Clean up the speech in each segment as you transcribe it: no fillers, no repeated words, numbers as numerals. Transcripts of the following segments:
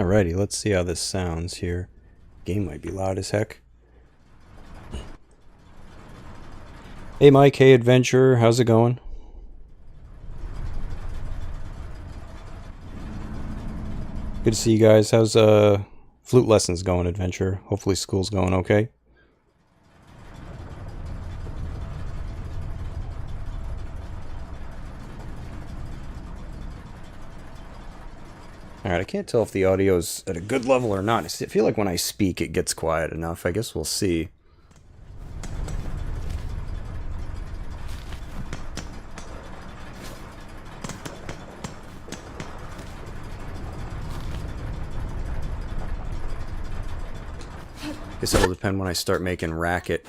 Alrighty, let's see how this sounds here. Game might be loud as heck. Hey Mike, hey Adventurer, how's it going? Good to see you guys. How's flute lessons going, Adventurer? Hopefully school's going okay. Alright, I can't tell if the audio's at a good level or not. I feel like when I speak it gets quiet enough. I guess we'll see. Guess it'll depend when I start making racket.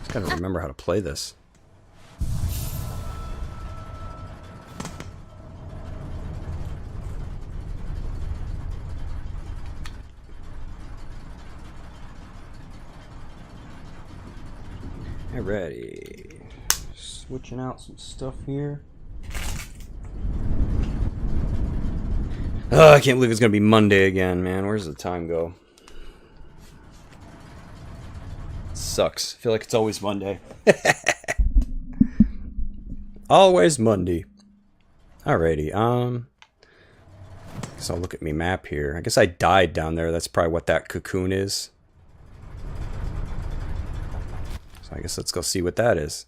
Just gotta remember how to play this. Alrighty, switching out some stuff here. I can't believe it's gonna be Monday again, man. Where's the time go? Sucks. I feel like it's always Monday. Always Monday. Alrighty, guess I'll look at me map here. I guess I died down there. That's probably what that cocoon is. So I guess let's go see what that is.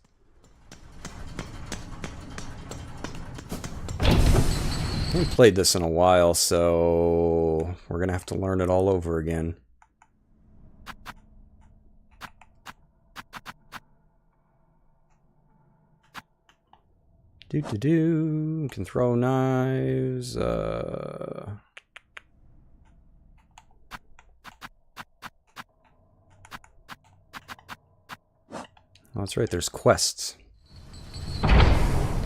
I haven't played this in a while, so we're gonna have to learn it all over again. Do. Can throw knives. Oh, that's right, there's quests.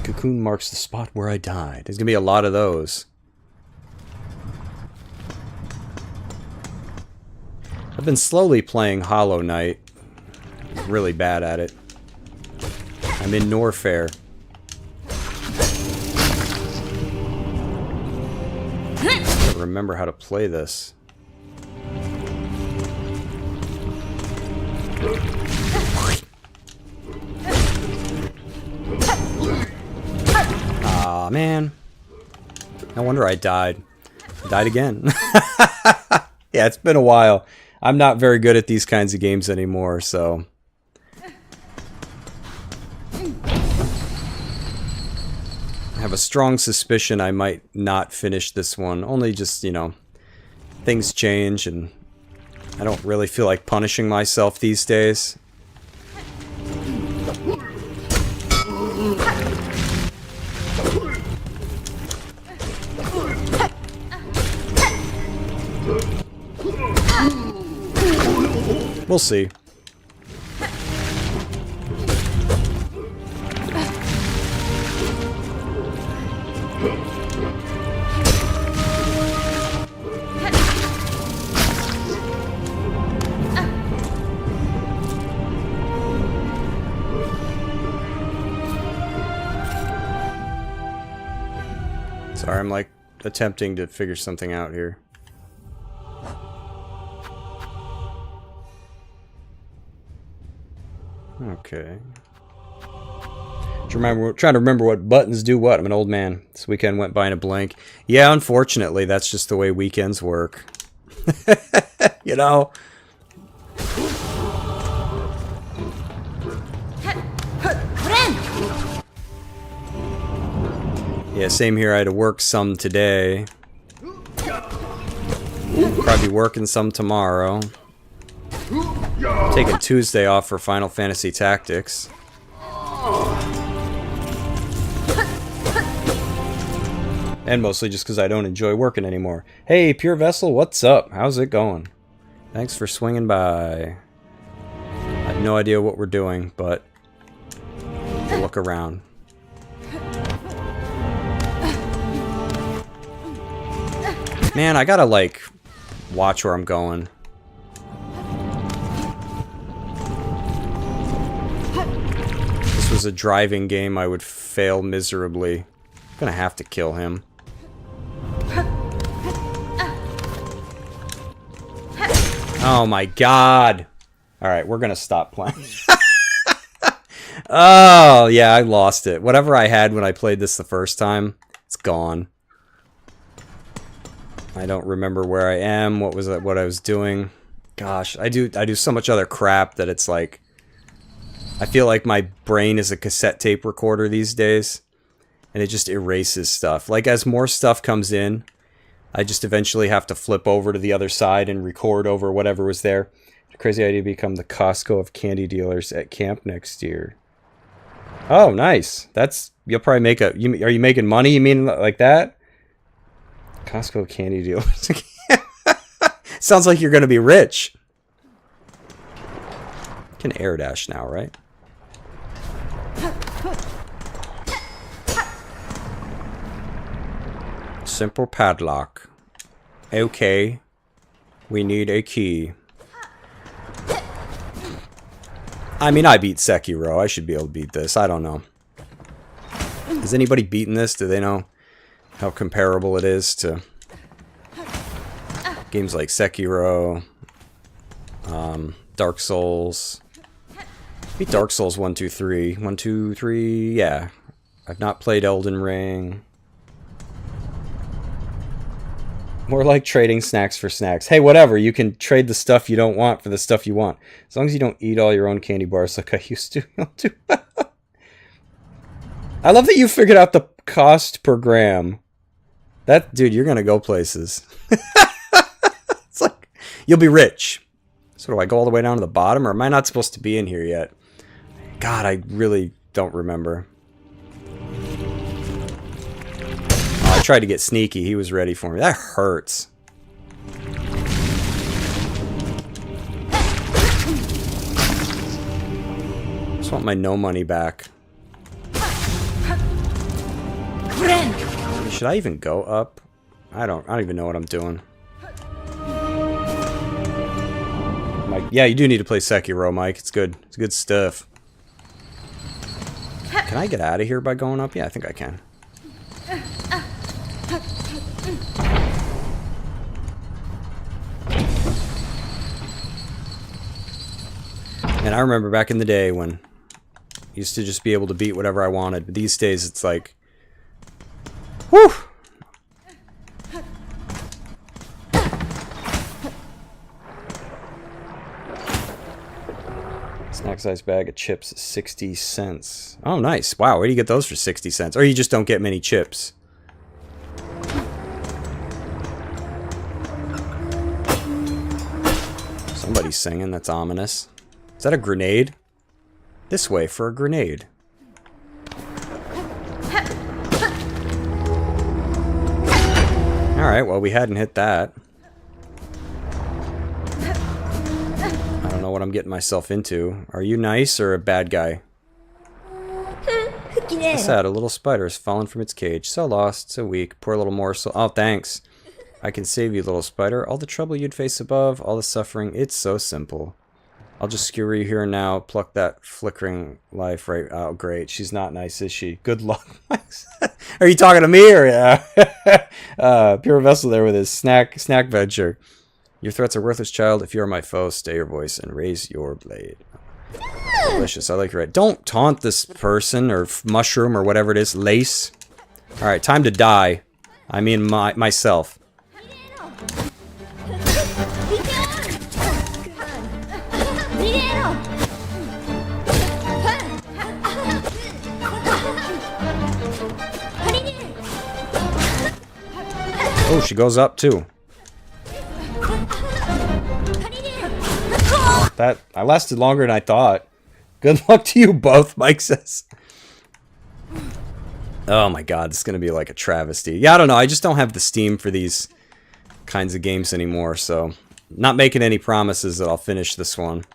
Cocoon marks the spot where I died. There's gonna be a lot of those. I've been slowly playing Hollow Knight. I'm really bad at it. I'm in Norfair. I don't remember how to play this. Aw, man. No wonder I died. I died again. Yeah, it's been a while. I'm not very good at these kinds of games anymore, so... I have a strong suspicion I might not finish this one. Only just, you know, things change and I don't really feel like punishing myself these days. We'll see. Sorry, I'm like attempting to figure something out here. Okay. Trying to remember what buttons do what. I'm an old man. This weekend went by in a blank. Yeah, unfortunately, that's just the way weekends work. You know? Yeah, same here. I had to work some today. Probably working some tomorrow. Taking Tuesday off for Final Fantasy Tactics. And mostly just because I don't enjoy working anymore. Hey, Pure Vessel, what's up? How's it going? Thanks for swinging by. I have no idea what we're doing, but we'll look around. Man, I gotta, like, watch where I'm going. was a driving game, I would fail miserably. I'm gonna have to kill him. Oh my god! Alright, we're gonna stop playing. Oh, yeah, I lost it. Whatever I had when I played this the first time, it's gone. I don't remember where I am, what I was doing. Gosh, I do so much other crap that it's like... I feel like my brain is a cassette tape recorder these days. And it just erases stuff. Like, as more stuff comes in, I just eventually have to flip over to the other side and record over whatever was there. Crazy idea to become the Costco of candy dealers at camp next year. Oh, nice. That's... You'll probably make a... are you making money? You mean like that? Costco candy dealers. Sounds like you're going to be rich. You can air dash now, right? Simple padlock. Okay. We need a key. I mean, I beat Sekiro. I should be able to beat this. I don't know. Has anybody beaten this? Do they know how comparable it is to games like Sekiro, Dark Souls? Beat Dark Souls 1, 2, 3. 1, 2, 3, yeah. I've not played Elden Ring. More like trading snacks for snacks. Hey, whatever. You can trade the stuff you don't want for the stuff you want. As long as you don't eat all your own candy bars like I used to. I love that you figured out the cost per gram. That, dude, you're going to go places. It's like, you'll be rich. So do I go all the way down to the bottom, or am I not supposed to be in here yet? God, I really don't remember. I tried to get sneaky. He was ready for me. That hurts. Just want my no money back. Should I even go up? I don't even know what I'm doing. Mike, yeah, you do need to play Sekiro, Mike. It's good. It's good stuff. Can I get out of here by going up? Yeah, I think I can. And I remember back in the day when I used to just be able to beat whatever I wanted. But these days it's like... Whew! Snack size bag of chips, 60 cents. Oh, nice. Wow, where do you get those for 60 cents? Or you just don't get many chips. Somebody's singing, that's ominous. Is that a grenade? This way for a grenade. Alright, well, we hadn't hit that. I don't know what I'm getting myself into. Are you nice or a bad guy? Sad, a little spider has fallen from its cage. So lost, so weak. Poor little morsel. Oh, thanks. I can save you, little spider. All the trouble you'd face above, all the suffering, it's so simple. I'll just skewer you here and now, pluck that flickering life right out. Oh, great. She's not nice, is she? Good luck. Are you talking to me or Pure Vessel there with his snack venture. Your threats are worthless, child. If you're my foe, stay your voice and raise your blade. Delicious. I like your right. Don't taunt this person or mushroom or whatever it is. Lace. All right, time to die. I mean myself. Oh, she goes up too. That I lasted longer than I thought. Good luck to you both, Mike says. Oh my god, this is gonna be like a travesty. Yeah, I don't know. I just don't have the steam for these kinds of games anymore, so not making any promises that I'll finish this one.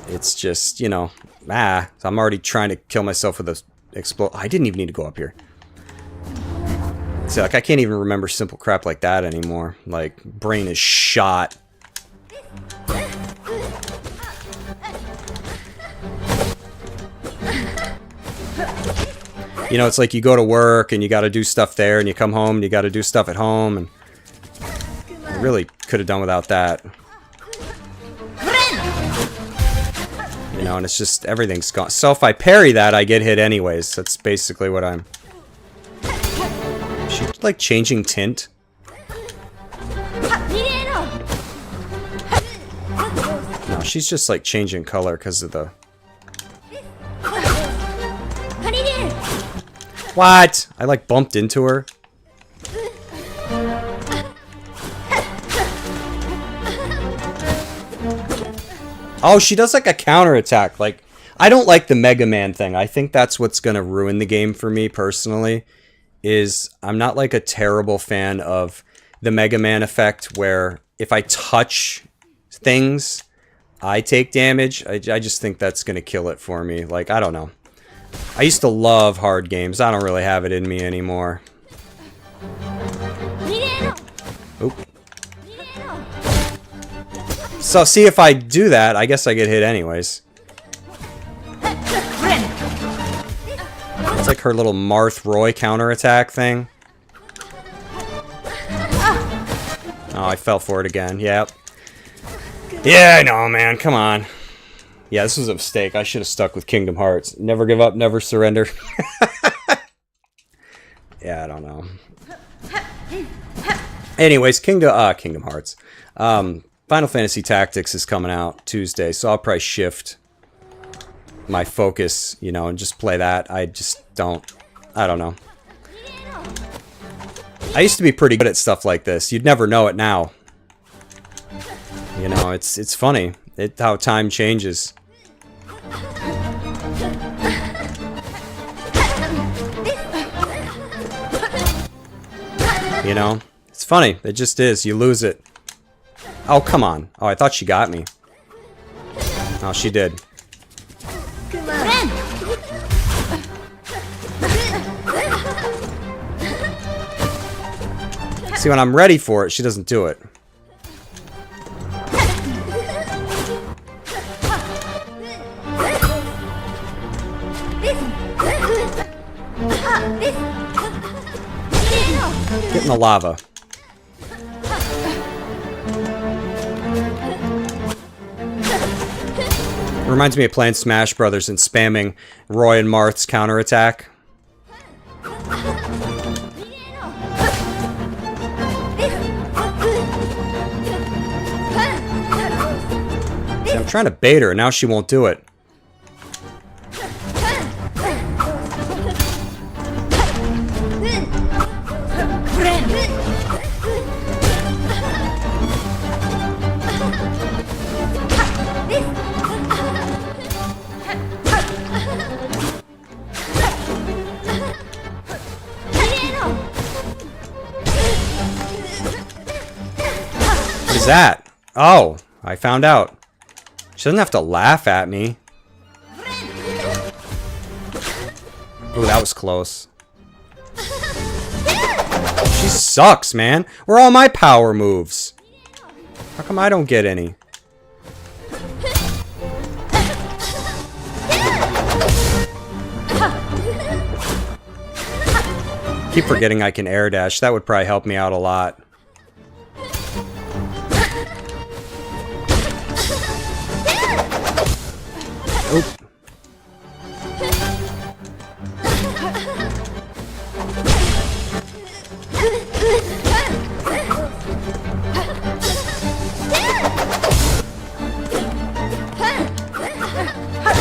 It's just, you know, so I'm already trying to kill myself with a explode. I didn't even need to go up here. See, like, I can't even remember simple crap like that anymore. Like, brain is shot. You know, it's like you go to work and you got to do stuff there, and you come home and you got to do stuff at home, and I really could have done without that. You know, and it's just, everything's gone. So if I parry that, I get hit anyways. That's basically what I'm... She's like changing tint. No, she's just like changing color because of the... What? I like bumped into her. Oh, she does like a counterattack. Like, I don't like the Mega Man thing. I think that's what's gonna ruin the game for me personally. Is I'm not like a terrible fan of the Mega Man effect where if I touch things, I take damage. I just think that's gonna kill it for me. Like, I don't know. I used to love hard games. I don't really have it in me anymore. Oop. So, see, if I do that, I guess I get hit anyways. It's like her little Marth Roy counterattack thing. Oh, I fell for it again. Yep. Yeah, I know, man. Come on. Yeah, this was a mistake. I should have stuck with Kingdom Hearts. Never give up, never surrender. Yeah, I don't know. Anyways, Kingdom Hearts. Final Fantasy Tactics is coming out Tuesday, so I'll probably shift my focus, you know, and just play that. I just don't... I don't know. I used to be pretty good at stuff like this. You'd never know it now. You know, it's funny. How time changes. You know? It's funny. It just is. You lose it. Oh, come on. Oh, I thought she got me. Oh, she did. See, when I'm ready for it, she doesn't do it. Get in the lava. It reminds me of playing Smash Brothers and spamming Roy and Marth's counterattack. I'm trying to bait her, and now she won't do it. What is that? Oh, I found out. She doesn't have to laugh at me. Oh, that was close. She sucks, man. Where are all my power moves? How come I don't get any? Keep forgetting I can air dash. That would probably help me out a lot. Oop.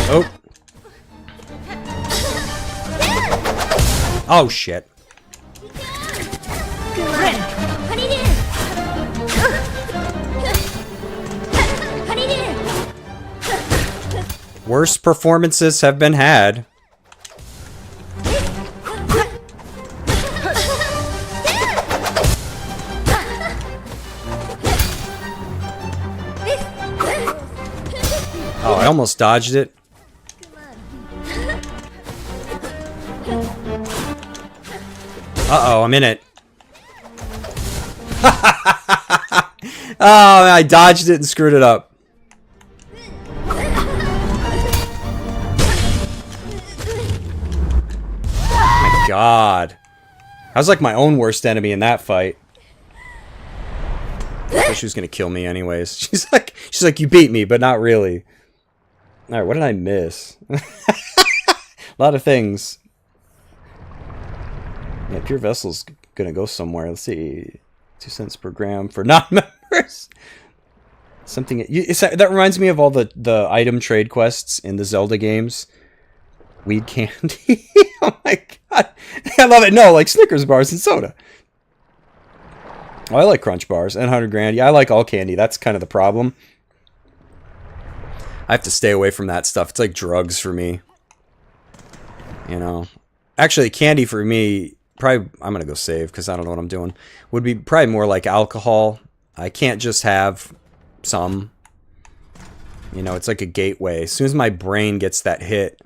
Oh. Oh shit. Worse performances have been had. Oh, I almost dodged it. Uh-oh, I'm in it. Oh, I dodged it and screwed it up. god. I was like my own worst enemy in that fight. I thought she was gonna kill me anyways. She's like, you beat me, but not really. Alright, what did I miss? A lot of things. Yeah, Pure Vessel's gonna go somewhere. Let's see. 2 cents per gram for non-members. Something that reminds me of all the item trade quests in the Zelda games. Weed candy. Oh my god. I love it. No, like Snickers bars and soda. Oh, I like Crunch bars and 100 grand. Yeah, I like all candy. That's kind of the problem. I have to stay away from that stuff. It's like drugs for me. You know. Actually, candy for me, probably, I'm going to go save because I don't know what I'm doing. Would be probably more like alcohol. I can't just have some. You know, it's like a gateway. As soon as my brain gets that hit,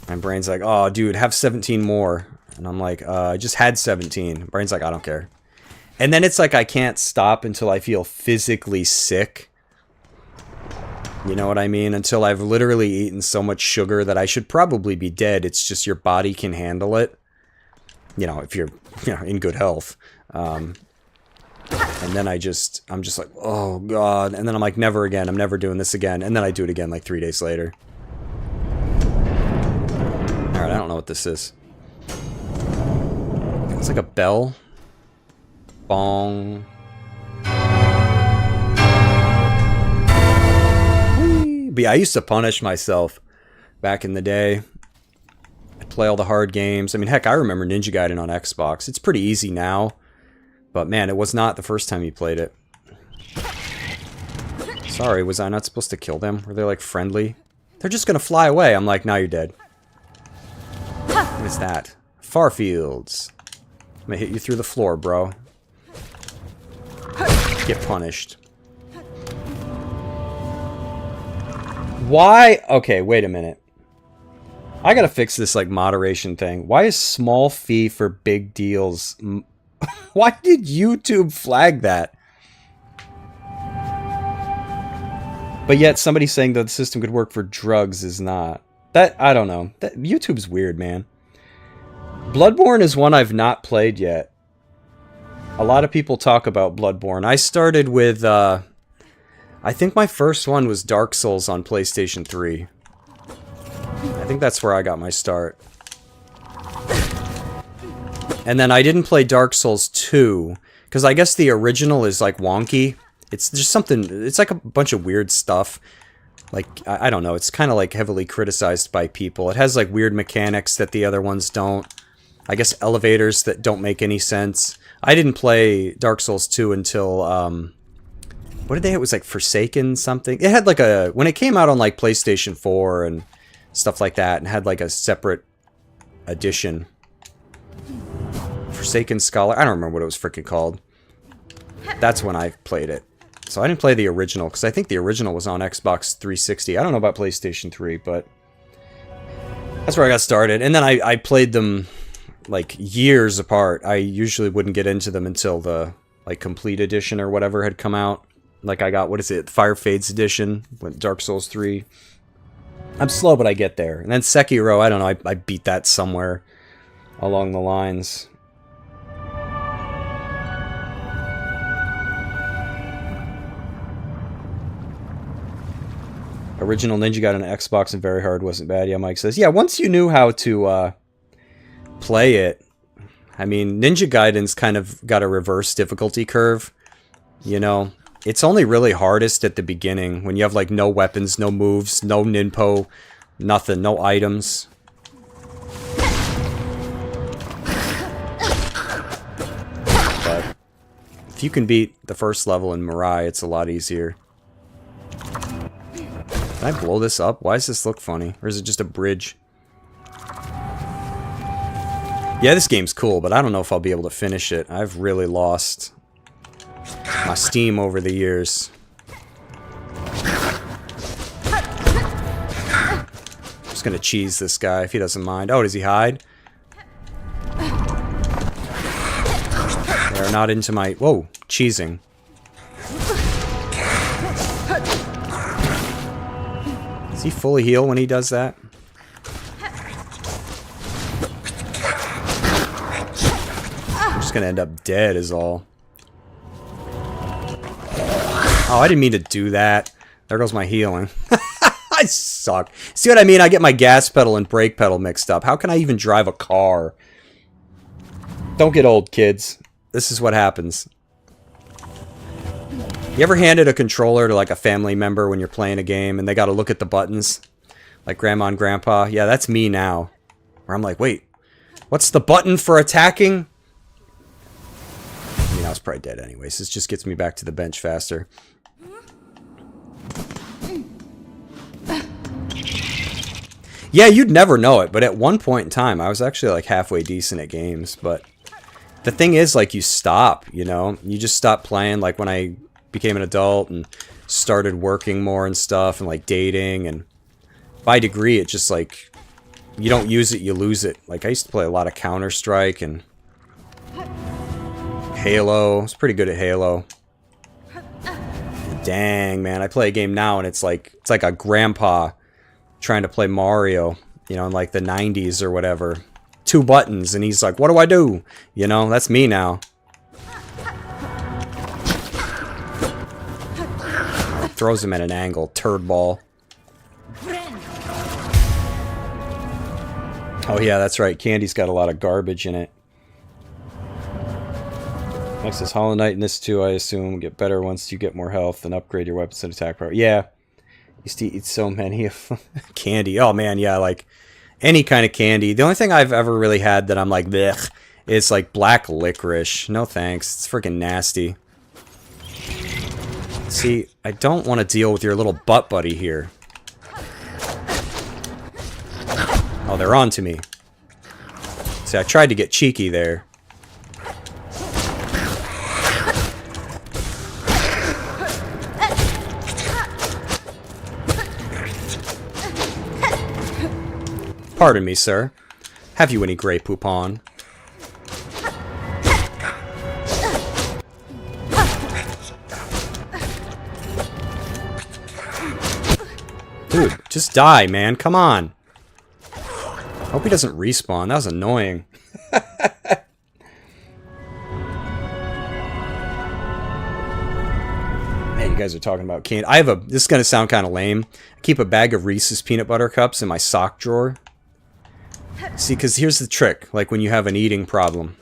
my brain's like, oh, dude, have 17 more. And I'm like, I just had 17. Brain's like, I don't care. And then it's like I can't stop until I feel physically sick. You know what I mean? Until I've literally eaten so much sugar that I should probably be dead. It's just your body can handle it. You know, if you're in good health. And then I'm just like, oh god. And then I'm like, never again. I'm never doing this again. And then I do it again like 3 days later. Alright, I don't know what this is. It's like a bell. Bong. Whee. But yeah, I used to punish myself back in the day. I'd play all the hard games. I mean, heck, I remember Ninja Gaiden on Xbox. It's pretty easy now. But man, it was not the first time you played it. Sorry, was I not supposed to kill them? Were they like friendly? They're just gonna fly away. I'm like, now you're dead. What is that? Farfields. I'm gonna hit you through the floor, bro. Get punished. Why? Okay, wait a minute. I gotta fix this, like, moderation thing. Why is small fee for big deals? Why did YouTube flag that? But yet somebody saying that the system could work for drugs is not. That, I don't know. YouTube's weird, man. Bloodborne is one I've not played yet. A lot of people talk about Bloodborne. I started with, I think my first one was Dark Souls on PlayStation 3. I think that's where I got my start. And then I didn't play Dark Souls 2, because I guess the original is, like, wonky. It's just something, it's like a bunch of weird stuff. Like, I don't know, it's kind of, like, heavily criticized by people. It has, like, weird mechanics that the other ones don't. I guess elevators that don't make any sense. I didn't play Dark Souls 2 until, what did they have? It was like Forsaken something. It had like a, when it came out on like PlayStation 4 and stuff like that, and had like a separate edition. Forsaken Scholar. I don't remember what it was freaking called. That's when I played it. So I didn't play the original, because I think the original was on Xbox 360. I don't know about PlayStation 3, but that's where I got started. And then I played them like years apart. I usually wouldn't get into them until the like complete edition or whatever had come out. Like I got, what is it, Fire Fades edition with Dark Souls 3. I'm slow, but I get there. And then Sekiro, I don't know, I beat that somewhere along the lines. Original Ninja Gaiden on Xbox and very hard, wasn't bad. Yeah, Mike says. Yeah, once you knew how to play it, I mean, Ninja Gaiden's kind of got a reverse difficulty curve. You know, it's only really hardest at the beginning when you have like no weapons, no moves, no ninpo, nothing, no items. But if you can beat the first level in Mirai, it's a lot easier. Can I blow this up? Why does this look funny? Or is it just a bridge? Yeah, this game's cool, but I don't know if I'll be able to finish it. I've really lost my steam over the years. I'm just gonna cheese this guy if he doesn't mind. Oh, does he hide? They're not into my... Whoa, cheesing. Does he fully heal when he does that? just gonna end up dead is all. Oh, I didn't mean to do that. There goes my healing. I suck. See what I mean? I get my gas pedal and brake pedal mixed up. How can I even drive a car? Don't get old, kids. This is what happens. You ever handed a controller to like a family member when you're playing a game and they got to look at the buttons? Like grandma and grandpa? Yeah, that's me now. Where I'm like, wait, what's the button for attacking? I mean, I was probably dead anyways. This just gets me back to the bench faster. Yeah, you'd never know it, but at one point in time, I was actually like halfway decent at games, but the thing is, like, you stop, you know? You just stop playing, like, when I became an adult and started working more and stuff and, like, dating, and by degree, it just, like, you don't use it, you lose it. Like, I used to play a lot of Counter-Strike and Halo. I was pretty good at Halo. Dang, man, I play a game now and it's like a grandpa trying to play Mario, you know, in like the 90s or whatever. 2 buttons, and he's like, what do I do? You know, that's me now. Throws him at an angle. Turd ball. Oh yeah, that's right. Candy's got a lot of garbage in it. Next is Hollow Knight in this too, I assume. Get better once you get more health and upgrade your weapons and attack power. Yeah. Used to eat so many of candy. Oh man, yeah, like any kind of candy. The only thing I've ever really had that I'm like, blech, is like black licorice. No thanks. It's freaking nasty. See, I don't want to deal with your little butt buddy here. Oh, they're on to me. See, I tried to get cheeky there. Pardon me, sir. Have you any Grey Poupon? Dude, just die, man. Come on. Hope he doesn't respawn. That was annoying. Man, you guys are talking about candy. I have a... This is going to sound kind of lame. I keep a bag of Reese's peanut butter cups in my sock drawer. See, because here's the trick, like when you have an eating problem.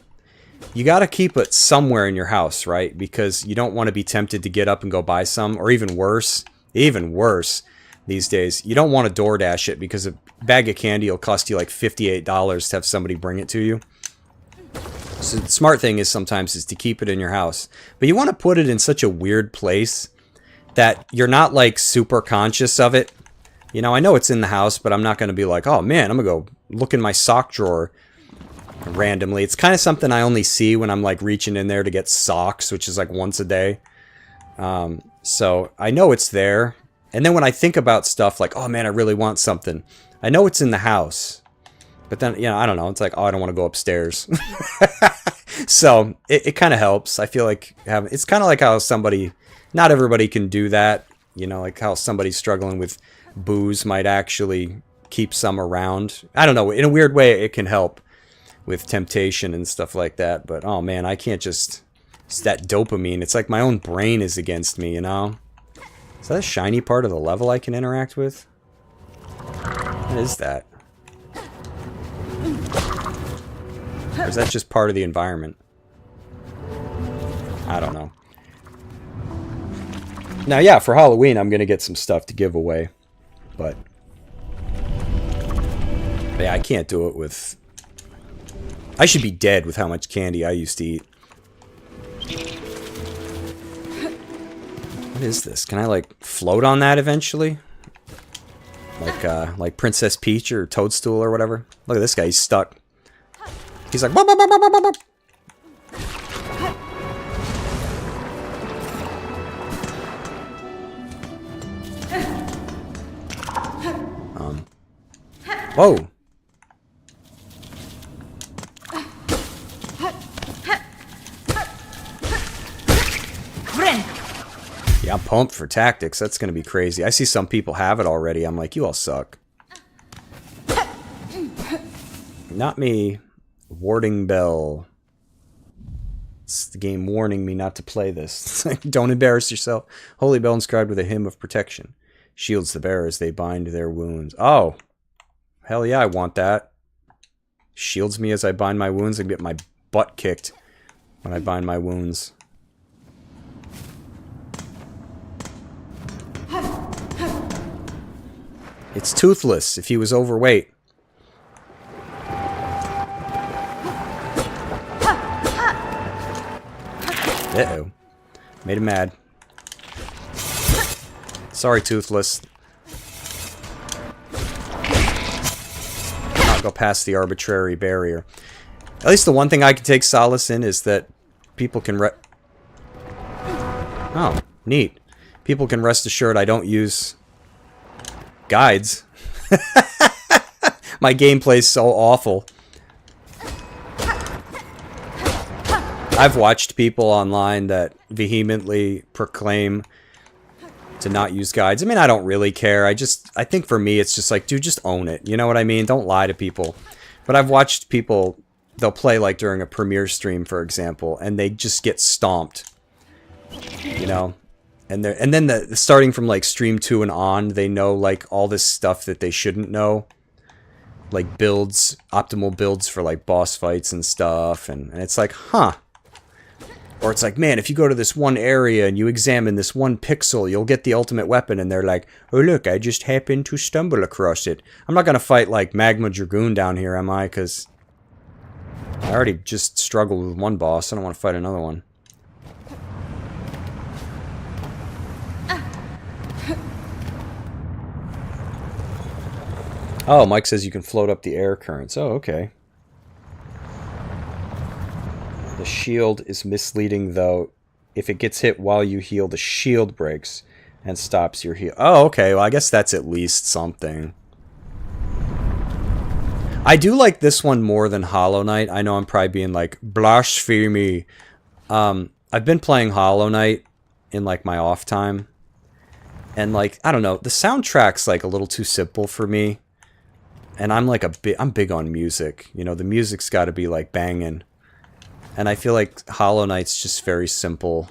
You gotta keep it somewhere in your house, right? Because you don't want to be tempted to get up and go buy some, or even worse these days, you don't want to DoorDash it because a bag of candy will cost you like $58 to have somebody bring it to you. So the smart thing is sometimes is to keep it in your house. But you want to put it in such a weird place that you're not like super conscious of it. You know, I know it's in the house, but I'm not going to be like, oh man, I'm going to go look in my sock drawer randomly. It's kind of something I only see when I'm like reaching in there to get socks, which is like once a day. So I know it's there. And then when I think about stuff like, oh man, I really want something, I know it's in the house. But then, you know, I don't know. It's like, oh, I don't want to go upstairs. So it kind of helps. I feel like it's kind of like how somebody, not everybody can do that. You know, like how somebody struggling with booze might actually keep some around. I don't know. In a weird way, it can help with temptation and stuff like that. But, oh man, I can't just... It's that dopamine. It's like my own brain is against me, you know? Is that a shiny part of the level I can interact with? What is that? Or is that just part of the environment? I don't know. Now, yeah, for Halloween, I'm going to get some stuff to give away. But yeah, I can't do it with... I should be dead with how much candy I used to eat. What is this? Can I, like, float on that eventually? Like Princess Peach or Toadstool or whatever? Look at this guy, he's stuck. He's like... Bop, bop, bop, bop, bop, bop. Whoa! Yeah, I'm pumped for tactics. That's gonna be crazy. I see some people have it already. I'm like, you all suck. Not me. Warding Bell. It's the game warning me not to play this. Don't embarrass yourself. Holy bell inscribed with a hymn of protection. Shields the bearers, they bind their wounds. Oh. Hell yeah, I want that. Shields me as I bind my wounds. I get my butt kicked when I bind my wounds. It's toothless if he was overweight. Uh-oh. Made him mad. Sorry, Toothless. I'll go past the arbitrary barrier. At least the one thing I can take solace in is that people can Oh, neat. People can rest assured I don't use guides. My gameplay's so awful. I've watched people online that vehemently proclaim to not use guides. I mean, I don't really care. I think for me, it's just like, dude, just own it. You know what I mean? Don't lie to people. But I've watched people, they'll play like during a premiere stream, for example, and they just get stomped. You know? And then starting from like stream 2 and on, they know like all this stuff that they shouldn't know. Like builds, optimal builds for like boss fights and stuff. And it's like, huh. Or it's like, man, if you go to this one area and you examine this one pixel, you'll get the ultimate weapon. And they're like, oh, look, I just happened to stumble across it. I'm not going to fight like Magma Dragoon down here, am I? Because I already just struggled with one boss. I don't want to fight another one. Oh, Mike says you can float up the air currents. Oh, okay. The shield is misleading, though. If it gets hit while you heal, the shield breaks and stops your heal. Oh, okay. Well, I guess that's at least something. I do like this one more than Hollow Knight. I know I'm probably being like, blasphemy. I've been playing Hollow Knight in like my off time. And like, I don't know, the soundtrack's like a little too simple for me. And I'm like I'm big on music. You know, the music's got to be like banging. And I feel like Hollow Knight's just very simple.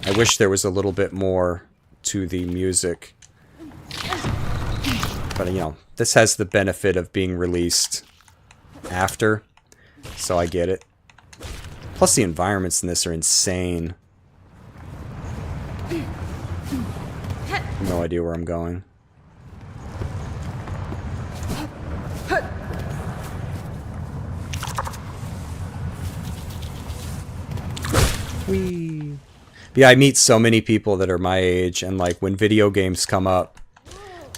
I wish there was a little bit more to the music. But, you know, this has the benefit of being released after. So I get it. Plus the environments in this are insane. No idea where I'm going. Whee. Yeah, I meet so many people that are my age, and like when video games come up,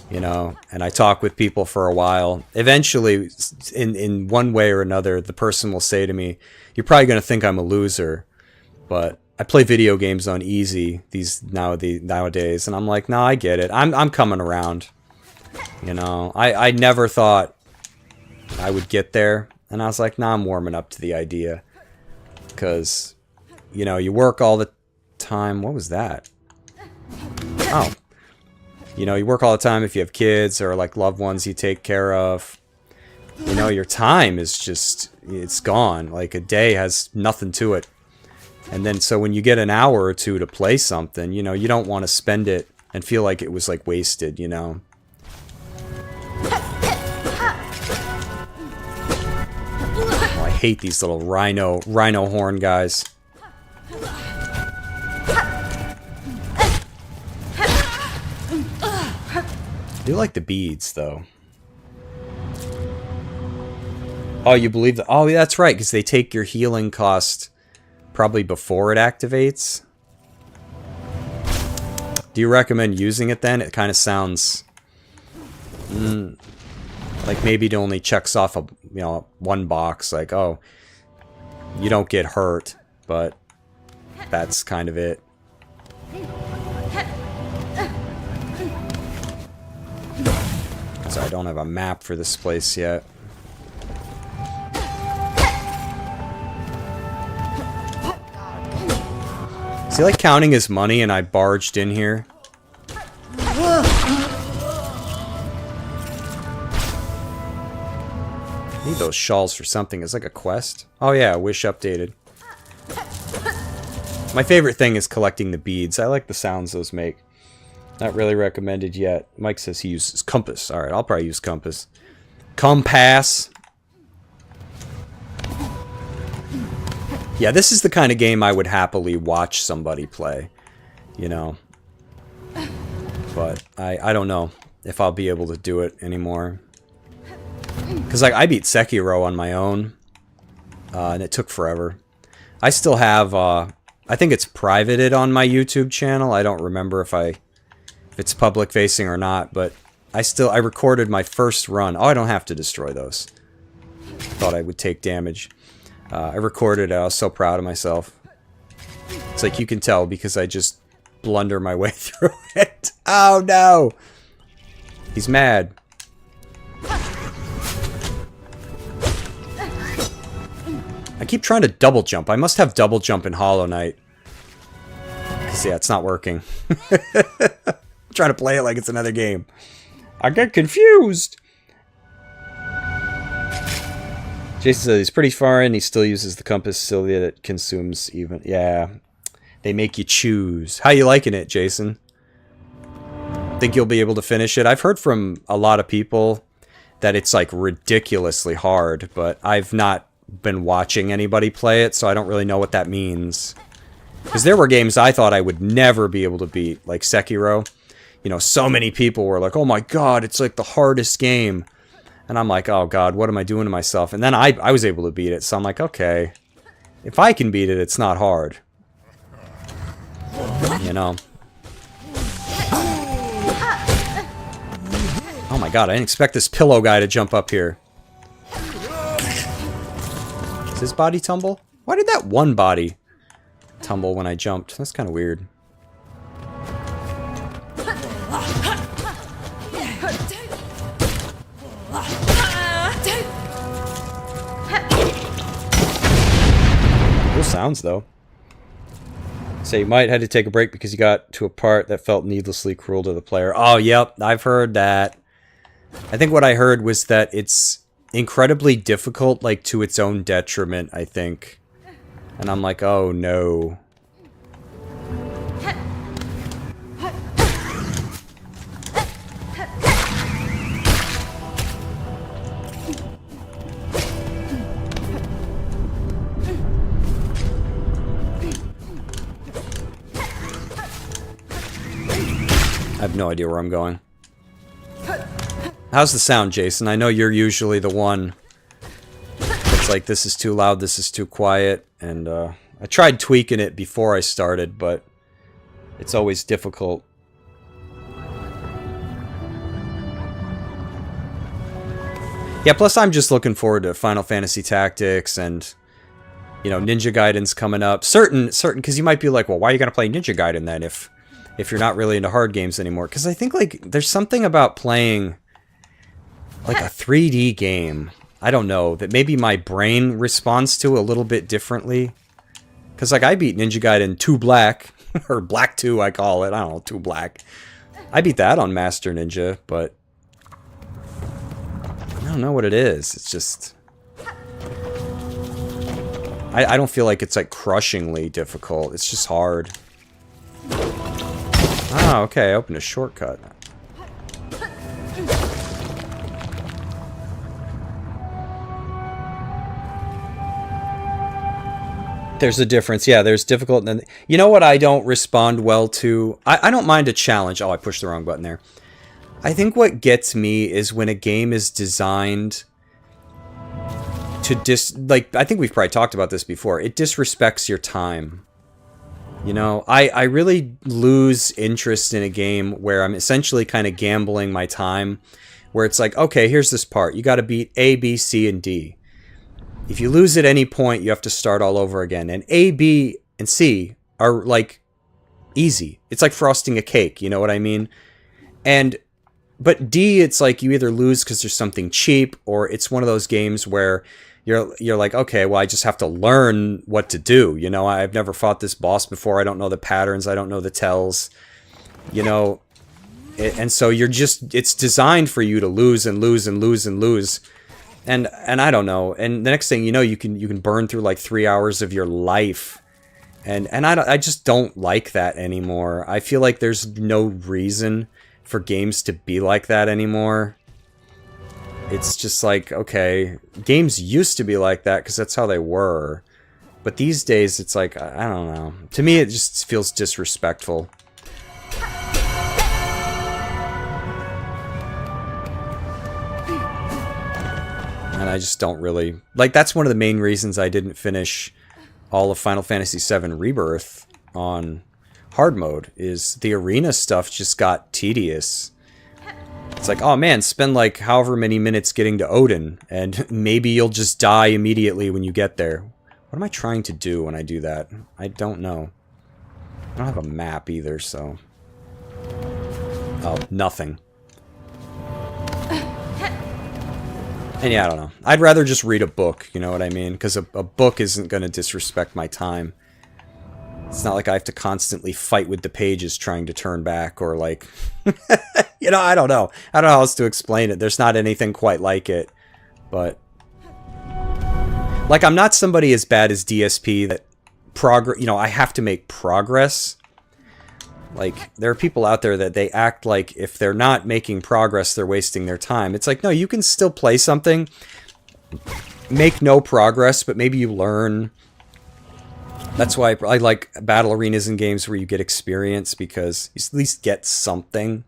you know, and I talk with people for a while, eventually, in one way or another, the person will say to me, you're probably going to think I'm a loser, but I play video games on easy nowadays, and I'm like, no, I get it. I'm coming around. You know, I never thought I would get there, and I was like, nah, I'm warming up to the idea. Because, you know, you work all the time. What was that? Oh. You know, you work all the time if you have kids or like loved ones you take care of. You know, your time is just, it's gone. Like a day has nothing to it. And then so when you get an hour or two to play something, you know, you don't want to spend it and feel like it was like wasted, you know. Oh, I hate these little rhino horn guys. I do like the beads, though. Oh, you believe that? Oh, yeah, that's right, because they take your healing cost probably before it activates. Do you recommend using it then? It kind of sounds like maybe it only checks off a, you know, one box. Like, oh, you don't get hurt, but that's kind of it. So I don't have a map for this place yet. Is he like counting his money and I barged in here? Need those shawls for something. It's like a quest. Oh yeah, wish updated. My favorite thing is collecting the beads. I like the sounds those make. Not really recommended yet. Mike says he uses compass. Alright, I'll probably use compass. Compass. Yeah, this is the kind of game I would happily watch somebody play. You know. But I don't know if I'll be able to do it anymore. Because like, I beat Sekiro on my own. And it took forever. I still have... I think it's privated on my YouTube channel. I don't remember if it's public facing or not, but I recorded my first run. Oh, I don't have to destroy those. Thought I would take damage. I recorded it. I was so proud of myself. It's like you can tell because I just blunder my way through it. Oh no! He's mad. I keep trying to double jump. I must have double jump in Hollow Knight. Because, yeah, it's not working. I'm trying to play it like it's another game. I get confused. Jason says he's pretty far in. He still uses the compass, Sylvia, that consumes even. Yeah. They make you choose. How you liking it, Jason? Think you'll be able to finish it? I've heard from a lot of people that it's, like, ridiculously hard. But I've not been watching anybody play it, so I don't really know what that means. Because there were games I thought I would never be able to beat, like Sekiro. You know, so many people were like, oh my god, it's like the hardest game. And I'm like, oh god, what am I doing to myself? And then I was able to beat it, so I'm like, okay. If I can beat it, it's not hard. You know? Oh my god, I didn't expect this pillow guy to jump up here. Does his body tumble? Why did that one body tumble when I jumped? That's kind of weird. Cool sounds, though. So you might had to take a break because you got to a part that felt needlessly cruel to the player. Oh, yep, I've heard that. I think what I heard was that it's incredibly difficult, like, to its own detriment, I think. And I'm like, oh, no. I have no idea where I'm going. How's the sound, Jason? I know you're usually the one that's like, this is too loud, this is too quiet, and I tried tweaking it before I started, but it's always difficult. Yeah, plus I'm just looking forward to Final Fantasy Tactics and, you know, Ninja Gaiden's coming up. Certain, because you might be like, well, why are you going to play Ninja Gaiden then if you're not really into hard games anymore? Because I think, like, there's something about playing, like, a 3D game, I don't know, that maybe my brain responds to a little bit differently. Because, like, I beat Ninja Gaiden 2 Black, or Black 2 I call it, I don't know, 2 Black. I beat that on Master Ninja, but I don't know what it is. It's just, I don't feel like it's, like, crushingly difficult. It's just hard. Oh, okay, I opened a shortcut. There's a difference. Yeah, there's difficult. And you know what I don't respond well to? I don't mind a challenge. Oh, I pushed the wrong button there. I think what gets me is when a game is designed to like, I think we've probably talked about this before. It disrespects your time. You know, I really lose interest in a game where I'm essentially kind of gambling my time. Where it's like, okay, here's this part. You got to beat A, B, C, and D. If you lose at any point, you have to start all over again. And A, B, and C are, like, easy. It's like frosting a cake, you know what I mean? But D, it's like you either lose because there's something cheap, or it's one of those games where you're like, okay, well, I just have to learn what to do. You know, I've never fought this boss before. I don't know the patterns. I don't know the tells. You know, and so it's designed for you to lose and lose and lose and lose. And I don't know. And the next thing you know, you can burn through like 3 hours of your life And I just don't like that anymore. I feel like there's no reason for games to be like that anymore. It's just like, okay, games used to be like that because that's how they were. But these days, it's like, I don't know. To me, it just feels disrespectful. And I just don't really... Like, that's one of the main reasons I didn't finish all of Final Fantasy VII Rebirth on hard mode, is the arena stuff just got tedious. It's like, oh man, spend like however many minutes getting to Odin, and maybe you'll just die immediately when you get there. What am I trying to do when I do that? I don't know. I don't have a map either, so... Oh, nothing. And yeah, I don't know. I'd rather just read a book, you know what I mean? Because a book isn't going to disrespect my time. It's not like I have to constantly fight with the pages trying to turn back, or like... you know, I don't know. I don't know how else to explain it. There's not anything quite like it. But... Like, I'm not somebody as bad as DSP that... You know, I have to make progress. Like, there are people out there that they act like if they're not making progress, they're wasting their time. It's like, no, you can still play something, make no progress, but maybe you learn. That's why I like battle arenas in games where you get experience, because you at least get something.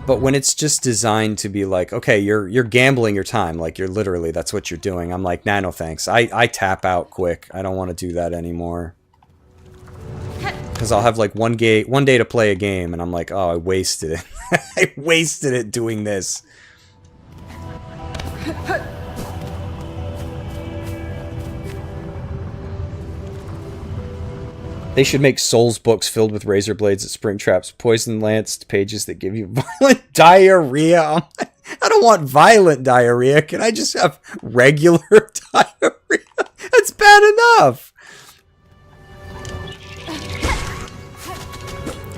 But when it's just designed to be like, okay, you're gambling your time, like you're literally, that's what you're doing. I'm like, nah, no thanks. I tap out quick. I don't want to do that anymore. Because I'll have like one day to play a game, and I'm like, oh, I wasted it. I wasted it doing this. They should make Souls books filled with razor blades at spring traps, poison lanced pages that give you violent diarrhea. I don't want violent diarrhea. Can I just have regular diarrhea? That's bad enough.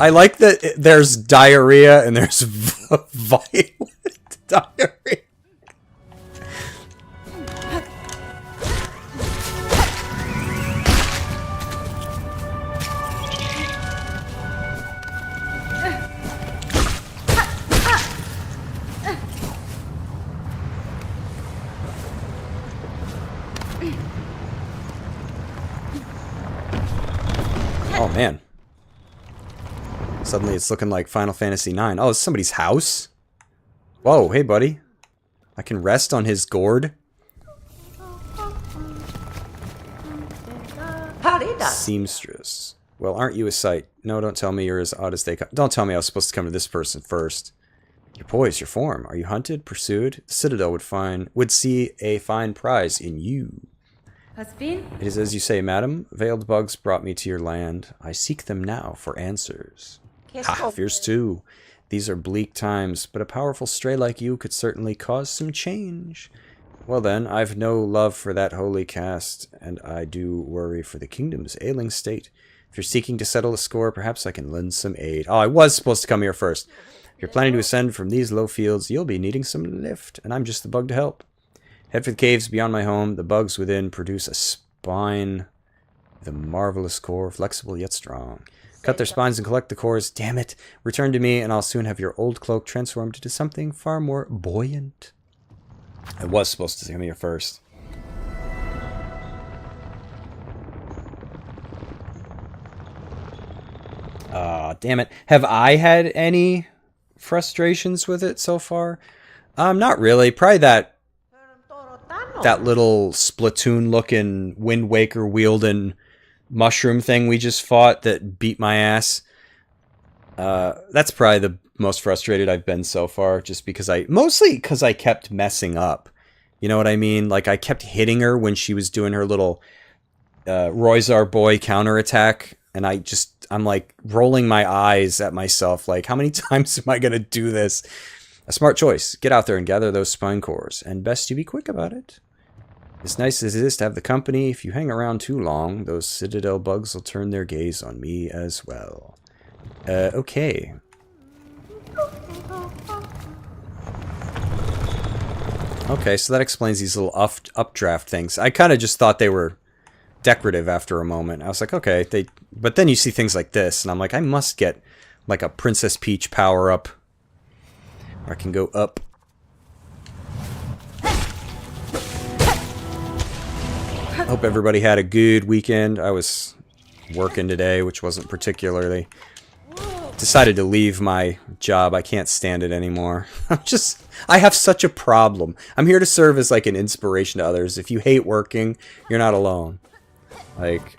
I like that there's diarrhea and there's violent diarrhea. Oh, man. Suddenly it's looking like Final Fantasy IX. Oh, it's somebody's house? Whoa, hey, buddy. I can rest on his gourd. Seamstress. Well, aren't you a sight? No, don't tell me you're as odd as they come. Don't tell me I was supposed to come to this person first. Your poise, your form. Are you hunted, pursued? The Citadel would see a fine prize in you. It is as you say, madam. Veiled bugs brought me to your land. I seek them now for answers. Ha, fierce too. These are bleak times, but a powerful stray like you could certainly cause some change. Well then, I've no love for that holy caste, and I do worry for the kingdom's ailing state. If you're seeking to settle a score, perhaps I can lend some aid. Oh, I was supposed to come here first. If you're planning to ascend from these low fields, you'll be needing some lift, and I'm just the bug to help. Head for the caves beyond my home. The bugs within produce a spine with a marvelous core, flexible yet strong. Cut their spines and collect the cores. Damn it. Return to me, and I'll soon have your old cloak transformed into something far more buoyant. I was supposed to come here first. Damn it. Have I had any frustrations with it so far? Not really. Probably that little Splatoon-looking Wind Waker wielding mushroom thing we just fought that beat my ass. That's probably the most frustrated I've been so far, just because mostly because I kept messing up. You know what I mean? Like, I kept hitting her when she was doing her little Royzar boy counterattack, and I'm like rolling my eyes at myself, like, how many times am I gonna do this? A smart choice. Get out there and gather those spine cores, and best you be quick about it. As nice as it is to have the company, if you hang around too long, those Citadel bugs will turn their gaze on me as well. Okay. Okay, so that explains these little updraft things. I kind of just thought they were decorative after a moment. I was like, okay, but then you see things like this, and I'm like, I must get like a Princess Peach power up. Or I can go up. Hope everybody had a good weekend. I was working today, which wasn't particularly. Decided to leave my job. I can't stand it anymore. I have such a problem. I'm here to serve as like an inspiration to others. If you hate working, you're not alone. Like,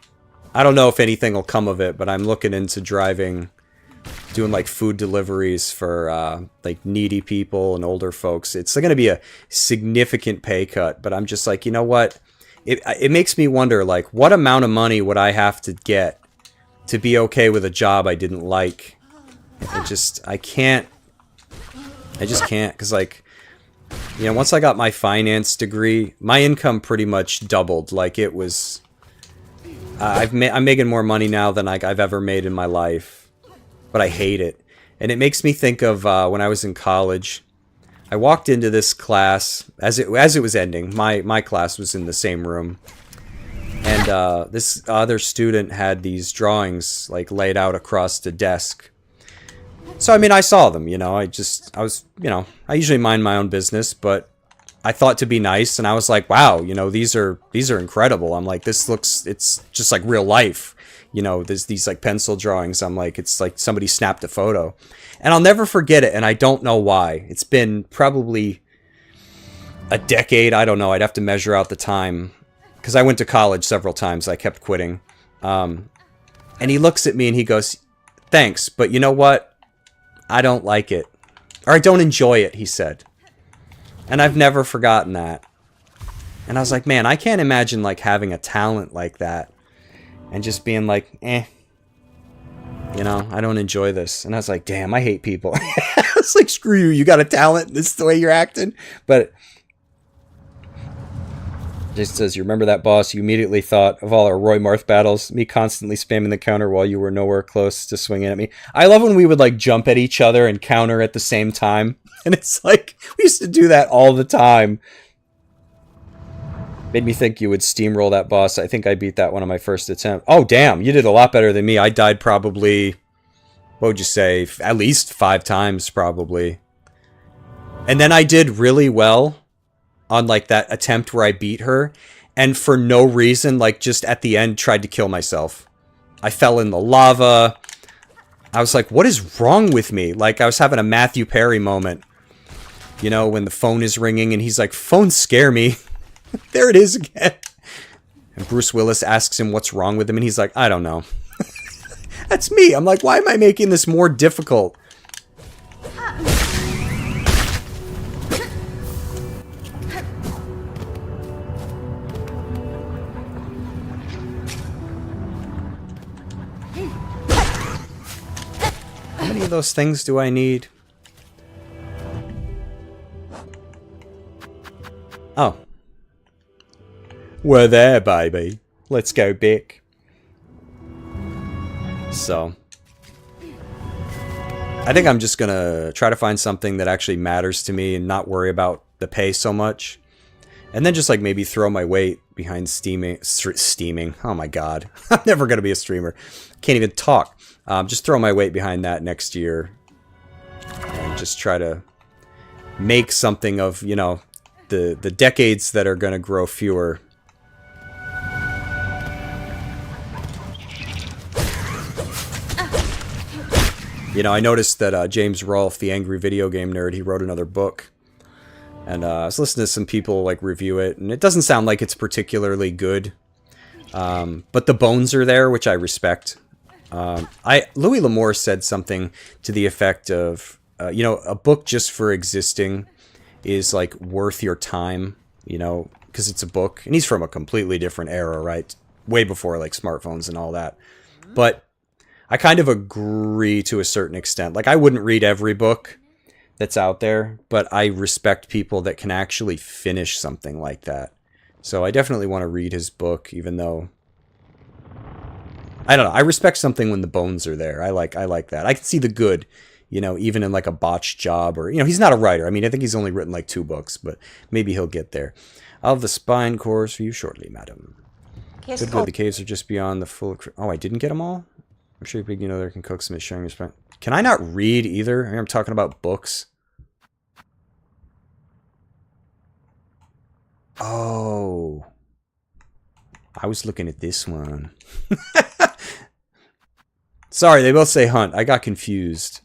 I don't know if anything will come of it, but I'm looking into doing like food deliveries for like needy people and older folks. It's going to be a significant pay cut, but I'm just like, you know what? It makes me wonder, like, what amount of money would I have to get to be okay with a job I didn't like? I just can't, because, like, you know, once I got my finance degree, my income pretty much doubled. Like, it was, I'm making more money now than I've ever made in my life, but I hate it. And it makes me think of when I was in college. I walked into this class as it was ending. My class was in the same room, and this other student had these drawings like laid out across the desk. So I mean, I saw them. You know, I usually mind my own business, but I thought to be nice, and I was like, wow, you know, these are incredible. I'm like, it's just like real life. You know, there's these like pencil drawings. I'm like, it's like somebody snapped a photo. And I'll never forget it, and I don't know why. It's been probably a decade. I don't know. I'd have to measure out the time. Because I went to college several times. I kept quitting. And he looks at me and he goes, thanks, but you know what? I don't like it. Or I don't enjoy it, he said. And I've never forgotten that. And I was like, man, I can't imagine like having a talent like that. And just being like, you know, I don't enjoy this. And I was like, damn, I hate people. I was like, screw you, you got a talent, this is the way you're acting. But just says, you remember that, boss? You immediately thought of all our Roy Marth battles, me constantly spamming the counter while you were nowhere close to swinging at me. I love when we would like jump at each other and counter at the same time. And it's like, we used to do that all the time. Made me think you would steamroll that boss. I think I beat that one on my first attempt. Oh, damn. You did a lot better than me. I died probably, what would you say, at least 5 times, probably. And then I did really well on, like, that attempt where I beat her. And for no reason, like, just at the end, tried to kill myself. I fell in the lava. I was like, what is wrong with me? Like, I was having a Matthew Perry moment. You know, when the phone is ringing and he's like, phones scare me. There it is again. And Bruce Willis asks him what's wrong with him, and he's like, I don't know. That's me. I'm like, why am I making this more difficult? How many of those things do I need? Oh. We're there, baby. Let's go back. So, I think I'm just gonna try to find something that actually matters to me and not worry about the pay so much. And then just like maybe throw my weight behind steaming. Oh my god. I'm never gonna be a streamer. Can't even talk. Just throw my weight behind that next year. And just try to make something of, you know, the decades that are gonna grow fewer. You know, I noticed that James Rolfe, the angry video game nerd, he wrote another book. And I was listening to some people, like, review it, and it doesn't sound like it's particularly good. But the bones are there, which I respect. Louis L'Amour said something to the effect of, you know, a book just for existing is, like, worth your time, you know, because it's a book. And he's from a completely different era, right? Way before, like, smartphones and all that. But I kind of agree to a certain extent. Like, I wouldn't read every book that's out there, but I respect people that can actually finish something like that. So I definitely want to read his book, even though, I don't know, I respect something when the bones are there. I like that. I can see the good, you know, even in like a botched job, or, you know, he's not a writer. I mean, I think he's only written like 2 books, but maybe he'll get there. I'll have the spine course for you shortly, madam. Good, the caves are just beyond the full... Oh, I didn't get them all? I'm sure you know there can cook some sharing your spine. Can I not read either? I'm talking about books. Oh. I was looking at this one. Sorry, they both say hunt. I got confused.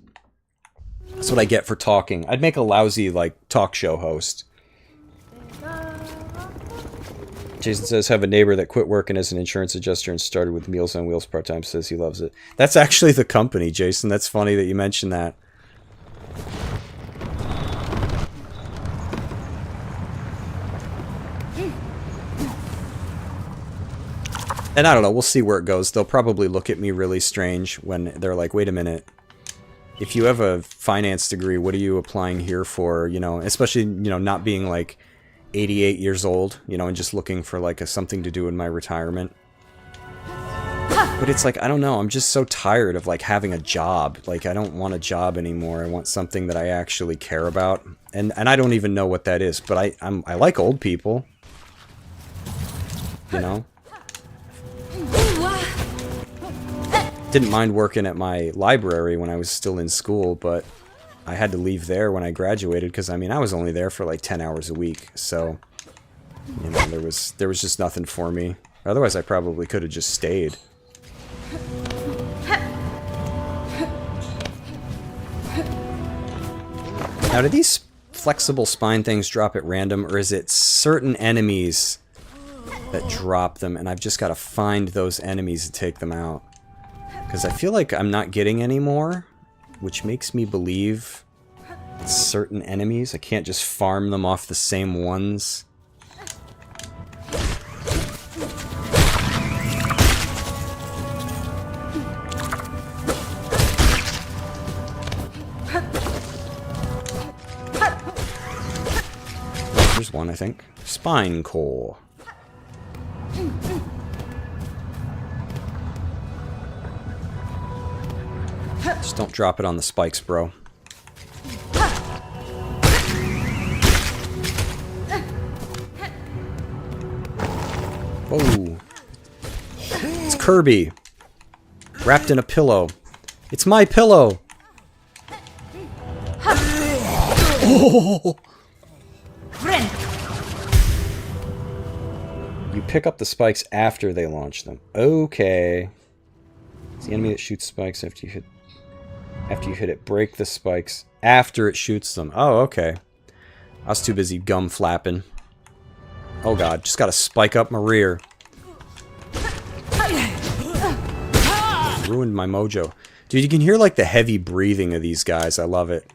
That's what I get for talking. I'd make a lousy, like, talk show host. Jason says, have a neighbor that quit working as an insurance adjuster and started with Meals on Wheels part-time. Says he loves it. That's actually the company, Jason. That's funny that you mentioned that. And I don't know. We'll see where it goes. They'll probably look at me really strange when they're like, wait a minute. If you have a finance degree, what are you applying here for? You know, especially, you know, not being like 88 years old, you know, and just looking for like something to do in my retirement. But it's like, I don't know, I'm just so tired of like having a job. Like, I don't want a job anymore. I want something that I actually care about. And I don't even know what that is, but I like old people. You know? Didn't mind working at my library when I was still in school, but I had to leave there when I graduated because, I mean, I was only there for like 10 hours a week, so, you know, there was just nothing for me. Otherwise, I probably could have just stayed. Now, do these flexible spine things drop at random, or is it certain enemies that drop them, and I've just got to find those enemies and take them out? Because I feel like I'm not getting any more, which makes me believe it's certain enemies. I can't just farm them off the same ones. There's one, I think. Spine core. Just don't drop it on the spikes, bro. Whoa. It's Kirby. Wrapped in a pillow. It's my pillow. Oh. You pick up the spikes after they launch them. Okay. It's the enemy that shoots spikes after you hit it. Break the spikes after it shoots them. Oh, okay. I was too busy gum flapping. Oh god, just gotta spike up my rear. Ruined my mojo. Dude, you can hear like the heavy breathing of these guys. I love it.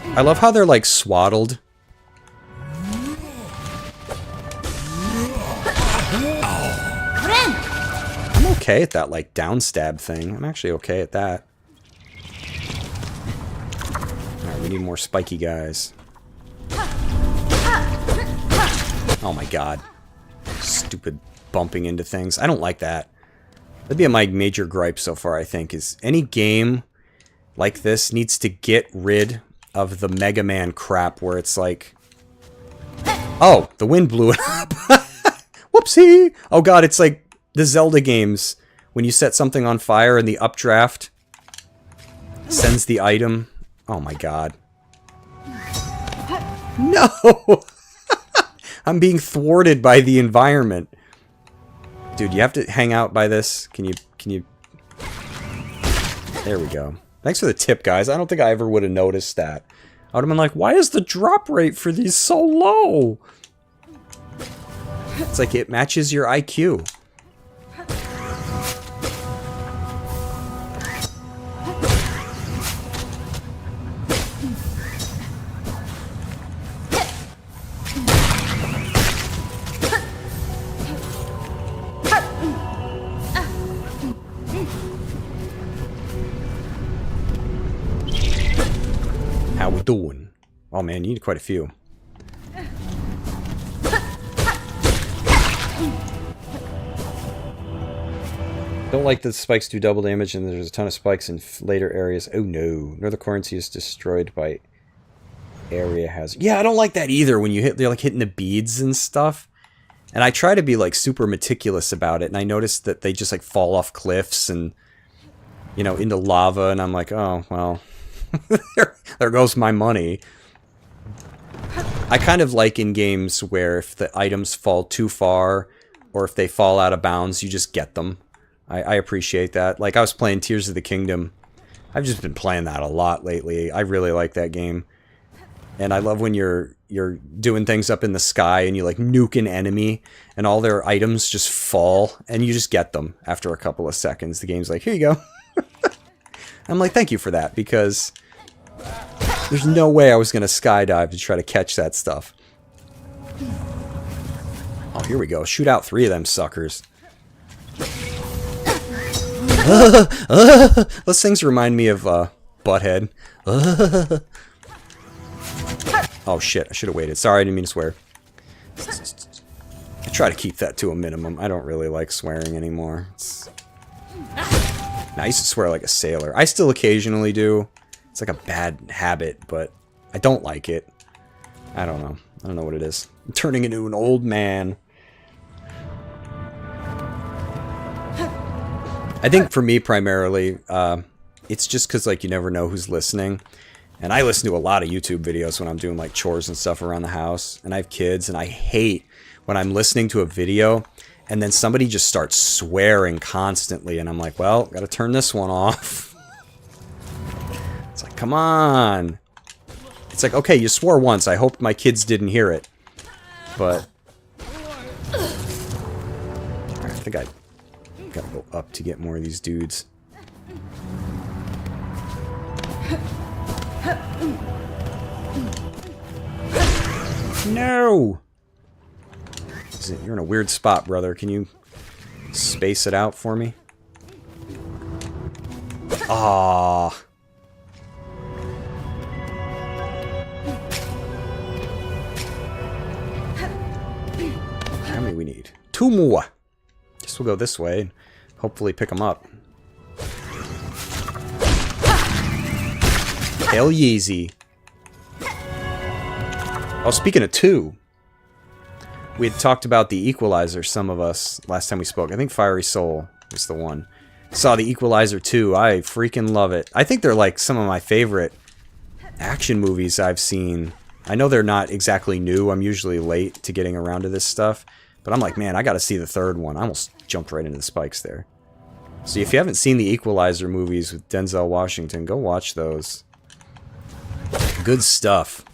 I love how they're like swaddled. I'm okay at that like downstab thing. I'm actually okay at that. Alright, we need more spiky guys. Oh my god. Stupid bumping into things. I don't like that. That'd be my major gripe so far, I think, is any game like this needs to get rid of the Mega Man crap where it's like... Oh, the wind blew it up. Whoopsie! Oh god, it's like the Zelda games. When you set something on fire and the updraft sends the item. Oh my god. No! I'm being thwarted by the environment. Dude, you have to hang out by this. Can you... There we go. Thanks for the tip, guys. I don't think I ever would have noticed that. I would have been like, why is the drop rate for these so low? It's like it matches your IQ. How we doing? Oh man, you need quite a few. Don't like that spikes do double damage and there's a ton of spikes in later areas. Oh no. Northern currency is destroyed by area hazard. Yeah, I don't like that either when you hit, they're like hitting the beads and stuff. And I try to be like super meticulous about it, and I noticed that they just like fall off cliffs and, you know, into lava, and I'm like, oh, well, there goes my money. I kind of like in games where if the items fall too far, or if they fall out of bounds, you just get them. I appreciate that. Like, I was playing Tears of the Kingdom. I've just been playing that a lot lately. I really like that game. And I love when you're doing things up in the sky and you like nuke an enemy and all their items just fall and you just get them after a couple of seconds. The game's like, here you go. I'm like, thank you for that, because there's no way I was going to skydive to try to catch that stuff. Oh, here we go. Shoot out 3 of them suckers. Those things remind me of Butthead. Oh shit, I should have waited. Sorry, I didn't mean to swear. I try to keep that to a minimum. I don't really like swearing anymore. I used to swear like a sailor. I still occasionally do. It's like a bad habit, but I don't like it. I don't know. I don't know what it is. I'm turning into an old man. I think for me primarily, it's just because like you never know who's listening. And I listen to a lot of YouTube videos when I'm doing like chores and stuff around the house. And I have kids, and I hate when I'm listening to a video and then somebody just starts swearing constantly. And I'm like, well, gotta turn this one off. It's like, come on. It's like, okay, you swore once. I hope my kids didn't hear it. But I think I gotta go up to get more of these dudes. No! You're in a weird spot, brother. Can you space it out for me? Ah. How many we need? 2 more. Guess we'll go this way and hopefully pick them up. Hell yeezy. Oh, speaking of 2, we had talked about the Equalizer, some of us, last time we spoke. I think Fiery Soul was the one. Saw the Equalizer 2. I freaking love it. I think they're like some of my favorite action movies I've seen. I know they're not exactly new. I'm usually late to getting around to this stuff. But I'm like, man, I gotta see the 3rd one. I almost jumped right into the spikes there. So if you haven't seen the Equalizer movies with Denzel Washington, go watch those. Good stuff.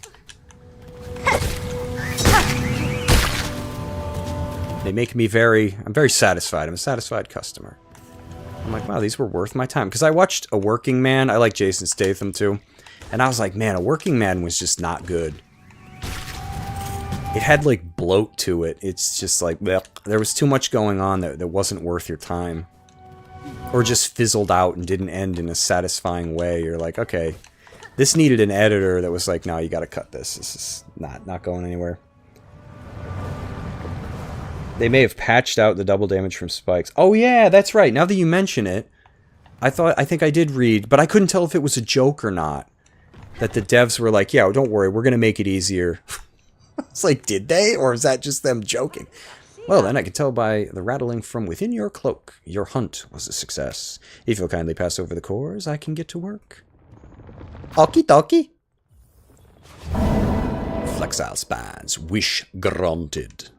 They make me I'm very satisfied. I'm a satisfied customer. I'm like, wow, these were worth my time. Because I watched A Working Man. I like Jason Statham too. And I was like, man, A Working Man was just not good. It had like bloat to it. It's just like, bleh. There was too much going on that wasn't worth your time. Or just fizzled out and didn't end in a satisfying way. You're like, okay, this needed an editor that was like, no, you gotta cut this. This is not going anywhere. They may have patched out the double damage from spikes. Oh yeah, that's right. Now that you mention it, I think I did read, but I couldn't tell if it was a joke or not. That the devs were like, yeah, don't worry, we're gonna make it easier. It's like, did they? Or is that just them joking? Well, then I can tell by the rattling from within your cloak. Your hunt was a success. If you'll kindly pass over the cores, I can get to work. Okie dokie. Flexile spines. Wish granted.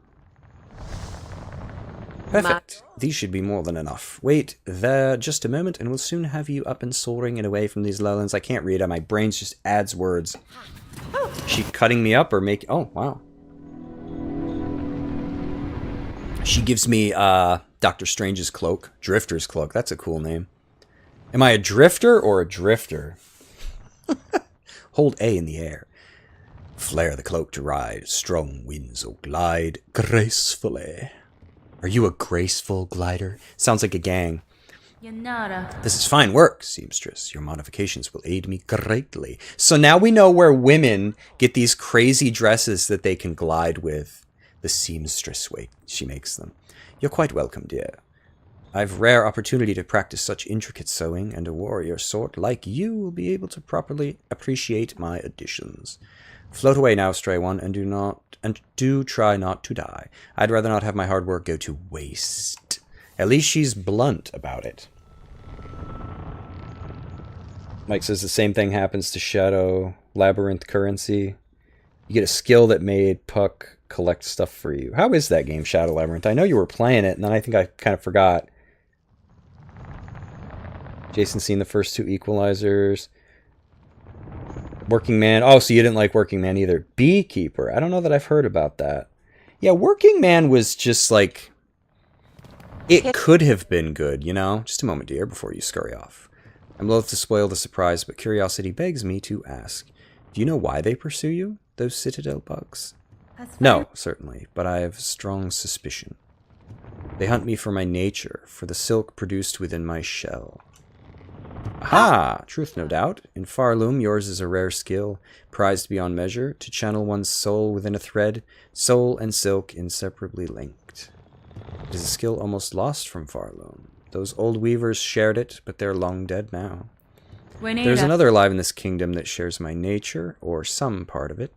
Perfect. These should be more than enough. Wait there just a moment, and we'll soon have you up and soaring and away from these lowlands. I can't read it. My brain just adds words. Is she cutting me up or making... Oh, wow. She gives me Doctor Strange's cloak. Drifter's cloak. That's a cool name. Am I a drifter or a drifter? Hold A in the air. Flare the cloak to ride. Strong winds will glide gracefully. Are you a graceful glider? Sounds like a gang. This is fine work, seamstress. Your modifications will aid me greatly. So now we know where women get these crazy dresses that they can glide with. The seamstress way she makes them. You're quite welcome, dear. I've rare opportunity to practice such intricate sewing, and a warrior sort like you will be able to properly appreciate my additions. Float away now, stray one, and do try not to die. I'd rather not have my hard work go to waste. At least she's blunt about it. Mike says the same thing happens to Shadow Labyrinth currency. You get a skill that made Puck collect stuff for you. How is that game, Shadow Labyrinth? I know you were playing it, and then I think I kind of forgot. Jason's seen the first 2 Equalizers. Working Man. Oh, so you didn't like Working Man either. Beekeeper. I don't know that I've heard about that. Yeah, Working Man was just like... It could have been good, you know? Just a moment, dear, before you scurry off. I'm loath to spoil the surprise, but curiosity begs me to ask. Do you know why they pursue you, those Citadel bugs? No, certainly, but I have strong suspicion. They hunt me for my nature, for the silk produced within my shell. Aha! Truth, no doubt. In Farloom, yours is a rare skill, prized beyond measure, to channel one's soul within a thread, soul and silk inseparably linked. It is a skill almost lost from Farloom. Those old weavers shared it, but they're long dead now. There's another alive in this kingdom that shares my nature, or some part of it.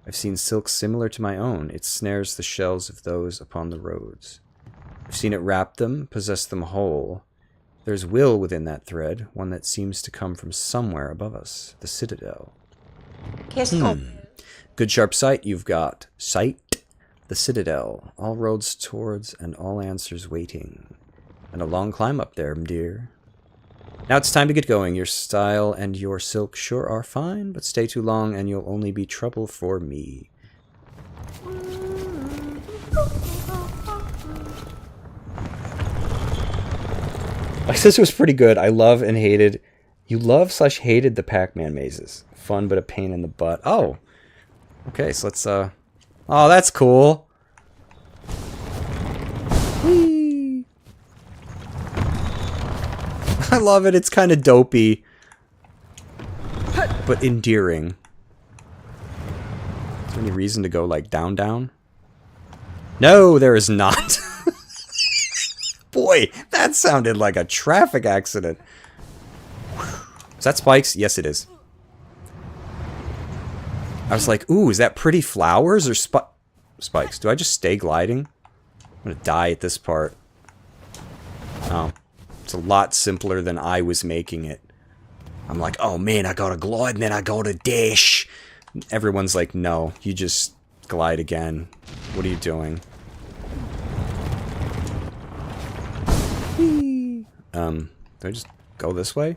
I've seen silk similar to my own. It snares the shells of those upon the roads. I've seen it wrap them, possess them whole. There's will within that thread, one that seems to come from somewhere above us, the Citadel. Good sharp sight you've got. Sight, the Citadel, all roads towards and all answers waiting. And a long climb up there, dear. Now it's time to get going. Your style and your silk sure are fine, but stay too long and you'll only be trouble for me. I said it was pretty good. I love and hated... You love/hated the Pac-Man mazes. Fun, but a pain in the butt. Oh. Okay, so let's, Oh, that's cool. Whee! I love it. It's kind of dopey. But endearing. Is there any reason to go, like, down, down? No, there is not. Boy, that sounded like a traffic accident. Is that spikes? Yes, it is. I was like, ooh, is that pretty flowers or spikes? Do I just stay gliding? I'm gonna die at this part. Oh. It's a lot simpler than I was making it. I'm like, oh man, I gotta glide and then I gotta dash. Everyone's like, no, you just glide again. What are you doing? Do I just go this way?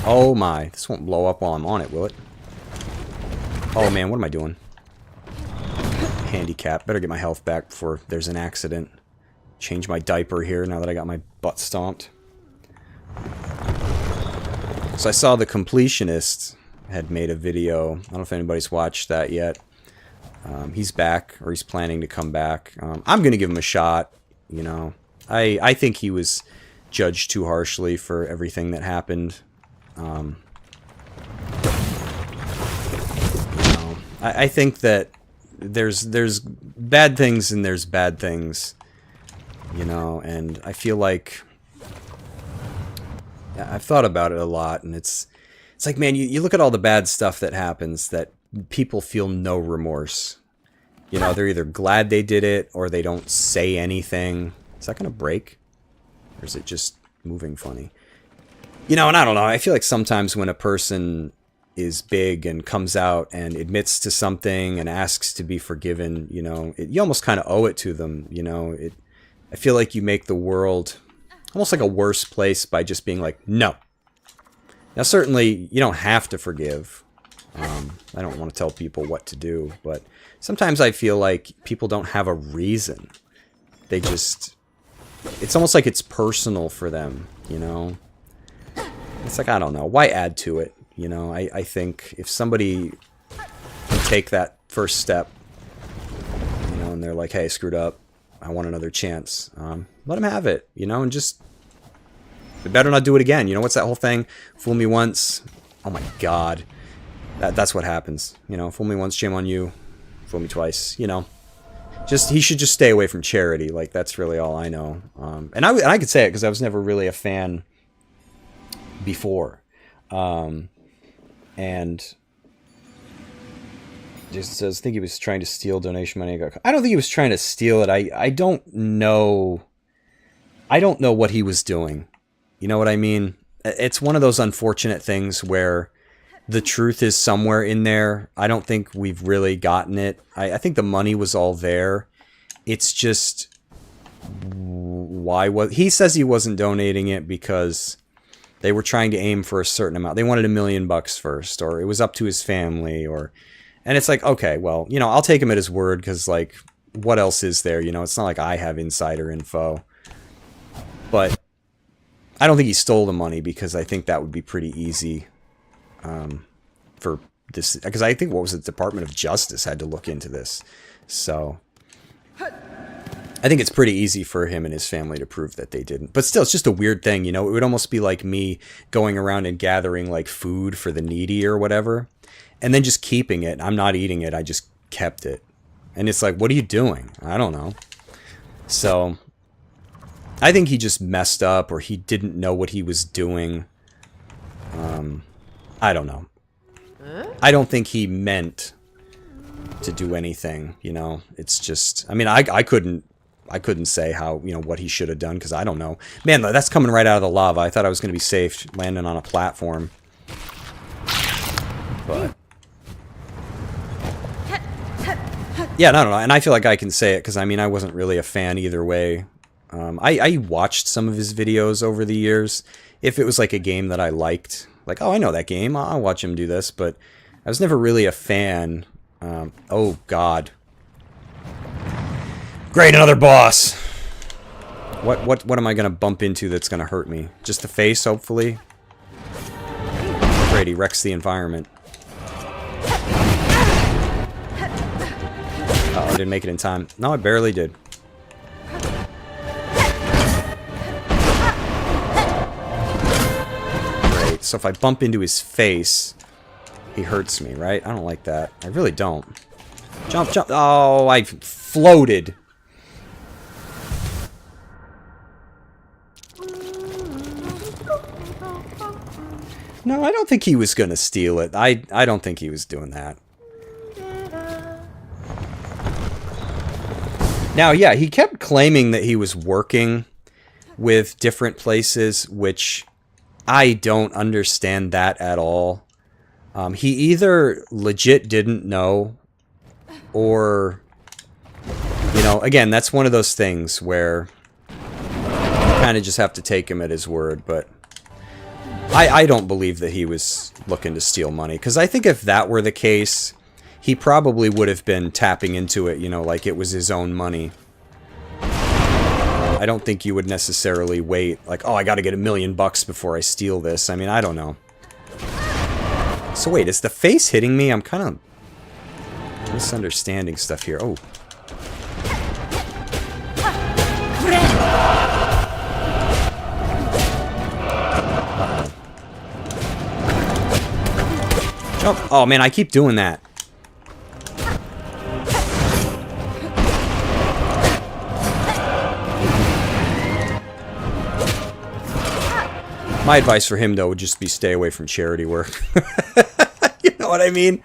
Oh my, this won't blow up while I'm on it, will it? Oh man, what am I doing? Handicap. Better get my health back before there's an accident. Change my diaper here now that I got my butt stomped. So I saw the Completionist had made a video. I don't know if anybody's watched that yet. He's back, or he's planning to come back. I'm going to give him a shot, you know. I think he was judged too harshly for everything that happened. You know, I think that there's bad things and there's bad things, you know, and I feel like I've thought about it a lot, and it's like, man, you look at all the bad stuff that happens that people feel no remorse. You know, they're either glad they did it or they don't say anything. Is that gonna break? Or is it just moving funny? You know, and I don't know, I feel like sometimes when a person is big and comes out and admits to something and asks to be forgiven, you know, you almost kind of owe it to them, you know. I feel like you make the world almost like a worse place by just being like, no. Now, certainly, you don't have to forgive. I don't want to tell people what to do, but sometimes I feel like people don't have a reason. They just... It's almost like it's personal for them, you know? It's like, I don't know. Why add to it? You know, I think if somebody can take that first step, you know, and they're like, hey, I screwed up, I want another chance, let them have it, you know, and just... They better not do it again. You know, what's that whole thing? Fool me once. Oh my god. That's what happens. You know, fool me once, shame on you. Fool me twice, you know. He should just stay away from charity. Like, that's really all I know. And I could say it because I was never really a fan before. And just says, I think he was trying to steal donation money. I don't think he was trying to steal it. I don't know. I don't know what he was doing. You know what I mean? It's one of those unfortunate things where the truth is somewhere in there. I don't think we've really gotten it. I think the money was all there. It's just, why was he says he wasn't donating it because they were trying to aim for a certain amount. They wanted $1 million first, or it was up to his family, and it's like, okay, well, you know, I'll take him at his word because, like, what else is there? You know, it's not like I have insider info. But I don't think he stole the money because I think that would be pretty easy for this. Because I think, what was it, the Department of Justice had to look into this. So I think it's pretty easy for him and his family to prove that they didn't. But still, it's just a weird thing, you know? It would almost be like me going around and gathering, like, food for the needy or whatever, and then just keeping it. I'm not eating it. I just kept it. And it's like, what are you doing? I don't know. So I think he just messed up, or he didn't know what he was doing. I don't know. I don't think he meant to do anything, you know? It's just, I mean, I couldn't say how, you know, what he should have done, because I don't know. Man, that's coming right out of the lava. I thought I was going to be safe landing on a platform. But yeah, no, and I feel like I can say it, because, I mean, I wasn't really a fan either way. I watched some of his videos over the years. If it was like a game that I liked, like, oh, I know that game, I'll watch him do this, but I was never really a fan. Oh, God. Great, another boss! What am I going to bump into that's going to hurt me? Just the face, hopefully? Great, he wrecks the environment. Oh, I didn't make it in time. No, I barely did. Great, so if I bump into his face, he hurts me, right? I don't like that. I really don't. Jump, jump. Oh, I floated. No, I don't think he was going to steal it. I don't think he was doing that. Now, yeah, he kept claiming that he was working with different places, which I don't understand that at all. He either legit didn't know, or, you know, again, that's one of those things where you kind of just have to take him at his word, but I don't believe that he was looking to steal money, because I think if that were the case, he probably would have been tapping into it, you know, like it was his own money. I don't think you would necessarily wait, like, oh, I gotta get $1 million before I steal this. I mean, I don't know. So wait, is the face hitting me? I'm kind of misunderstanding stuff here. Oh. Jump. Oh man, I keep doing that. My advice for him, though, would just be stay away from charity work. You know what I mean?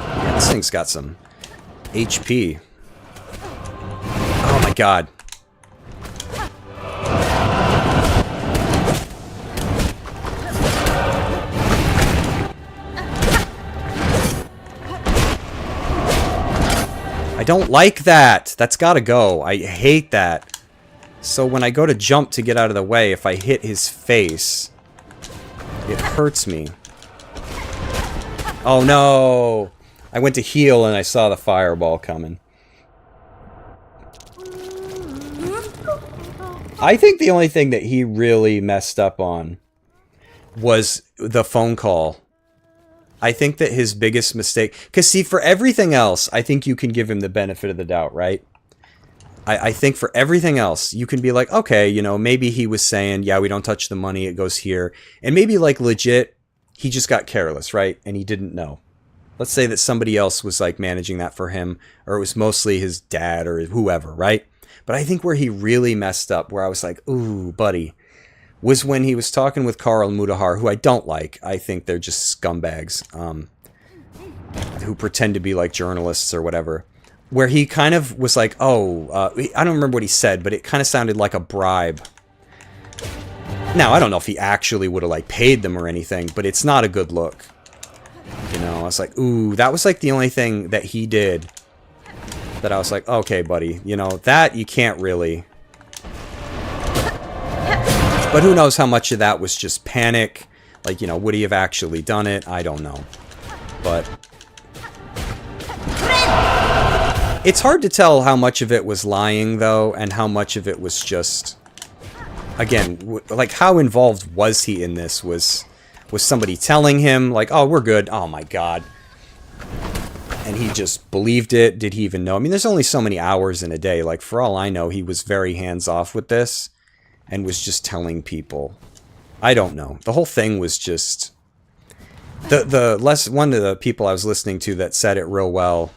Yeah, this thing's got some HP. Oh my god. I don't like that. That's gotta go. I hate that. So when I go to jump to get out of the way, if I hit his face, it hurts me. Oh no! I went to heal and I saw the fireball coming. I think the only thing that he really messed up on was the phone call. I think that his biggest mistake... Because, see, for everything else, I think you can give him the benefit of the doubt, right? I think for everything else, you can be like, okay, you know, maybe he was saying, yeah, we don't touch the money, it goes here. And maybe, like, legit, he just got careless, right? And he didn't know. Let's say that somebody else was like managing that for him, or it was mostly his dad or whoever, right? But I think where he really messed up, where I was like, ooh, buddy, was when he was talking with Carl and Mutahar, who I don't like. I think they're just scumbags who pretend to be like journalists or whatever. Where he kind of was like, oh, I don't remember what he said, but it kind of sounded like a bribe. Now, I don't know if he actually would have like paid them or anything, but it's not a good look. You know, I was like, ooh, that was like the only thing that he did that I was like, okay, buddy, you know, that you can't really. But who knows how much of that was just panic? Like, you know, would he have actually done it? I don't know. But it's hard to tell how much of it was lying, though, and how much of it was just, again, like, how involved was he in this? Was somebody telling him, like, oh, we're good, oh my god, and he just believed it? Did he even know? I mean, there's only so many hours in a day. Like, for all I know, he was very hands-off with this, and was just telling people. I don't know. The whole thing was just... One of the people I was listening to that said it real well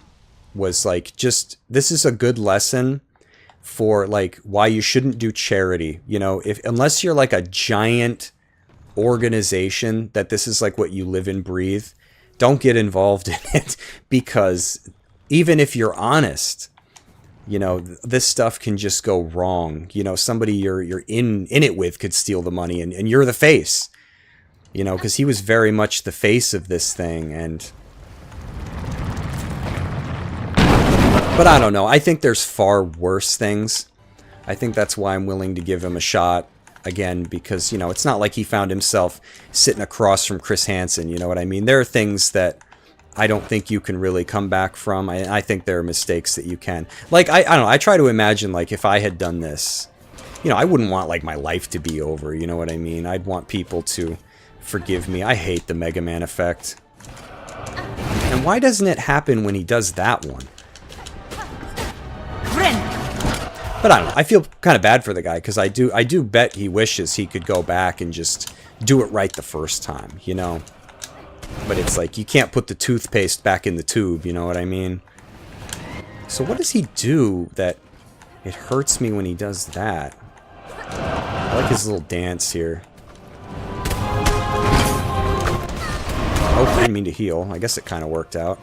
was like, just, this is a good lesson for like why you shouldn't do charity. You know, unless you're like a giant organization that this is like what you live and breathe, don't get involved in it, because even if you're honest, you know, this stuff can just go wrong. You know, somebody you're in it with could steal the money, and you're the face. You know, because he was very much the face of this thing, and... But I don't know. I think there's far worse things. I think that's why I'm willing to give him a shot. Again, because, you know, it's not like he found himself sitting across from Chris Hansen, you know what I mean? There are things that I don't think you can really come back from. I think there are mistakes that you can. Like, I don't know, I try to imagine, like, if I had done this, you know, I wouldn't want, like, my life to be over, you know what I mean? I'd want people to forgive me. I hate the Mega Man effect. And why doesn't it happen when he does that one? But I don't know. I feel kind of bad for the guy, because I do bet he wishes he could go back and just do it right the first time, you know? But it's like, you can't put the toothpaste back in the tube, you know what I mean? So what does he do that it hurts me when he does that? I like his little dance here. Oh, I didn't mean to heal. I guess it kind of worked out.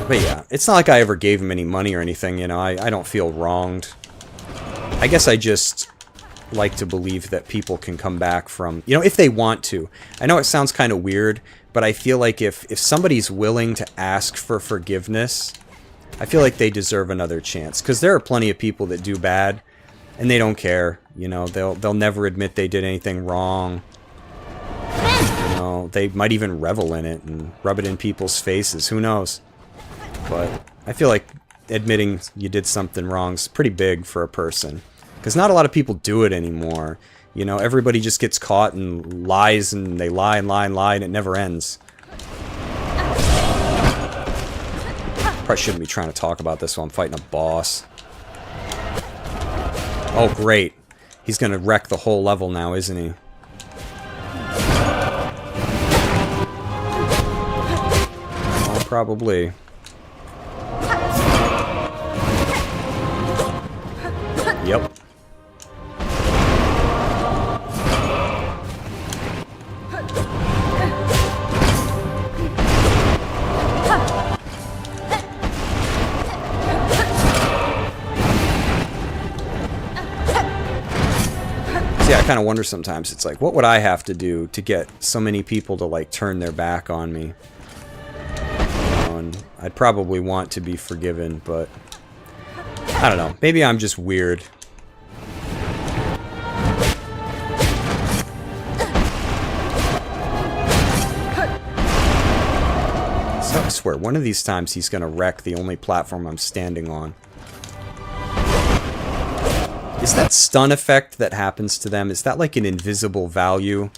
But yeah, it's not like I ever gave him any money or anything, you know, I don't feel wronged. I guess I just like to believe that people can come back from, you know, if they want to. I know it sounds kind of weird, but I feel like if somebody's willing to ask for forgiveness, I feel like they deserve another chance. Because there are plenty of people that do bad, and they don't care, you know, they'll never admit they did anything wrong. You know, they might even revel in it and rub it in people's faces, who knows? But I feel like admitting you did something wrong is pretty big for a person. Because not a lot of people do it anymore. You know, everybody just gets caught and lies, and they lie and lie and lie, and it never ends. Probably shouldn't be trying to talk about this while I'm fighting a boss. Oh, great. He's going to wreck the whole level now, isn't he? Oh, probably. Yep. See, I kind of wonder sometimes, it's like, what would I have to do to get so many people to, like, turn their back on me? And I'd probably want to be forgiven, but I don't know. Maybe I'm just weird. So I swear, one of these times he's gonna wreck the only platform I'm standing on. Is that stun effect that happens to them, is that like an invisible value?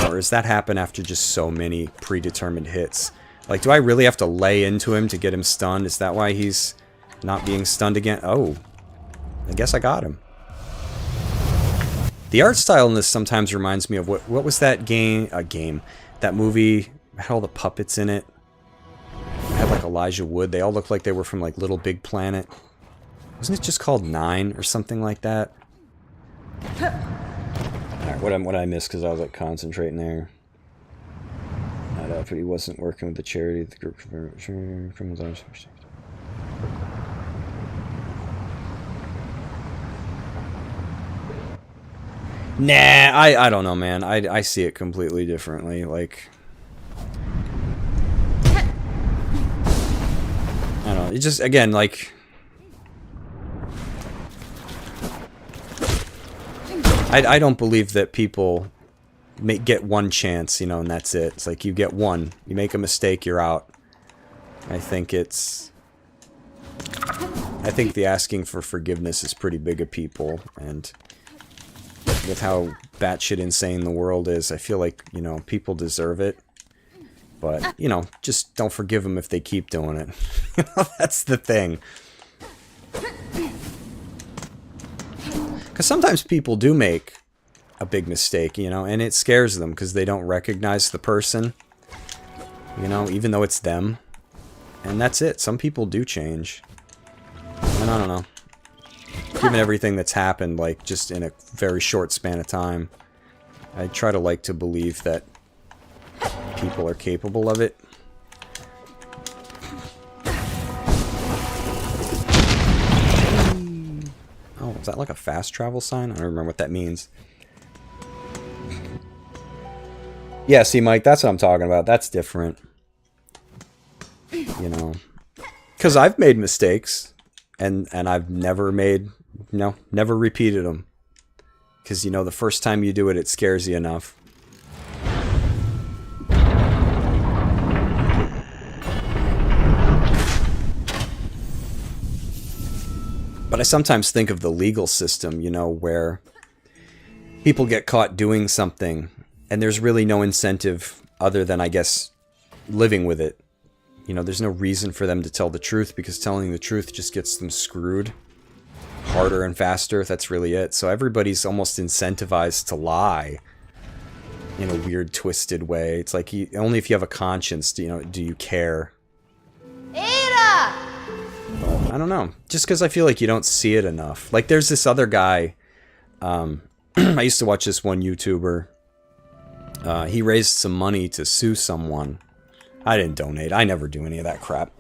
Or does that happen after just so many predetermined hits? Like, do I really have to lay into him to get him stunned? Is that why he's not being stunned again? Oh. I guess I got him. The art style in this sometimes reminds me of what was that game? That movie had all the puppets in it. It had like Elijah Wood. They all looked like they were from like Little Big Planet. Wasn't it just called Nine or something like that? Alright, what did I miss because I was like concentrating there? Not after he wasn't working with the charity, the group criminals. Nah, I don't know, man. I see it completely differently. Like, I don't know. It just, again, like, I don't believe that people get one chance, you know, and that's it. It's like you get one. You make a mistake, you're out. I think the asking for forgiveness is pretty big of people, and with how batshit insane the world is, I feel like, you know, people deserve it. But, you know, just don't forgive them if they keep doing it. You know, that's the thing. Because sometimes people do make a big mistake, you know, and it scares them because they don't recognize the person, you know, even though it's them. And that's it. Some people do change. And I don't know. Given everything that's happened, like, just in a very short span of time, I try to like to believe that people are capable of it. Oh, is that like a fast travel sign? I don't remember what that means. Yeah, see, Mike, that's what I'm talking about. That's different. You know. Because I've made mistakes, and I've never made... No, never repeated them. Because, you know, the first time you do it, it scares you enough. But I sometimes think of the legal system, you know, where people get caught doing something, and there's really no incentive other than, I guess, living with it. You know, there's no reason for them to tell the truth, because telling the truth just gets them screwed. Harder and faster, that's really it. So everybody's almost incentivized to lie in a weird, twisted way. It's like, only if you have a conscience, do you care? But I don't know. Just because I feel like you don't see it enough. Like, there's this other guy, I used to watch this one YouTuber. He raised some money to sue someone. I didn't donate. I never do any of that crap.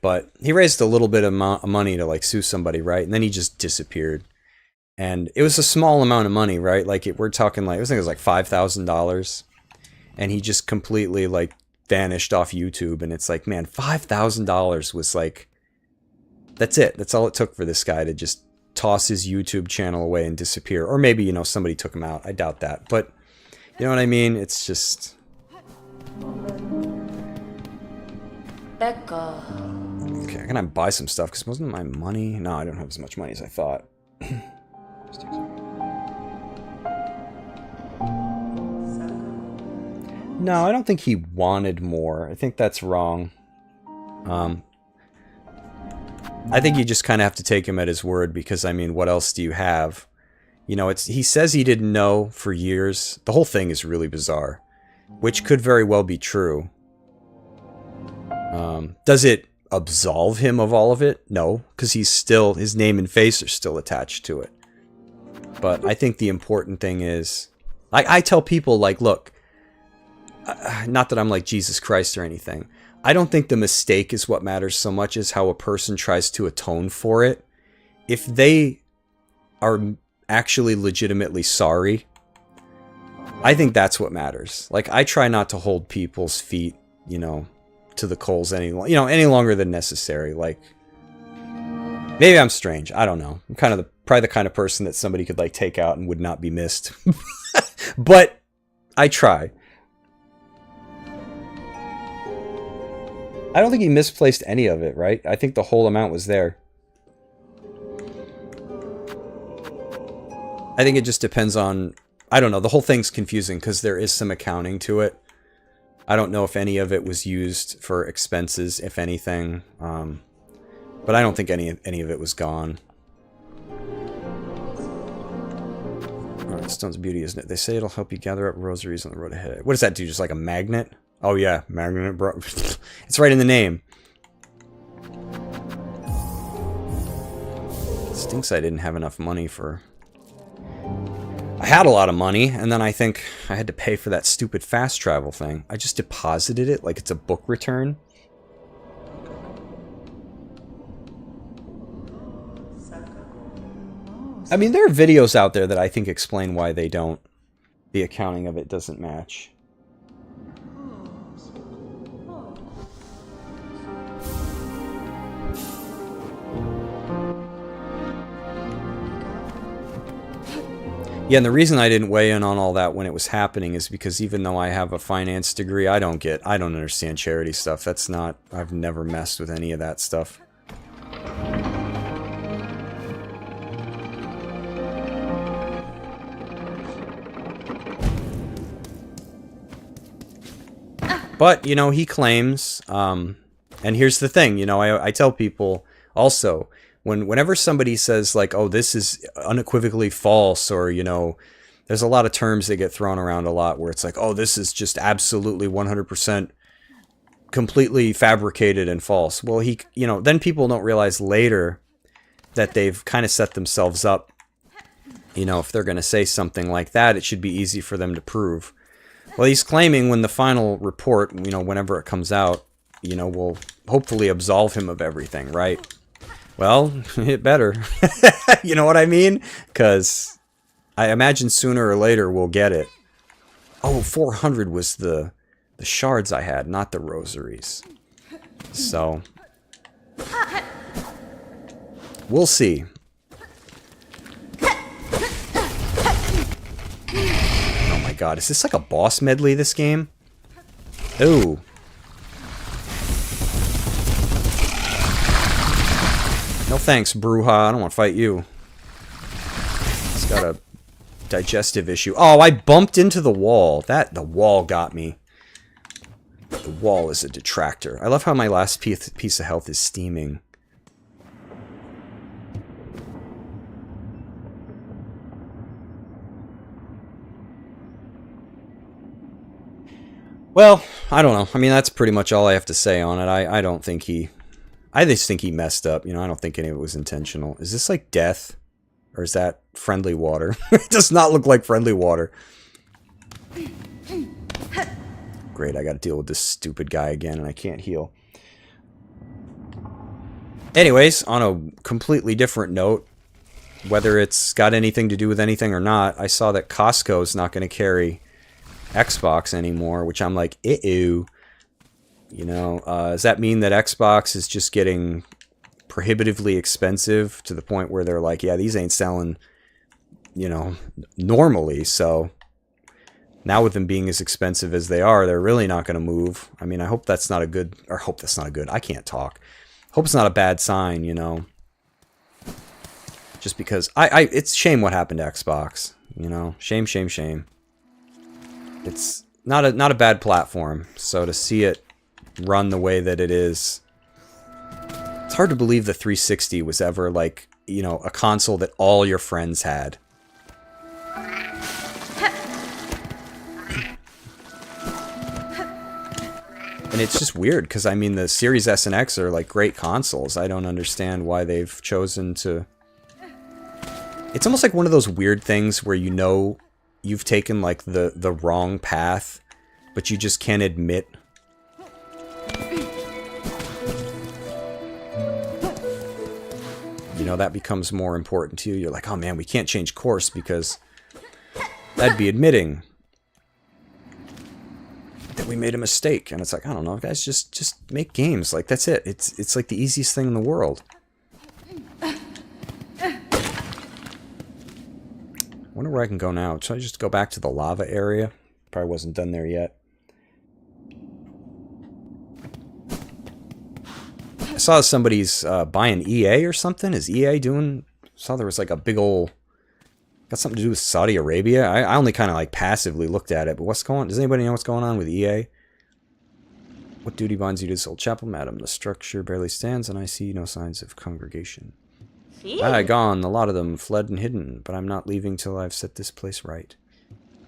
But he raised a little bit of money to, like, sue somebody, right? And then he just disappeared. And it was a small amount of money, right? Like, we're talking, like, I think it was like $5,000. And he just completely, like, vanished off YouTube. And it's like, man, $5,000 was, like, that's it. That's all it took for this guy to just toss his YouTube channel away and disappear. Or maybe, you know, somebody took him out. I doubt that. But, you know what I mean? It's just... Okay, can I buy some stuff? Because wasn't my money... No, I don't have as much money as I thought. No, I don't think he wanted more. I think that's wrong. I think you just kind of have to take him at his word, because, I mean, what else do you have? You know, he says he didn't know for years. The whole thing is really bizarre, which could very well be true. Does it absolve him of all of it? No, because his name and face are still attached to it. But I think the important thing is, I tell people, like, look, not that I'm like Jesus Christ or anything. I don't think the mistake is what matters so much as how a person tries to atone for it. If they are actually legitimately sorry, I think that's what matters. Like, I try not to hold people's feet, you know, to the coals any longer than necessary. Like, maybe I'm strange. I don't know. I'm kind of probably the kind of person that somebody could, like, take out and would not be missed. But I try. I don't think he misplaced any of it, right? I think the whole amount was there. I think it just depends on... I don't know. The whole thing's confusing because there is some accounting to it. I don't know if any of it was used for expenses, if anything. But I don't think any of it was gone. Alright, The stone's beauty, isn't it? They say it'll help you gather up rosaries on the road ahead. What does that do? Just like a magnet? Oh yeah, magnet, bro. It's right in the name. It stinks I didn't have enough money for... I had a lot of money, and then I think I had to pay for that stupid fast travel thing. I just deposited it like it's a book return. I mean, there are videos out there that I think explain why they don't. The accounting of it doesn't match. Yeah, and the reason I didn't weigh in on all that when it was happening is because even though I have a finance degree, I don't understand charity stuff. That's not, I've never messed with any of that stuff. But, you know, he claims, and here's the thing, you know, I tell people also, whenever somebody says, like, oh, this is unequivocally false, or, you know, there's a lot of terms that get thrown around a lot where it's like, oh, this is just absolutely 100% completely fabricated and false. Well, you know, then people don't realize later that they've kind of set themselves up. You know, if they're going to say something like that, it should be easy for them to prove. Well, he's claiming when the final report, you know, whenever it comes out, you know, will hopefully absolve him of everything, right? Well, it better. You know what I mean? Because I imagine sooner or later we'll get it. Oh, 400 was the shards I had, not the rosaries. So, we'll see. Oh my god, is this like a boss medley, this game? Ooh. No thanks, Bruja. I don't want to fight you. It's got a digestive issue. Oh, I bumped into the wall. The wall got me. The wall is a detractor. I love how my last piece of health is steaming. Well, I don't know. I mean, that's pretty much all I have to say on it. I don't think he... I just think he messed up. You know, I don't think any of it was intentional. Is this like death? Or is that friendly water? It does not look like friendly water. Great, I gotta deal with this stupid guy again and I can't heal. Anyways, on a completely different note, whether it's got anything to do with anything or not, I saw that Costco's not going to carry Xbox anymore, which I'm like, ew. You know, does that mean that Xbox is just getting prohibitively expensive to the point where they're like, yeah, these ain't selling, you know, normally, so now with them being as expensive as they are, they're really not going to move. I mean, I hope that's not a good, or hope that's not a good, I can't talk. Hope it's not a bad sign, you know. Just because, it's shame what happened to Xbox, you know. Shame, shame, shame. It's not a bad platform, so to see it run the way that it is, it's hard to believe the 360 was ever, like, you know, a console that all your friends had. And it's just weird, because, I mean, the Series S and X are, like, great consoles. I don't understand why they've chosen to... It's almost like one of those weird things where you know you've taken, like, the wrong path, but you just can't admit... You know, that becomes more important to you. You're like, oh man, we can't change course because that'd be admitting that we made a mistake. And it's like, I don't know, guys, just make games. Like, that's it. It's like the easiest thing in the world. I wonder where I can go now. Should I just go back to the lava area? Probably wasn't done there yet. I saw somebody's buying EA or something. Is EA doing... I saw there was like a big old... Got something to do with Saudi Arabia. I only kind of like passively looked at it, but what's going on? Does anybody know what's going on with EA? What duty binds you to this old chapel, madam? The structure barely stands and I see no signs of congregation. Gone. A lot of them fled and hidden, but I'm not leaving till I've set this place right.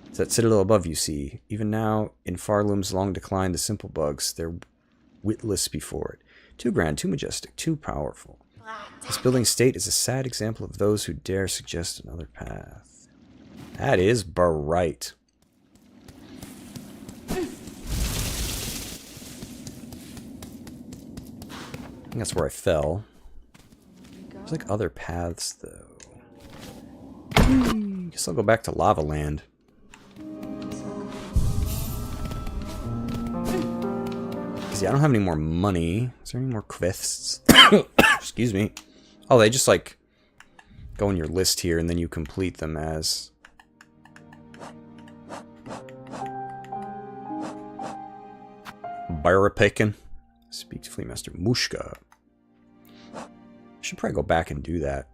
It's that citadel above, you see. Even now, in Farloom's long decline, the simple bugs, they're witless before it. Too grand, too majestic, too powerful. This building state is a sad example of those who dare suggest another path. That is bright. I think that's where I fell. There's like other paths, though. Guess I'll go back to Lava Land. Because yeah, I don't have any more money. Is there any more quests? Excuse me. Oh, they just like go in your list here and then you complete them as... Barapikin. Speak to Fleetmaster Mushka. I should probably go back and do that.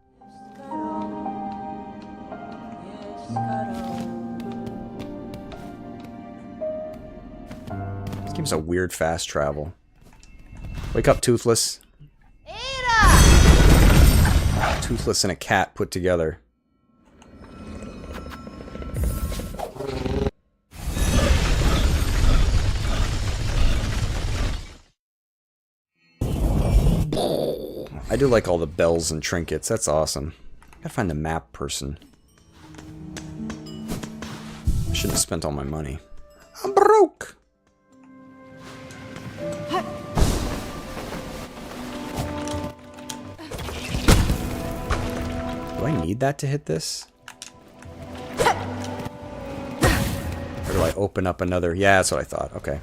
This game's a weird fast travel. Wake up, Toothless. Toothless and a cat put together. I do like all the bells and trinkets. That's awesome. Gotta find the map person. I shouldn't have spent all my money. I'm broke! Do I need that to hit this? Or do I open up another? Yeah, that's what I thought. Okay.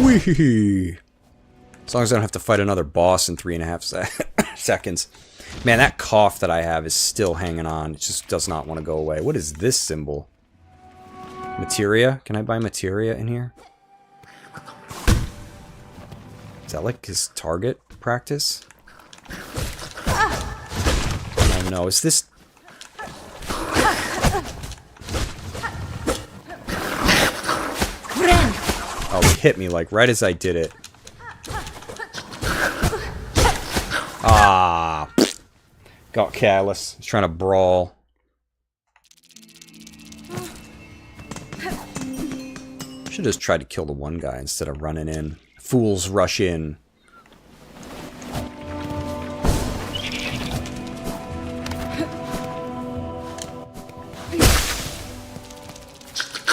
Whee! As long as I don't have to fight another boss in 3.5 seconds. Man, that cough that I have is still hanging on. It just does not want to go away. What is this symbol? Materia? Can I buy materia in here? Is that like his target practice? Oh no, is this... Oh, he hit me like right as I did it. Ah, got careless. He's trying to brawl. Should have just tried to kill the one guy instead of running in. Fools rush in.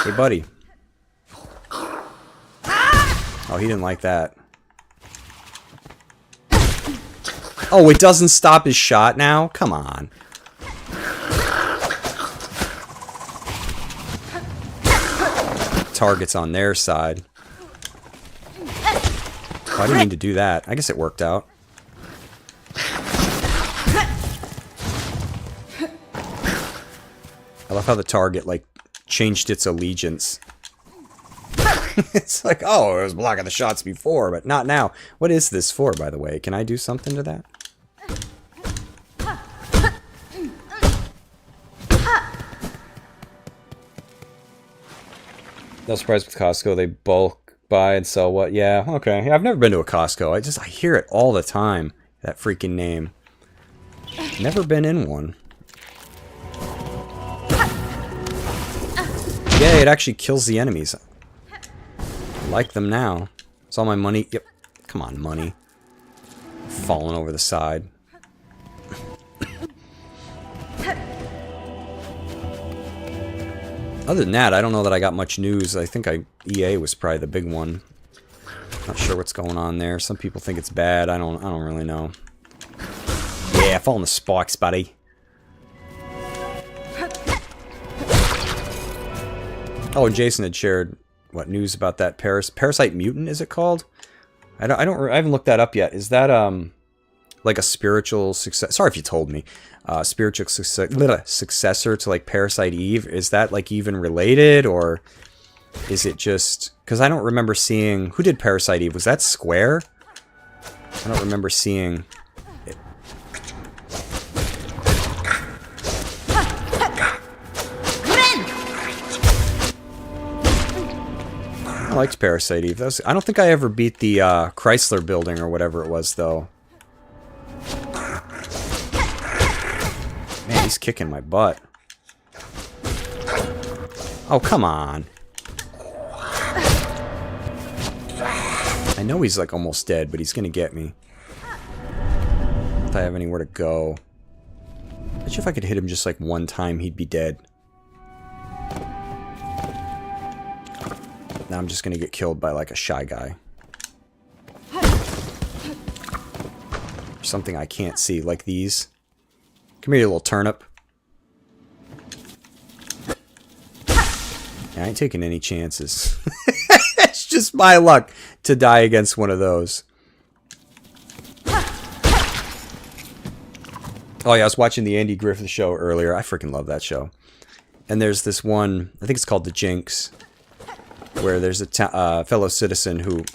Hey, buddy. Oh, he didn't like that. Oh, it doesn't stop his shot now? Come on. Target's on their side. Oh, I didn't mean to do that. I guess it worked out. I love how the target, like, changed its allegiance. It's like, oh, it was blocking the shots before, but not now. What is this for, by the way? Can I do something to that? No surprise with Costco, they bulk buy and sell what? Yeah, okay. Yeah, I've never been to a Costco. I hear it all the time, that freaking name. Never been in one. Yeah, it actually kills the enemies. Like them now. It's all my money. Yep. Come on, money. Falling over the side. Other than that, I don't know that I got much news. I think EA was probably the big one. Not sure what's going on there. Some people think it's bad. I don't really know. Yeah, fall on the spikes, buddy. Oh, and Jason had shared what news about that Parasite Mutant, is it called? I haven't looked that up yet. Is that like a spiritual success? Sorry if you told me. Spiritual successor to like Parasite Eve. Is that like even related, or is it just because I don't remember seeing who did Parasite Eve? Was that Square? I don't remember seeing it. liked Parasite Eve. I don't think I ever beat the Chrysler building or whatever it was, though. Man, he's kicking my butt. Oh, come on. I know he's like almost dead, but he's gonna get me. If I have anywhere to go. I bet you if I could hit him just like one time, he'd be dead. Now I'm just gonna get killed by like a shy guy. Or something I can't see, like these. Come here, you little turnip. I ain't taking any chances. It's just my luck to die against one of those. Oh yeah, I was watching the Andy Griffith Show earlier. I freaking love that show. And there's this one, I think it's called The Jinx, where there's a fellow citizen who,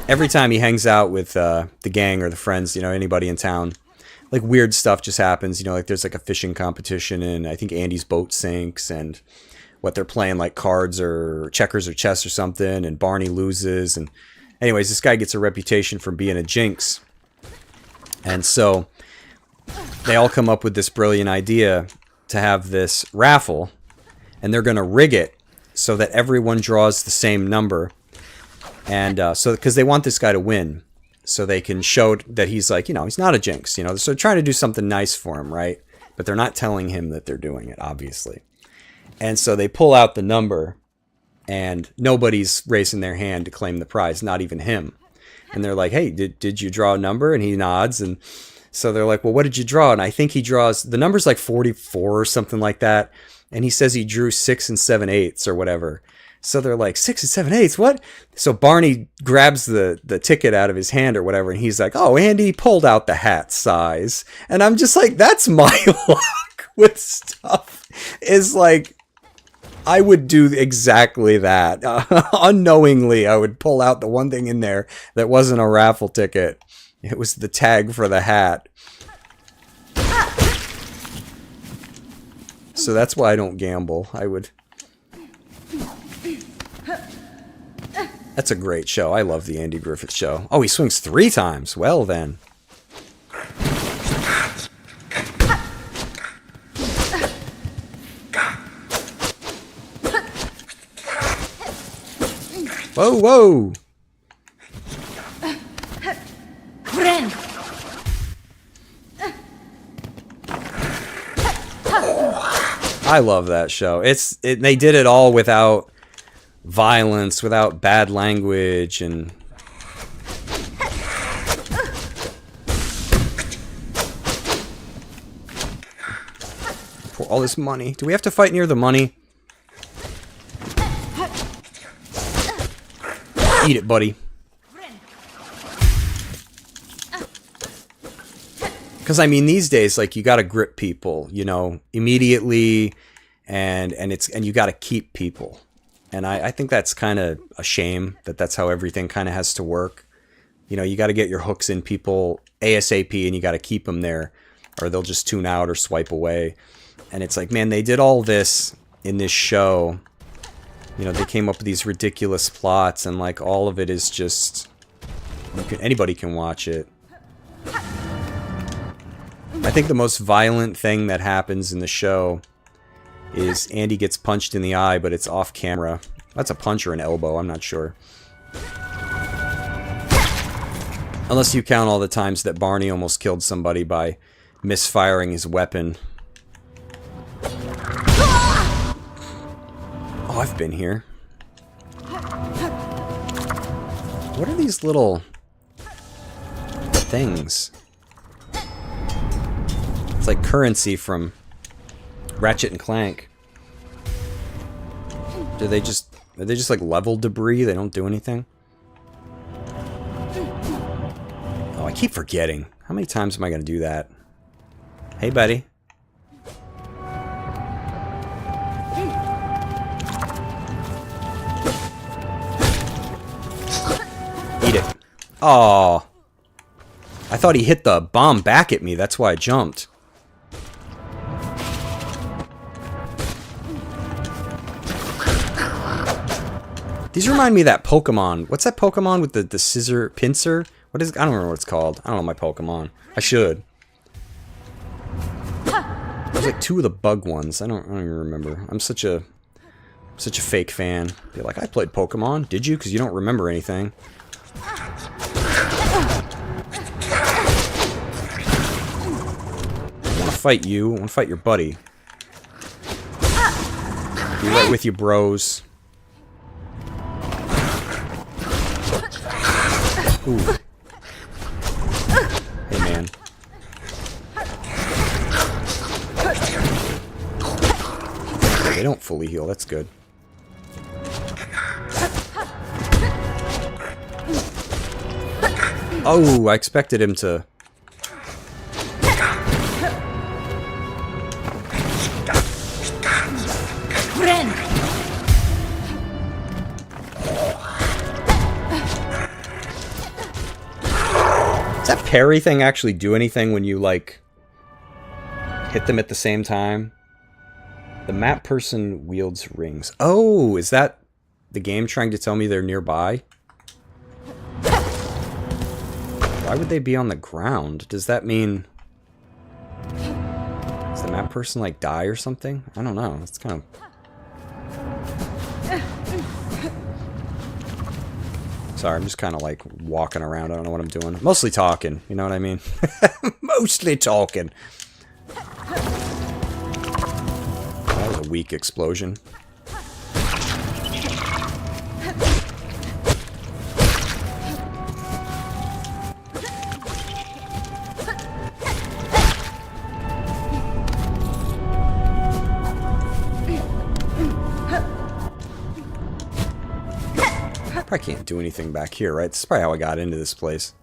every time he hangs out with the gang or the friends, you know, anybody in town, like weird stuff just happens. You know, like there's like a fishing competition, and I think Andy's boat sinks, and what they're playing like cards or checkers or chess or something, and Barney loses, and anyways, this guy gets a reputation for being a jinx. And so they all come up with this brilliant idea to have this raffle, and they're going to rig it so that everyone draws the same number. And so because they want this guy to win, so they can show that he's like, you know, he's not a jinx, you know, so they're trying to do something nice for him, right? But they're not telling him that they're doing it, obviously. And so they pull out the number, and nobody's raising their hand to claim the prize, not even him. And they're like, hey, did you draw a number? And he nods. And so they're like, well, what did you draw? And I think he draws, the number's like 44 or something like that. And he says he drew 6 7/8 or whatever. So they're like, 6 7/8, what? So Barney grabs the ticket out of his hand or whatever. And he's like, oh, Andy pulled out the hat size. And I'm just like, that's my luck with stuff. Is like, I would do exactly that. Unknowingly, I would pull out the one thing in there that wasn't a raffle ticket. It was the tag for the hat. So that's why I don't gamble. I would... That's a great show. I love the Andy Griffith Show. Oh, he swings 3 times. Well, then. Whoa, whoa! I love that show. They did it all without violence, without bad language, and for all this money. Do we have to fight near the money? Eat it, buddy. Because, I mean, these days, like, you gotta grip people, you know, immediately, and you gotta keep people. And I think that's kind of a shame that that's how everything kind of has to work. You know, you gotta get your hooks in people ASAP, and you gotta keep them there, or they'll just tune out or swipe away. And it's like, man, they did all this in this show. You know, they came up with these ridiculous plots, and like all of it is just, anybody can watch it. I think the most violent thing that happens in the show is Andy gets punched in the eye, but it's off camera. That's a punch or an elbow, I'm not sure. Unless you count all the times that Barney almost killed somebody by misfiring his weapon. Oh, I've been here. What are these little things? It's like currency from Ratchet and Clank. Are they just like level debris? They don't do anything? Oh, I keep forgetting. How many times am I going to do that? Hey, buddy. Eat it. Oh, I thought he hit the bomb back at me. That's why I jumped. These remind me of that Pokemon. What's that Pokemon with the scissor pincer? What is? I don't remember what it's called. I don't know my Pokemon. I should. There's like 2 of the bug ones. I don't even remember. I'm such a fake fan. Be like, I played Pokemon. Did you? Because you don't remember anything. I want to fight you. I want to fight your buddy. Be right with you, bros. Ooh. Hey, man. They don't fully heal. That's good. Oh, I expected him to... Does that parry thing actually do anything when you, like, hit them at the same time? The map person wields rings. Oh, is that the game trying to tell me they're nearby? Why would they be on the ground? Does that mean... Does the map person, like, die or something? I don't know. It's kind of... Sorry, I'm just kind of, like, walking around. I don't know what I'm doing. Mostly talking. You know what I mean? Mostly talking. That was a weak explosion. I can't do anything back here, right? This is probably how I got into this place.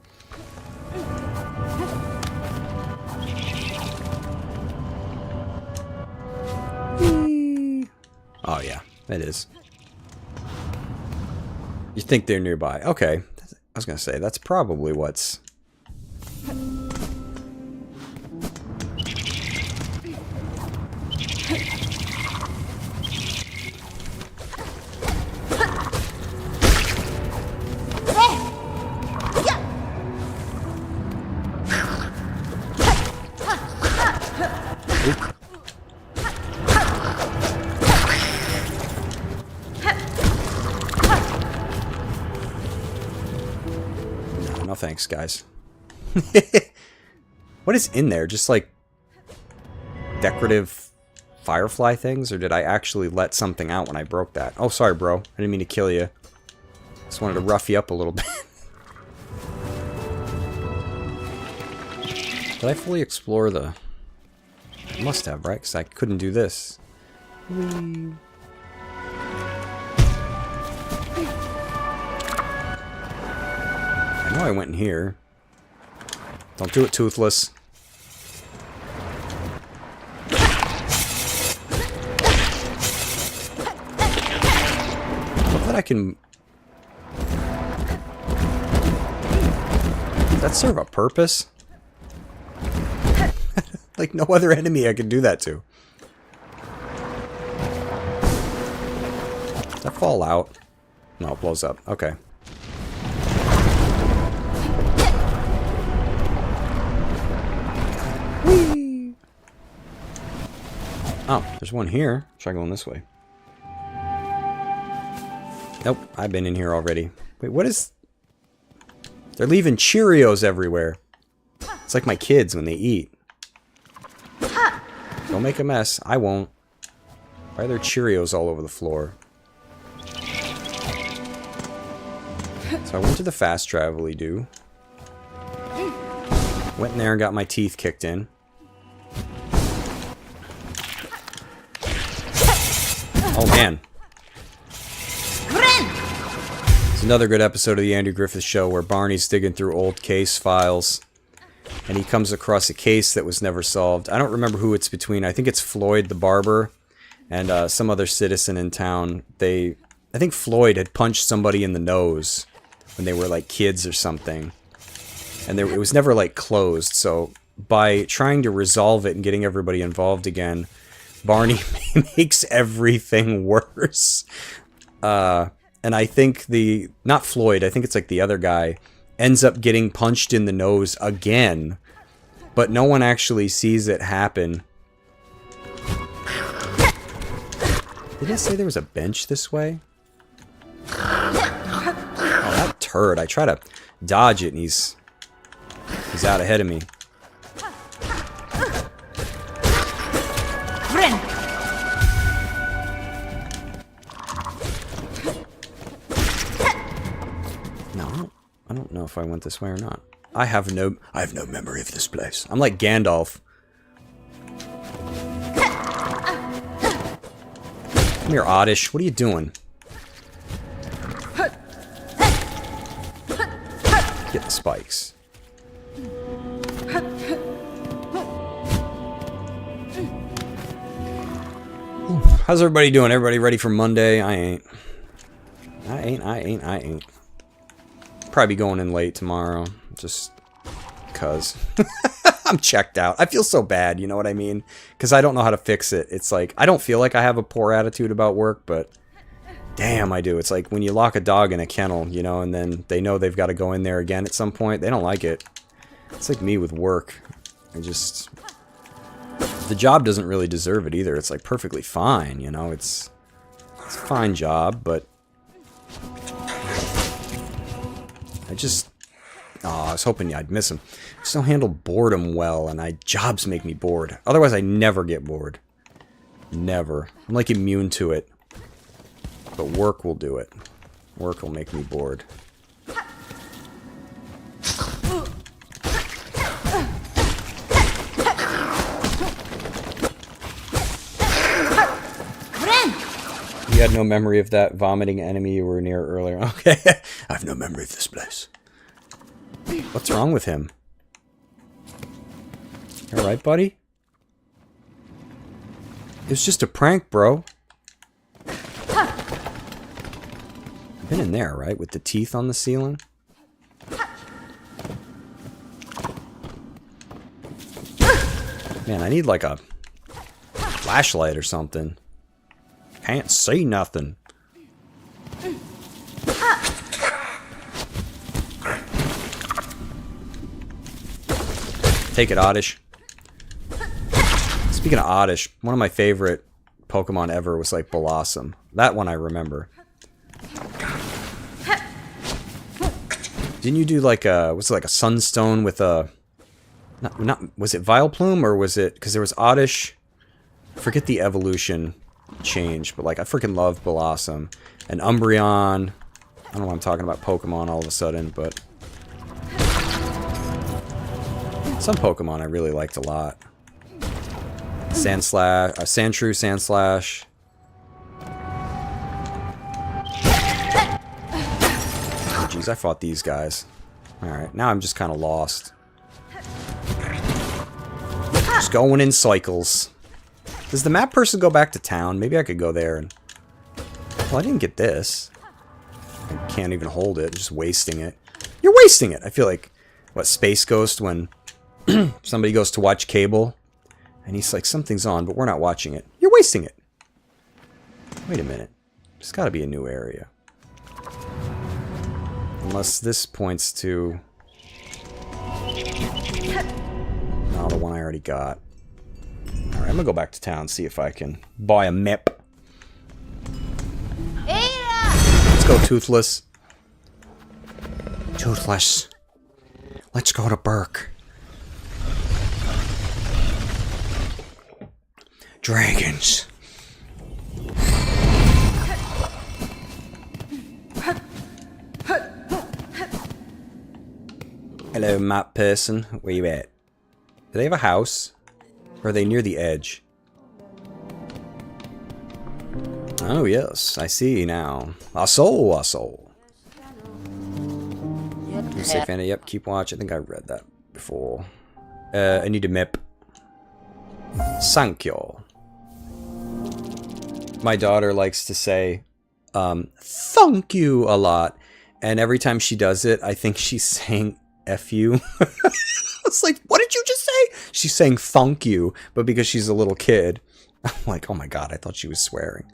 Oh, yeah. It is. You think they're nearby. Okay. I was going to say, that's probably what's... No thanks, guys. What is in there? Just like decorative firefly things? Or did I actually let something out when I broke that? Oh, sorry, bro. I didn't mean to kill you. Just wanted to rough you up a little bit. Did I fully explore the... I must have, right? Because I couldn't do this. Whee. I know I went in here. Don't do it, Toothless. I love that I can... Does that serve a purpose? Like no other enemy I can do that to. Does that fall out? No, it blows up. Okay. Whee! Oh, there's one here. Try going this way. Nope, I've been in here already. Wait, what is... They're leaving Cheerios everywhere. It's like my kids when they eat. Don't make a mess. I won't. Why are there Cheerios all over the floor? So I went to the fast travel-y do. Went in there and got my teeth kicked in. Oh, man. It's another good episode of the Andrew Griffith Show where Barney's digging through old case files. And he comes across a case that was never solved. I don't remember who it's between. I think it's Floyd the barber and some other citizen in town. I think Floyd had punched somebody in the nose when they were like kids or something. And it was never like closed. So by trying to resolve it and getting everybody involved again, Barney makes everything worse. and I think not Floyd, I think it's like the other guy, ends up getting punched in the nose again, but no one actually sees it happen. Did it say there was a bench this way? Oh, that turd. I try to dodge it, and he's out ahead of me. No, I don't know if I went this way or not. I have no memory of this place. I'm like Gandalf. Come here, Oddish. What are you doing? Get the spikes. How's everybody doing? Everybody ready for Monday? I ain't. Probably going in late tomorrow. Just cuz. I'm checked out. I feel so bad, you know what I mean? Because I don't know how to fix it. It's like, I don't feel like I have a poor attitude about work, but damn, I do. It's like when you lock a dog in a kennel, you know, and then they know they've got to go in there again at some point. They don't like it. It's like me with work. The job doesn't really deserve it either. It's like perfectly fine, you know. It's a fine job, but I was hoping I'd miss him. I just don't handle boredom well, and jobs make me bored. Otherwise, I never get bored. Never. I'm like immune to it. But work will do it. Work will make me bored. You had no memory of that vomiting enemy you were near earlier. Okay. I have no memory of this place. What's wrong with him? You alright, buddy? It was just a prank, bro. I've been in there, right? With the teeth on the ceiling? Man, I need like a flashlight or something. Can't see nothing. Take it, Oddish. Speaking of Oddish, one of my favorite Pokemon ever was like Blossom. That one I remember. Didn't you do like a, was it like a Sunstone with a, not was it Vileplume, or was it, because there was Oddish, I forget the evolution change, but like I freaking love Blossom. And Umbreon, I don't know why I'm talking about Pokemon all of a sudden, but some Pokemon I really liked a lot. Sandshrew, Sandslash. Oh jeez, I fought these guys. Alright, now I'm just kind of lost. Just going in cycles. Does the map person go back to town? Maybe I could go there and... Well, I didn't get this. I can't even hold it, just wasting it. You're wasting it! I feel like, what, Space Ghost when somebody goes to watch cable and he's like, something's on, but we're not watching it. You're wasting it! Wait a minute. There's gotta be a new area. Unless this points to... No, the one I already got. Alright, I'm gonna go back to town, see if I can buy a map. Let's go, Toothless. Toothless. Let's go to Burke. Dragons. Hello, map person. Where you at? Do they have a house? Or are they near the edge? Oh, yes. I see now. A soul, a soul. You say Fanta? Yep, keep watch. I think I read that before. I need a map. Thank you. My daughter likes to say, thank you a lot. And every time she does it, I think she's saying F you. It's like, what did you just say? She's saying thank you, but because she's a little kid, I'm like, oh my god, I thought she was swearing.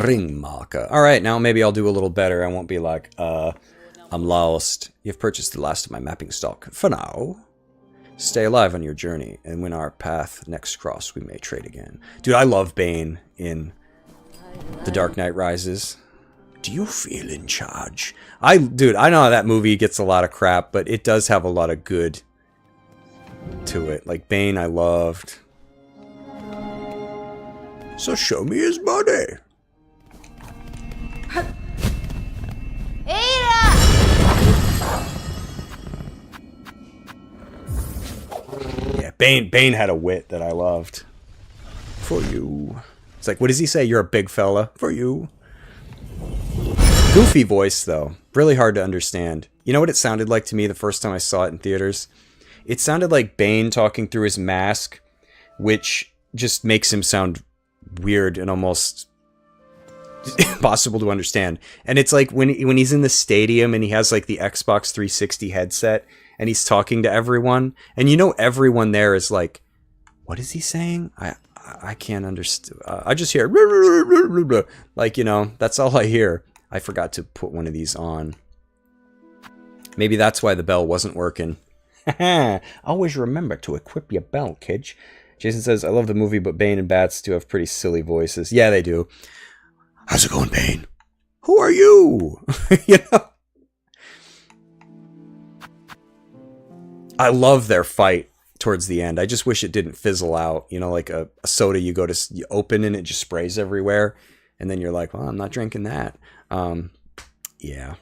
Ring marker. Alright, now maybe I'll do a little better. I won't be like, I'm lost. You've purchased the last of my mapping stock. For now. Stay alive on your journey, and when our path next cross, we may trade again. Dude, I love Bane in The Dark Knight Rises. Do you feel in charge? Dude, I know that movie gets a lot of crap, but it does have a lot of good to it. Like, Bane I loved. So show me his body. Yeah, Bane had a wit that I loved. For you. It's like, what does he say? You're a big fella. For you. Goofy voice, though. Really hard to understand. You know what it sounded like to me the first time I saw it in theaters? It sounded like Bane talking through his mask, which just makes him sound weird and almost impossible to understand. And it's like when he's in the stadium and he has like the Xbox 360 headset and he's talking to everyone, and you know everyone there is like, what is he saying? I can't understand. I just hear like, you know, that's all I hear. I forgot to put one of these on. Maybe that's why the bell wasn't working. Always remember to equip your bell, kid. Jason says, I love the movie, but Bane and Bats do have pretty silly voices. Yeah, they do. How's it going, Bane? Who are you? You know? I love their fight towards the end. I just wish it didn't fizzle out. You know, like a soda you open and it just sprays everywhere. And then you're like, well, I'm not drinking that. Yeah.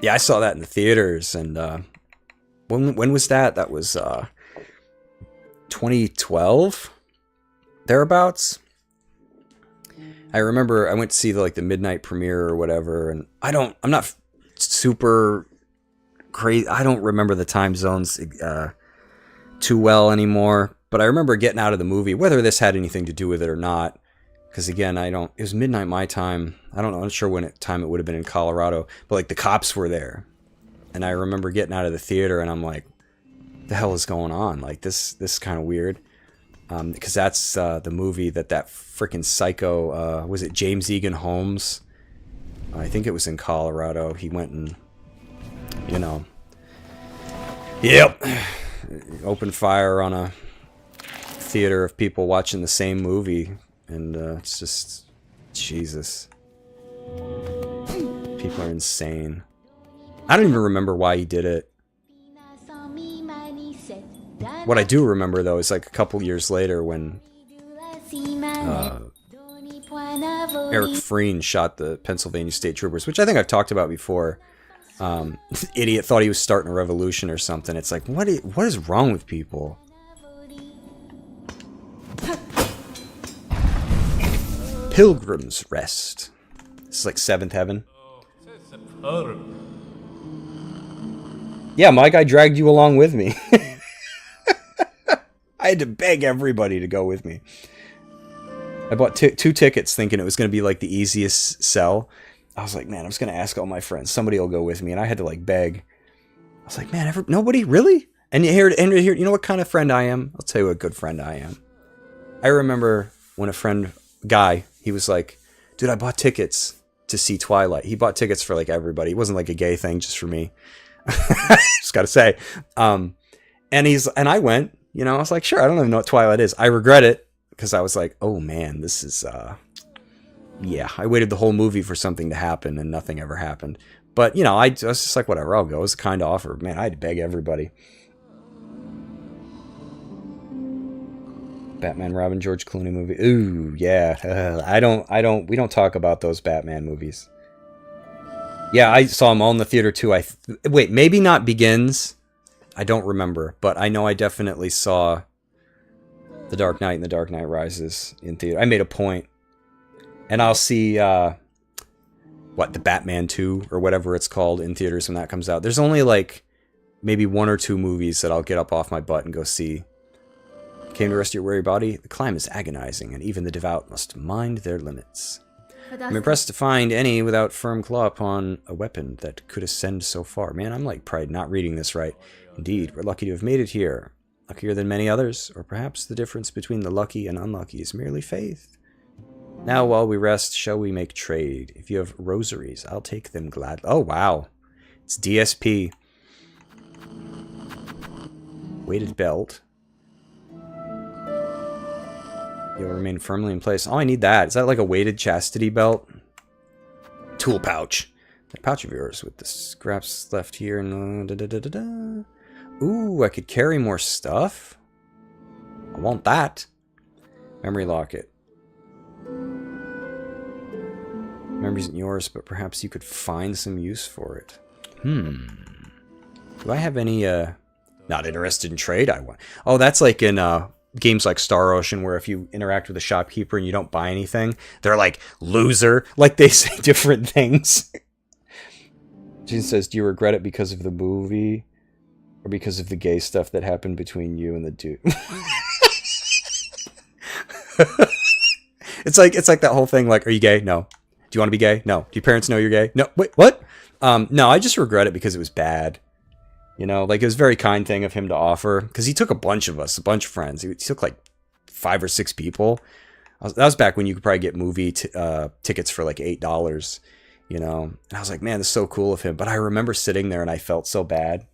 Yeah, I saw that in the theaters, and when was that? That was 2012, thereabouts. I remember I went to see the midnight premiere or whatever, and I'm not super crazy. I don't remember the time zones too well anymore, but I remember getting out of the movie, whether this had anything to do with it or not. Because again, it was midnight my time. I don't know, I'm not sure time it would have been in Colorado, but like the cops were there. And I remember getting out of the theater and I'm like, the hell is going on? Like this is kind of weird. Because that's the movie that freaking psycho, was it James Egan Holmes? I think it was in Colorado. He went and, you know, yep, opened fire on a theater of people watching the same movie. And it's just, Jesus. People are insane. I don't even remember why he did it. What I do remember, though, is like a couple years later when Eric Freen shot the Pennsylvania State Troopers, which I think I've talked about before. Idiot thought he was starting a revolution or something. It's like, what is wrong with people? Pilgrim's Rest. This is like Seventh Heaven. Yeah, Mike, I dragged you along with me. I had to beg everybody to go with me. I bought two tickets thinking it was going to be like the easiest sell. I was like, man, I'm just going to ask all my friends. Somebody will go with me. And I had to like beg. I was like, man, nobody? Really? And here, you know what kind of friend I am? I'll tell you what a good friend I am. I remember when a guy, he was like, dude, I bought tickets to see Twilight. He bought tickets for like everybody. It wasn't like a gay thing just for me. Just gotta say. And I went, you know, I was like, sure, I don't even know what Twilight is. I regret it because I was like, oh man, this is, yeah, I waited the whole movie for something to happen and nothing ever happened. But, you know, I was just like, whatever, I'll go. It was a kind offer. Man, I had to beg everybody. Batman, Robin, George Clooney movie. Ooh, yeah. We don't talk about those Batman movies. Yeah, I saw them all in the theater too. Wait, maybe not Begins. I don't remember, but I know I definitely saw The Dark Knight and The Dark Knight Rises in theater. I made a point. And I'll see, the Batman 2 or whatever it's called in theaters when that comes out. There's only like maybe one or two movies that I'll get up off my butt and go see. Came to rest your weary body? The climb is agonizing, and even the devout must mind their limits. I'm impressed to find any without firm claw upon a weapon that could ascend so far. Man, I'm like probably not reading this right. Indeed, we're lucky to have made it here. luckier than many others, or perhaps the difference between the lucky and unlucky is merely faith. Now, while we rest, shall we make trade? If you have rosaries, I'll take them gladly. Oh, wow. It's DSP. Weighted belt. You'll remain firmly in place. Oh, I need that. Is that like a weighted chastity belt? Tool pouch. That pouch of yours with the scraps left here. And ooh, I could carry more stuff. I want that. Memory locket. Memory isn't yours, but perhaps you could find some use for it. Do I have any, not interested in trade? I want. Oh, that's like in, games like Star Ocean, where if you interact with a shopkeeper and you don't buy anything, they're like, loser. Like, they say different things. Jean says, do you regret it because of the movie? Or because of the gay stuff that happened between you and the dude? It's like that whole thing, like, are you gay? No. Do you want to be gay? No. Do your parents know you're gay? No. Wait, what? No, I just regret it because it was bad. You know, like, it was a very kind thing of him to offer. Because he took a bunch of us, a bunch of friends. He took, like, 5 or 6 people. That was back when you could probably get movie tickets for, like, $8, you know. And I was like, man, this is so cool of him. But I remember sitting there and I felt so bad.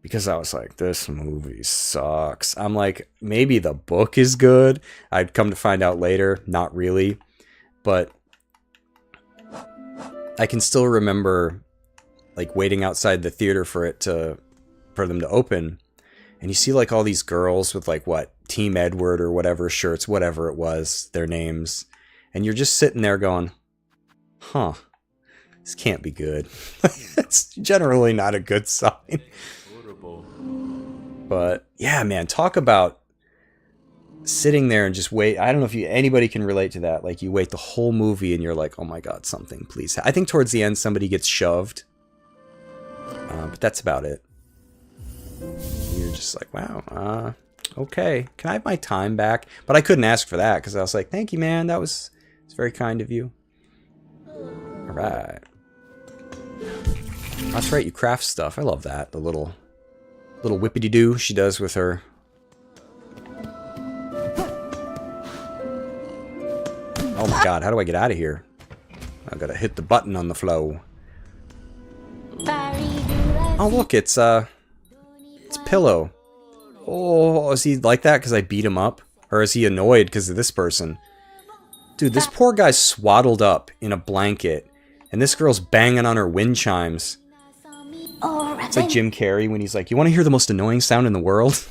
Because I was like, this movie sucks. I'm like, maybe the book is good. I'd come to find out later, not really. But I can still remember, like, waiting outside the theater for them to open. And you see, like, all these girls with, like, what, Team Edward or whatever shirts, whatever it was, their names. And you're just sitting there going, huh, this can't be good. It's generally not a good sign. But yeah, man, talk about sitting there and just wait. I don't know if anybody can relate to that. Like, you wait the whole movie and you're like, oh my god, something, please. I think towards the end somebody gets shoved, but that's about it. You're just like, wow, okay, can I have my time back? But I couldn't ask for that because I was like, thank you, man, it's very kind of you. All right, that's right, you craft stuff. I love that. The little whippity-doo she does with her. Oh my god, how do I get out of here? I gotta hit the button on the flow. Oh look, it's Pillow. Oh, is he like that because I beat him up? Or is he annoyed because of this person? Dude, this poor guy's swaddled up in a blanket, and this girl's banging on her wind chimes. It's like Jim Carrey when he's like, you want to hear the most annoying sound in the world?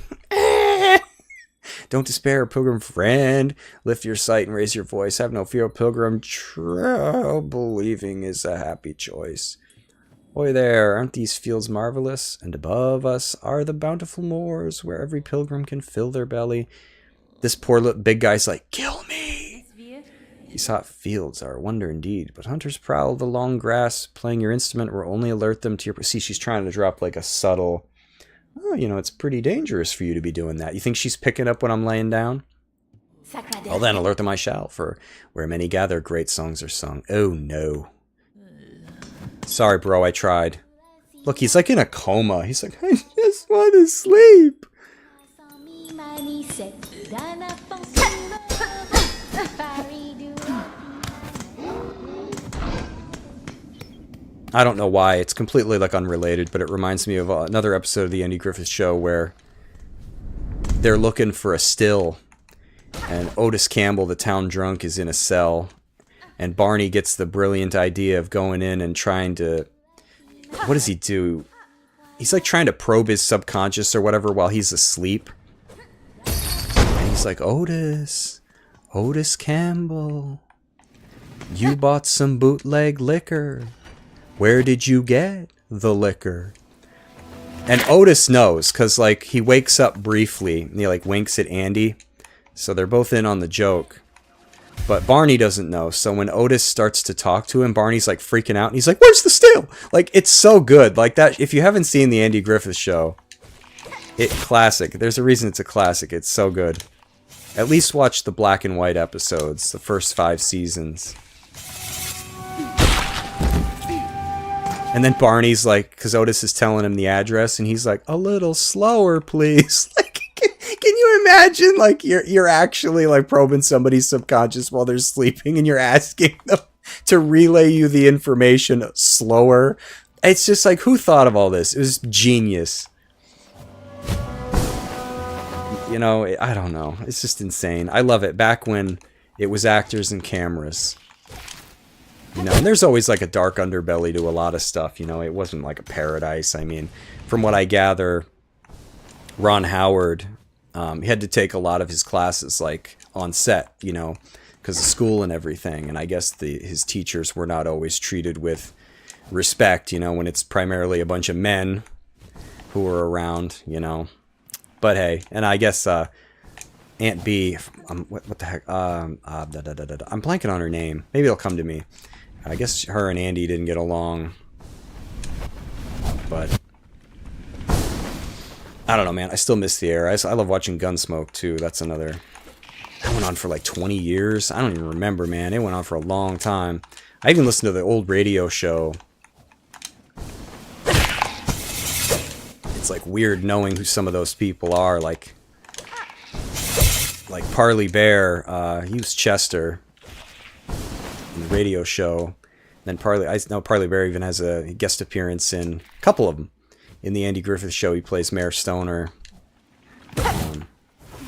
Don't despair, pilgrim friend. Lift your sight and raise your voice. Have no fear, pilgrim. True believing is a happy choice. Boy there, aren't these fields marvelous? And above us are the bountiful moors, where every pilgrim can fill their belly. This poor little big guy's like, kill me! These hot fields are a wonder indeed, but hunters prowl the long grass. Playing your instrument will only alert them to your... See, she's trying to drop like a subtle... Oh, you know, it's pretty dangerous for you to be doing that. You think she's picking up when I'm laying down? Well then, alert them I shall, for where many gather, great songs are sung. Oh no. Sorry, bro, I tried. Look, he's like in a coma. He's like, I just want to sleep. I don't know why. It's completely like unrelated, but it reminds me of another episode of the Andy Griffith Show where they're looking for a still, and Otis Campbell, the town drunk, is in a cell, and Barney gets the brilliant idea of going in and trying to... What does he do? He's like trying to probe his subconscious or whatever while he's asleep. And he's like, Otis Campbell, you bought some bootleg liquor. Where did you get the liquor? And Otis knows, because, like, he wakes up briefly, and he, like, winks at Andy. So they're both in on the joke. But Barney doesn't know, so when Otis starts to talk to him, Barney's, like, freaking out, and he's like, where's the still? Like, it's so good. Like, that, if you haven't seen the Andy Griffith Show, classic. There's a reason it's a classic. It's so good. At least watch the black and white episodes, the first 5 seasons. And then Barney's like, because Otis is telling him the address, and he's like, a little slower, please. Like, imagine like you're actually like probing somebody's subconscious while they're sleeping and you're asking them to relay you the information slower? It's just like, who thought of all this? It was genius. You know, I don't know. It's just insane. I love it. Back when it was actors and cameras. You know, and there's always like a dark underbelly to a lot of stuff. You know, it wasn't like a paradise. I mean, from what I gather, Ron Howard, he had to take a lot of his classes like on set, you know, because of school and everything. And I guess his teachers were not always treated with respect, you know, when it's primarily a bunch of men who are around, you know. But hey, and I guess Aunt B, what the heck? I'm blanking on her name. Maybe it'll come to me. I guess her and Andy didn't get along. But I don't know, man. I still miss the era. I love watching Gunsmoke, too. That's another... That went on for like 20 years. I don't even remember, man. It went on for a long time. I even listened to the old radio show. It's like weird knowing who some of those people are. Like Parley Bear. He was Chester in the radio show. Then I know Parley Bear even has a guest appearance in a couple of them. In the Andy Griffith Show, he plays Mayor Stoner. So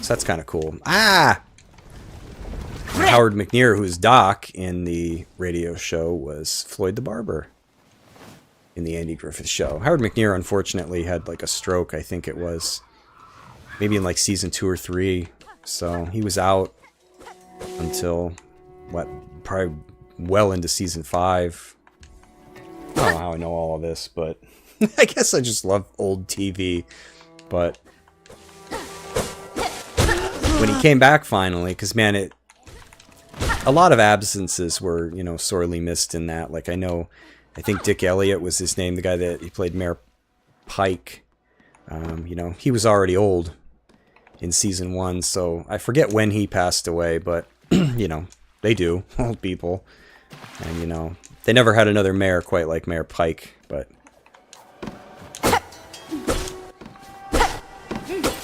that's kind of cool. Howard McNear, who's Doc in the radio show, was Floyd the Barber in the Andy Griffith Show. Howard McNear, unfortunately, had like a stroke, I think it was. Maybe in like season 2 or 3. So he was out until, probably well into season 5. I don't know how I know all of this, but I guess I just love old TV. But when he came back finally, because man, a lot of absences were, you know, sorely missed in that. Like I think Dick Elliott was his name, the guy that he played Mayor Pike. You know, he was already old in season 1, so I forget when he passed away, but you know, they do, old people. And you know, they never had another mayor quite like Mayor Pike, but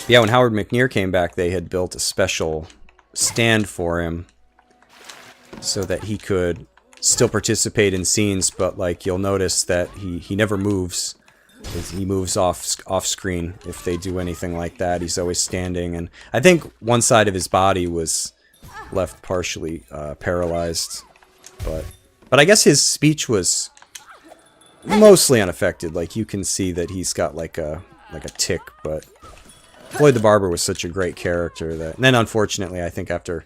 yeah, when Howard McNear came back, they had built a special stand for him so that he could still participate in scenes, but like you'll notice that he never moves. He moves off screen if they do anything like that. He's always standing, and I think one side of his body was left partially paralyzed, but I guess his speech was mostly unaffected. Like you can see that he's got like a tick, but Floyd the Barber was such a great character that, and then unfortunately I think after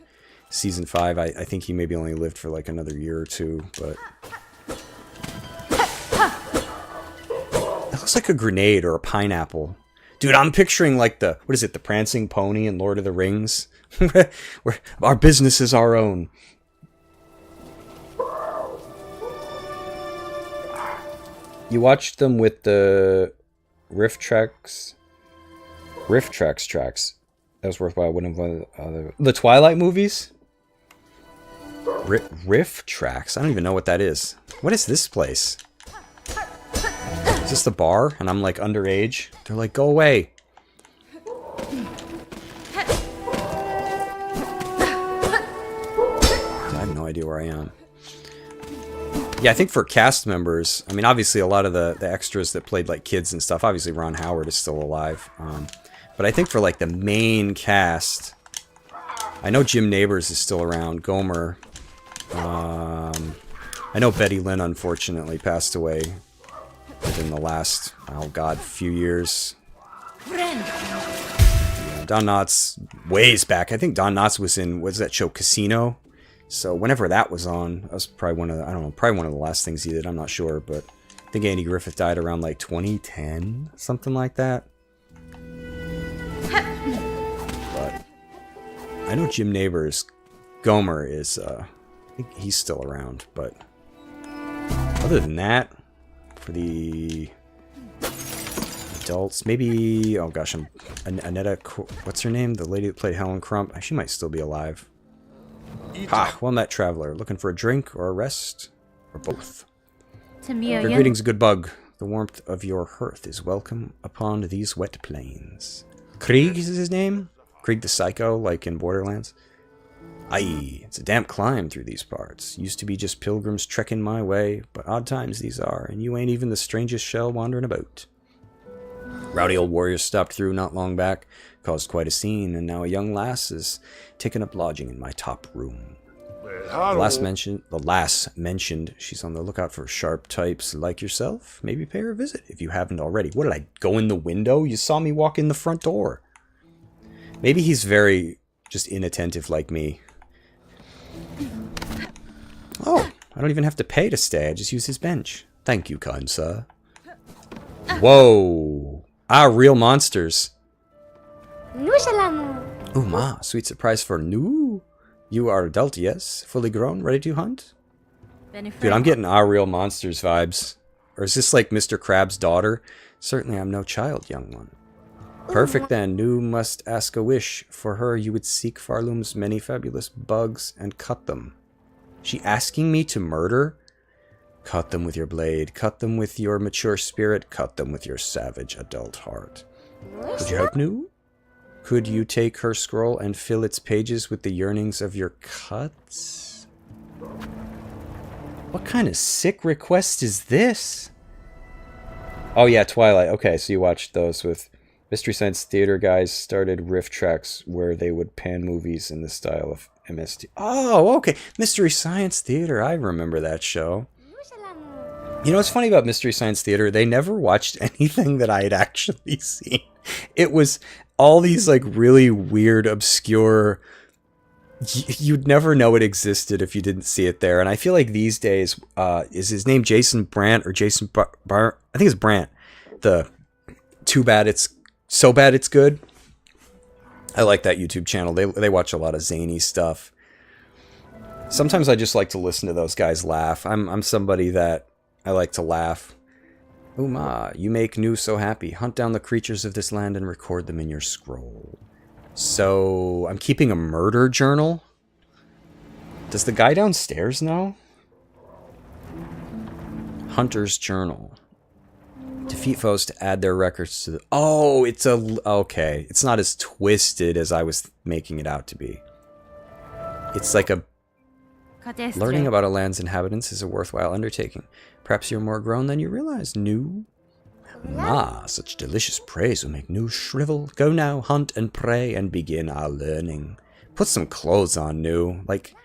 season 5 I think he maybe only lived for like another year or 2, but it looks like a grenade or a pineapple. Dude, I'm picturing like the prancing pony in Lord of the Rings. Where our business is our own. You watched them with the riff tracks. That was worthwhile. The Twilight movies? Riff tracks? I don't even know what that is. What is this place? Is this the bar? And I'm like underage? They're like, go away. I have no idea where I am. Yeah, I think for cast members, I mean, obviously a lot of the extras that played like kids and stuff, obviously Ron Howard is still alive. But I think for like the main cast, I know Jim Nabors is still around, Gomer. I know Betty Lynn unfortunately passed away within the last, few years. Yeah, Don Knotts, ways back. I think Don Knotts was in, what's that show, Casino? So whenever that was on, that was probably one of the last things he did. I'm not sure, but I think Andy Griffith died around like 2010, something like that. But I know Jim Nabors, Gomer is, I think he's still around, but other than that, for the adults, maybe, oh gosh, Annetta, what's her name? The lady that played Helen Crump, she might still be alive. Well-met traveler, looking for a drink or a rest, or both. Your greetings, good bug. The warmth of your hearth is welcome upon these wet plains. Krieg is his name? Krieg the Psycho, like in Borderlands. Aye, it's a damp climb through these parts. Used to be just pilgrims trekking my way, but odd times these are, and you ain't even the strangest shell wandering about. Rowdy old warriors stopped through not long back, caused quite a scene, and now a young lass is taking up lodging in my top room. The lass mentioned she's on the lookout for sharp types like yourself. Maybe pay her a visit if you haven't already. What, did I go in the window? You saw me walk in the front door. Maybe he's very just inattentive like me. Oh, I don't even have to pay to stay. I just use his bench. Thank you, kind sir. Whoa. Ah, real monsters. Ooh, ma, sweet surprise for new. You are adult, yes? Fully grown, ready to hunt? Dude, I'm getting our real monsters vibes. Or is this like Mr. Crab's daughter? Certainly I'm no child, young one. Perfect then. Nu must ask a wish. For her, you would seek Farloom's many fabulous bugs and cut them. She asking me to murder? Cut them with your blade. Cut them with your mature spirit. Cut them with your savage adult heart. Would you help, Nu? Could you take her scroll and fill its pages with the yearnings of your cuts? What kind of sick request is this? Oh yeah, Twilight. Okay, so you watched those with Mystery Science Theater guys started riff tracks where they would pan movies in the style of MST. Oh, okay. Mystery Science Theater. I remember that show. You know what's funny about Mystery Science Theater? They never watched anything that I had actually seen. It was all these like really weird, obscure... You'd never know it existed if you didn't see it there. And I feel like these days, is his name Jason Brandt or Jason Bar? I think it's Brandt. The Too Bad It's So Bad It's Good. I like that YouTube channel. They watch a lot of zany stuff. Sometimes I just like to listen to those guys laugh. I'm somebody that I like to laugh. Uma, you make Nu so happy. Hunt down the creatures of this land and record them in your scroll. So, I'm keeping a murder journal? Does the guy downstairs know? Hunter's journal. Defeat foes to add their records to the... Oh, it's a... Okay. It's not as twisted as I was making it out to be. It's like a... Learning about a land's inhabitants is a worthwhile undertaking. Perhaps you're more grown than you realize. Nu? Ma, such delicious praise will make Nu shrivel. Go now, hunt and pray, and begin our learning. Put some clothes on, Nu. Like...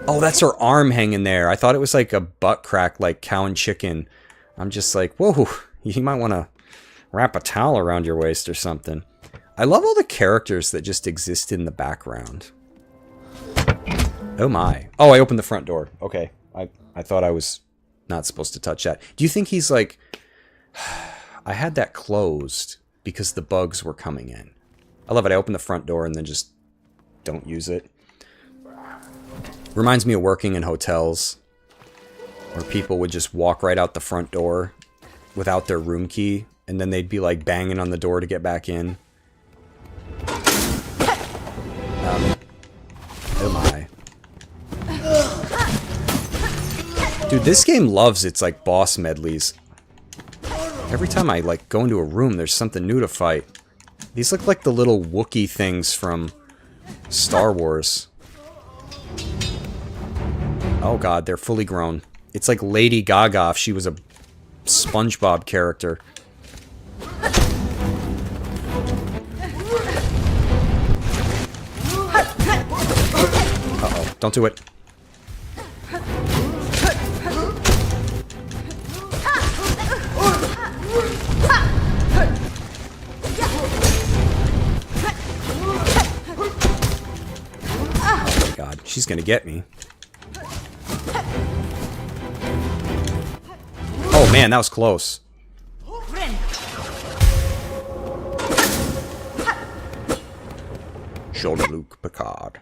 Oh, that's her arm hanging there. I thought it was like a butt crack like cow and chicken. I'm just like, whoa, you might want to wrap a towel around your waist or something. I love all the characters that just exist in the background. Oh my. Oh, I opened the front door. Okay. I thought I was not supposed to touch that. Do you think he's like... I had that closed because the bugs were coming in. I love it. I open the front door and then just don't use it. Reminds me of working in hotels where people would just walk right out the front door without their room key, and then they'd be like banging on the door to get back in. Oh my. Dude, this game loves its like boss medleys. Every time I like go into a room, there's something new to fight. These look like the little Wookiee things from Star Wars. Oh god, they're fully grown. It's like Lady Gaga if she was a SpongeBob character. Uh-oh, don't do it. Oh my god, she's gonna get me. Oh man, that was close. Shoulder Luke Picard.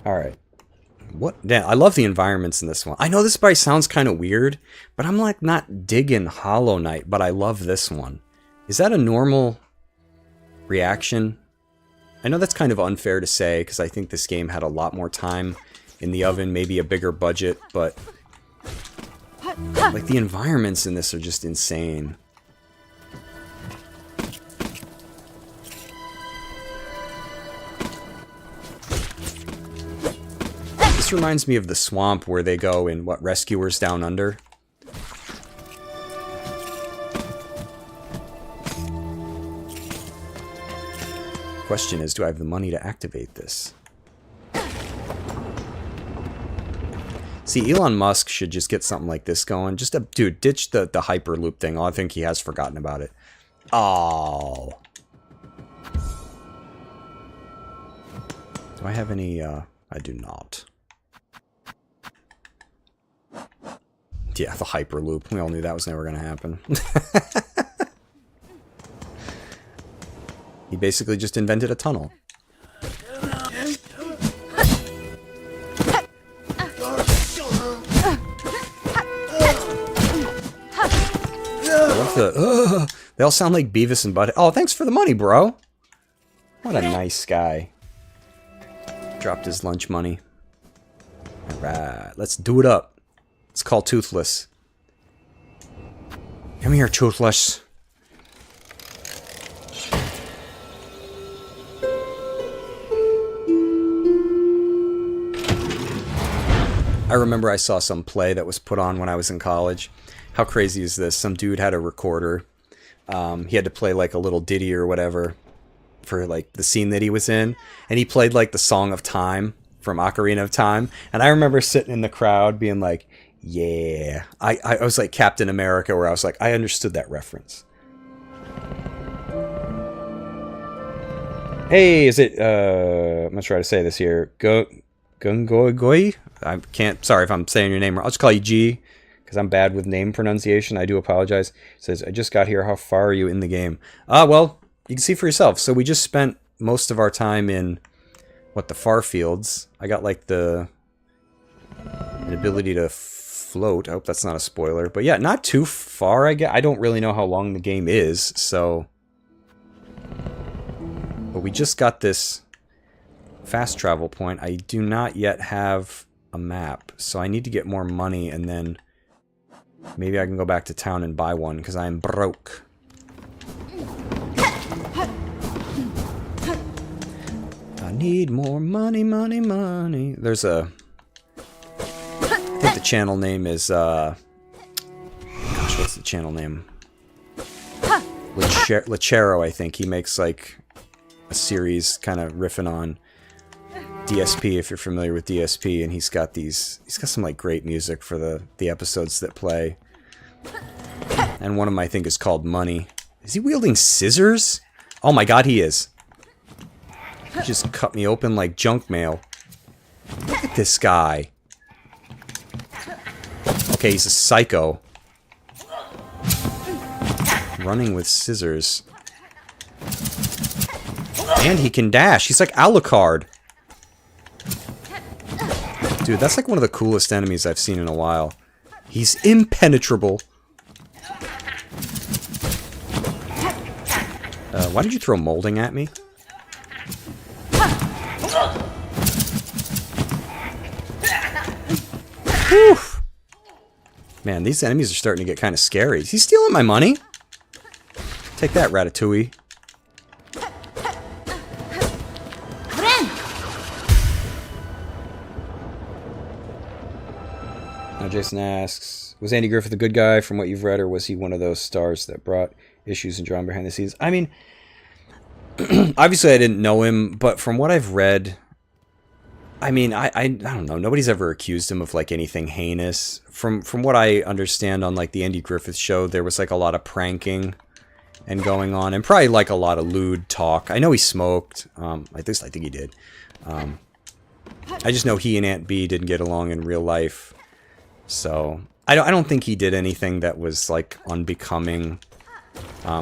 Alright. What? Damn, I love the environments in this one. I know this probably sounds kind of weird, but I'm like not digging Hollow Knight, but I love this one. Is that a normal reaction? I know that's kind of unfair to say, because I think this game had a lot more time in the oven, maybe a bigger budget, but... like, the environments in this are just insane. This reminds me of the swamp where they go in, what, Rescuers Down Under? Question is, do I have the money to activate this? See, Elon Musk should just get something like this going. Just a dude, ditch the Hyperloop thing. Oh, I think he has forgotten about it. Oh. Do I have any, I do not. Yeah, the Hyperloop. We all knew that was never going to happen. He basically just invented a tunnel. They all sound like Beavis and Butthead. Oh, thanks for the money, bro. What a nice guy. Dropped his lunch money. Alright, let's do it up. Let's call Toothless. Come here, Toothless. I remember I saw some play that was put on when I was in college. How crazy is this? Some dude had a recorder. He had to play like a little ditty or whatever for like the scene that he was in. And he played like the Song of Time from Ocarina of Time. And I remember sitting in the crowd being like, yeah. I was like Captain America, where I was like, I understood that reference. Hey, is it, I'm going to try to say this here. Gungoigoi? I can't, sorry if I'm saying your name wrong. I'll just call you G, because I'm bad with name pronunciation. I do apologize. It says, I just got here. How far are you in the game? Well, you can see for yourself. So we just spent most of our time in, what, the far fields. I got, like, an ability to float. I hope that's not a spoiler. But yeah, not too far, I guess. I don't really know how long the game is, so. But we just got this fast travel point. I do not yet have a map, so I need to get more money, and then maybe I can go back to town and buy one, because I'm broke. I need more money, money, money. There's a... I think the channel name is, gosh, what's the channel name? Lechero, I think. He makes, like, a series kind of riffing on DSP, if you're familiar with DSP, and he's got some like great music for the episodes that play. And one of them I think is called Money. Is he wielding scissors? Oh my god, he is. He just cut me open like junk mail. Look at this guy. Okay, he's a psycho. Running with scissors. And he can dash. He's like Alucard. Dude, that's like one of the coolest enemies I've seen in a while. He's impenetrable. Why did you throw molding at me? Whew. Man, these enemies are starting to get kind of scary. Is he stealing my money? Take that, Ratatouille. Now Jason asks, was Andy Griffith a good guy from what you've read, or was he one of those stars that brought issues and drama behind the scenes? I mean, obviously I didn't know him, but from what I've read, I mean, I don't know. Nobody's ever accused him of like anything heinous. From what I understand on like the Andy Griffith show, there was like a lot of pranking and going on, and probably like a lot of lewd talk. I know he smoked. At least I think he did. I just know he and Aunt B didn't get along in real life. So, I don't think he did anything that was, like, unbecoming.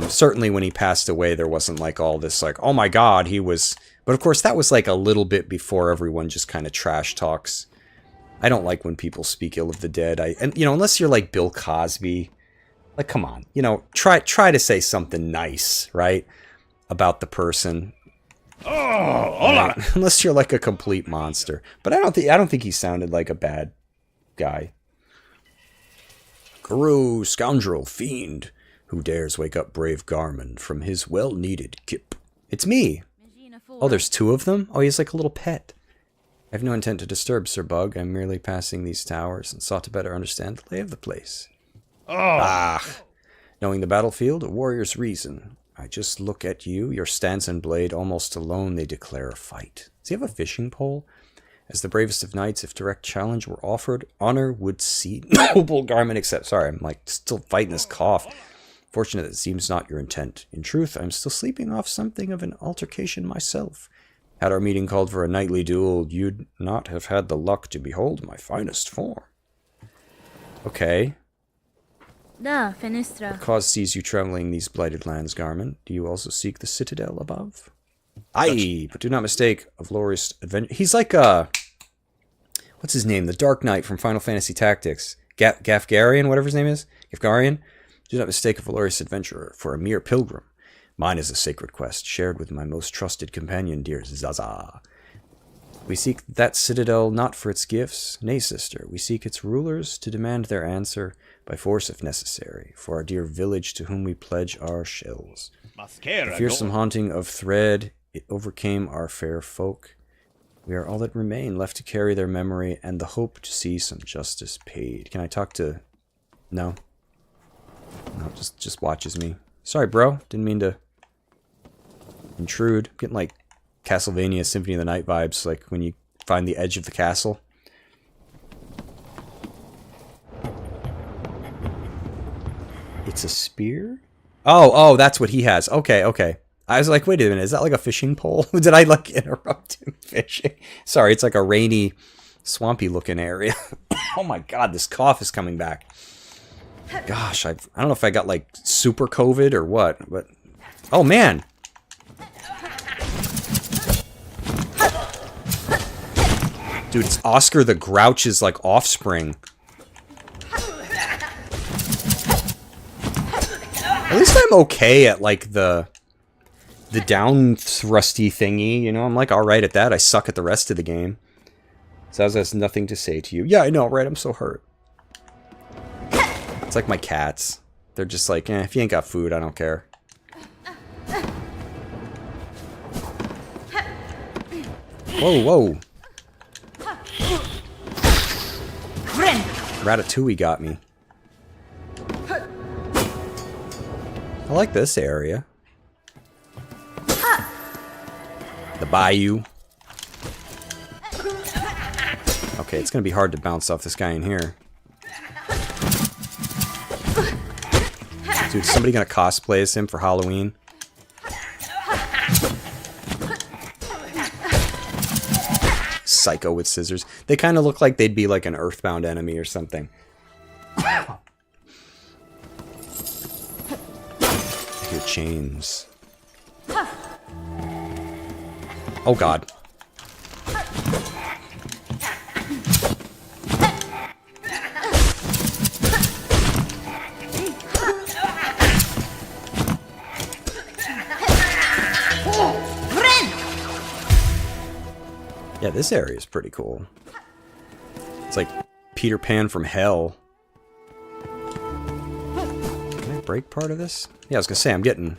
Certainly when he passed away, there wasn't, like, all this, like, oh my god, he was... But, of course, that was, like, a little bit before everyone just kind of trash talks. I don't like when people speak ill of the dead. And, you know, unless you're, like, Bill Cosby. Like, come on. You know, try to say something nice, right? About the person. Oh, hola! Unless you're, like, a complete monster. But I don't think he sounded like a bad guy. Guru, scoundrel, fiend, who dares wake up brave Garmin from his well-needed kip? It's me! Oh, there's two of them? Oh, he's like a little pet. I have no intent to disturb Sir Bug. I'm merely passing these towers and sought to better understand the lay of the place. Oh. Ah! Knowing the battlefield, a warrior's reason. I just look at you, your stance and blade, almost alone they declare a fight. Does he have a fishing pole? As the bravest of knights, if direct challenge were offered, honor would see noble garment accept. Sorry, I'm like still fighting this cough. Fortunate that it seems not your intent. In truth, I'm still sleeping off something of an altercation myself. Had our meeting called for a knightly duel, you'd not have had the luck to behold my finest form. Okay. Da, fenestra. What cause sees you traveling these blighted lands, Garmin? Do you also seek the citadel above? Aye, but do not mistake a glorious adventure. He's like what's his name? The Dark Knight from Final Fantasy Tactics. Gafgarian, whatever his name is. Gafgarian. Do not mistake a valorous adventurer for a mere pilgrim. Mine is a sacred quest, shared with my most trusted companion, dear Zaza. We seek that citadel not for its gifts, nay, sister, we seek its rulers to demand their answer, by force if necessary, for our dear village to whom we pledge our shells. The fearsome haunting of Thread, it overcame our fair folk. We are all that remain, left to carry their memory, and the hope to see some justice paid. Can I talk to... No. No, just watches me. Sorry, bro. Didn't mean to intrude. I'm getting like Castlevania Symphony of the Night vibes, like when you find the edge of the castle. It's a spear? Oh, that's what he has. Okay, okay. I was like, wait a minute, is that like a fishing pole? Did I like interrupt him fishing? Sorry, it's like a rainy, swampy looking area. Oh my god, this cough is coming back. Gosh, I don't know if I got like super COVID or what, but... Oh man! Dude, it's Oscar the Grouch's like offspring. At least I'm okay at like the down thrusty thingy, you know? I'm like alright at that. I suck at the rest of the game. Zaz has nothing to say to you. Yeah, I know, right? I'm so hurt. It's like my cats. They're just like, if you ain't got food, I don't care. Whoa, whoa. Ratatouille got me. I like this area. The bayou. Okay, it's gonna be hard to bounce off this guy in here. Dude, is somebody gonna cosplay as him for Halloween? Psycho with scissors. They kind of look like they'd be like an Earthbound enemy or something. Your chains. Oh god. Yeah, this area is pretty cool. It's like Peter Pan from hell. Can I break part of this? Yeah, I was gonna say, I'm getting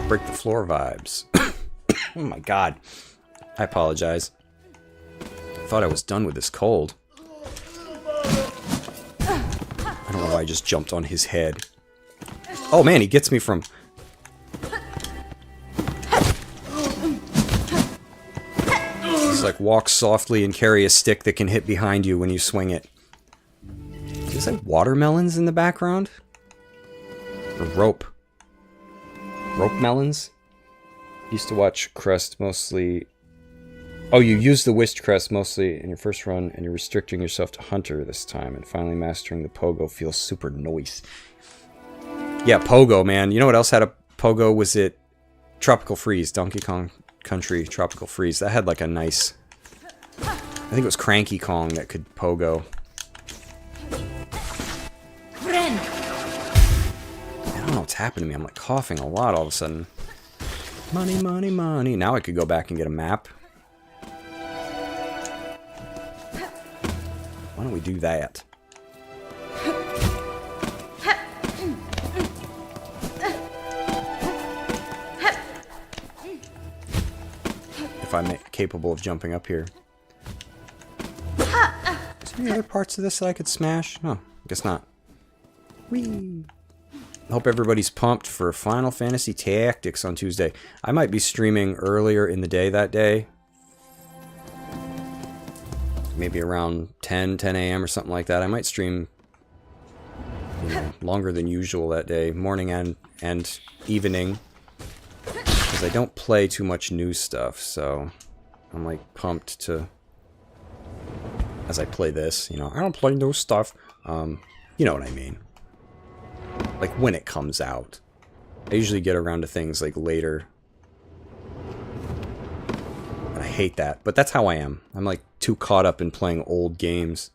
break the floor vibes. Oh my god. I apologize. I thought I was done with this cold. I don't know why I just jumped on his head. Oh man, he gets me from... He's like, walk softly and carry a stick that can hit behind you when you swing it. Is there watermelons in the background? Or rope? Rope melons? Used to watch Crest mostly... Oh, you used the Wished Crest mostly in your first run, and you're restricting yourself to Hunter this time, and finally mastering the Pogo feels super nice. Yeah, Pogo, man. You know what else had a Pogo? Was it Tropical Freeze? Donkey Kong Country Tropical Freeze. That had like a nice... I think it was Cranky Kong that could Pogo. I don't know what's happened to me. I'm like coughing a lot all of a sudden. Money, money, money. Now I could go back and get a map. Why don't we do that? if I'm capable of jumping up here. Is there any other parts of this that I could smash? Oh, guess not. Whee! Hope everybody's pumped for Final Fantasy Tactics on Tuesday. I might be streaming earlier in the day that day. Maybe around 10 a.m. or something like that. I might stream, you know, longer than usual that day. Morning and evening. Because I don't play too much new stuff, so I'm like pumped to... As I play this, you know, I don't play new stuff. You know what I mean. Like when it comes out. I usually get around to things like later. And I hate that, but that's how I am. I'm like too caught up in playing old games.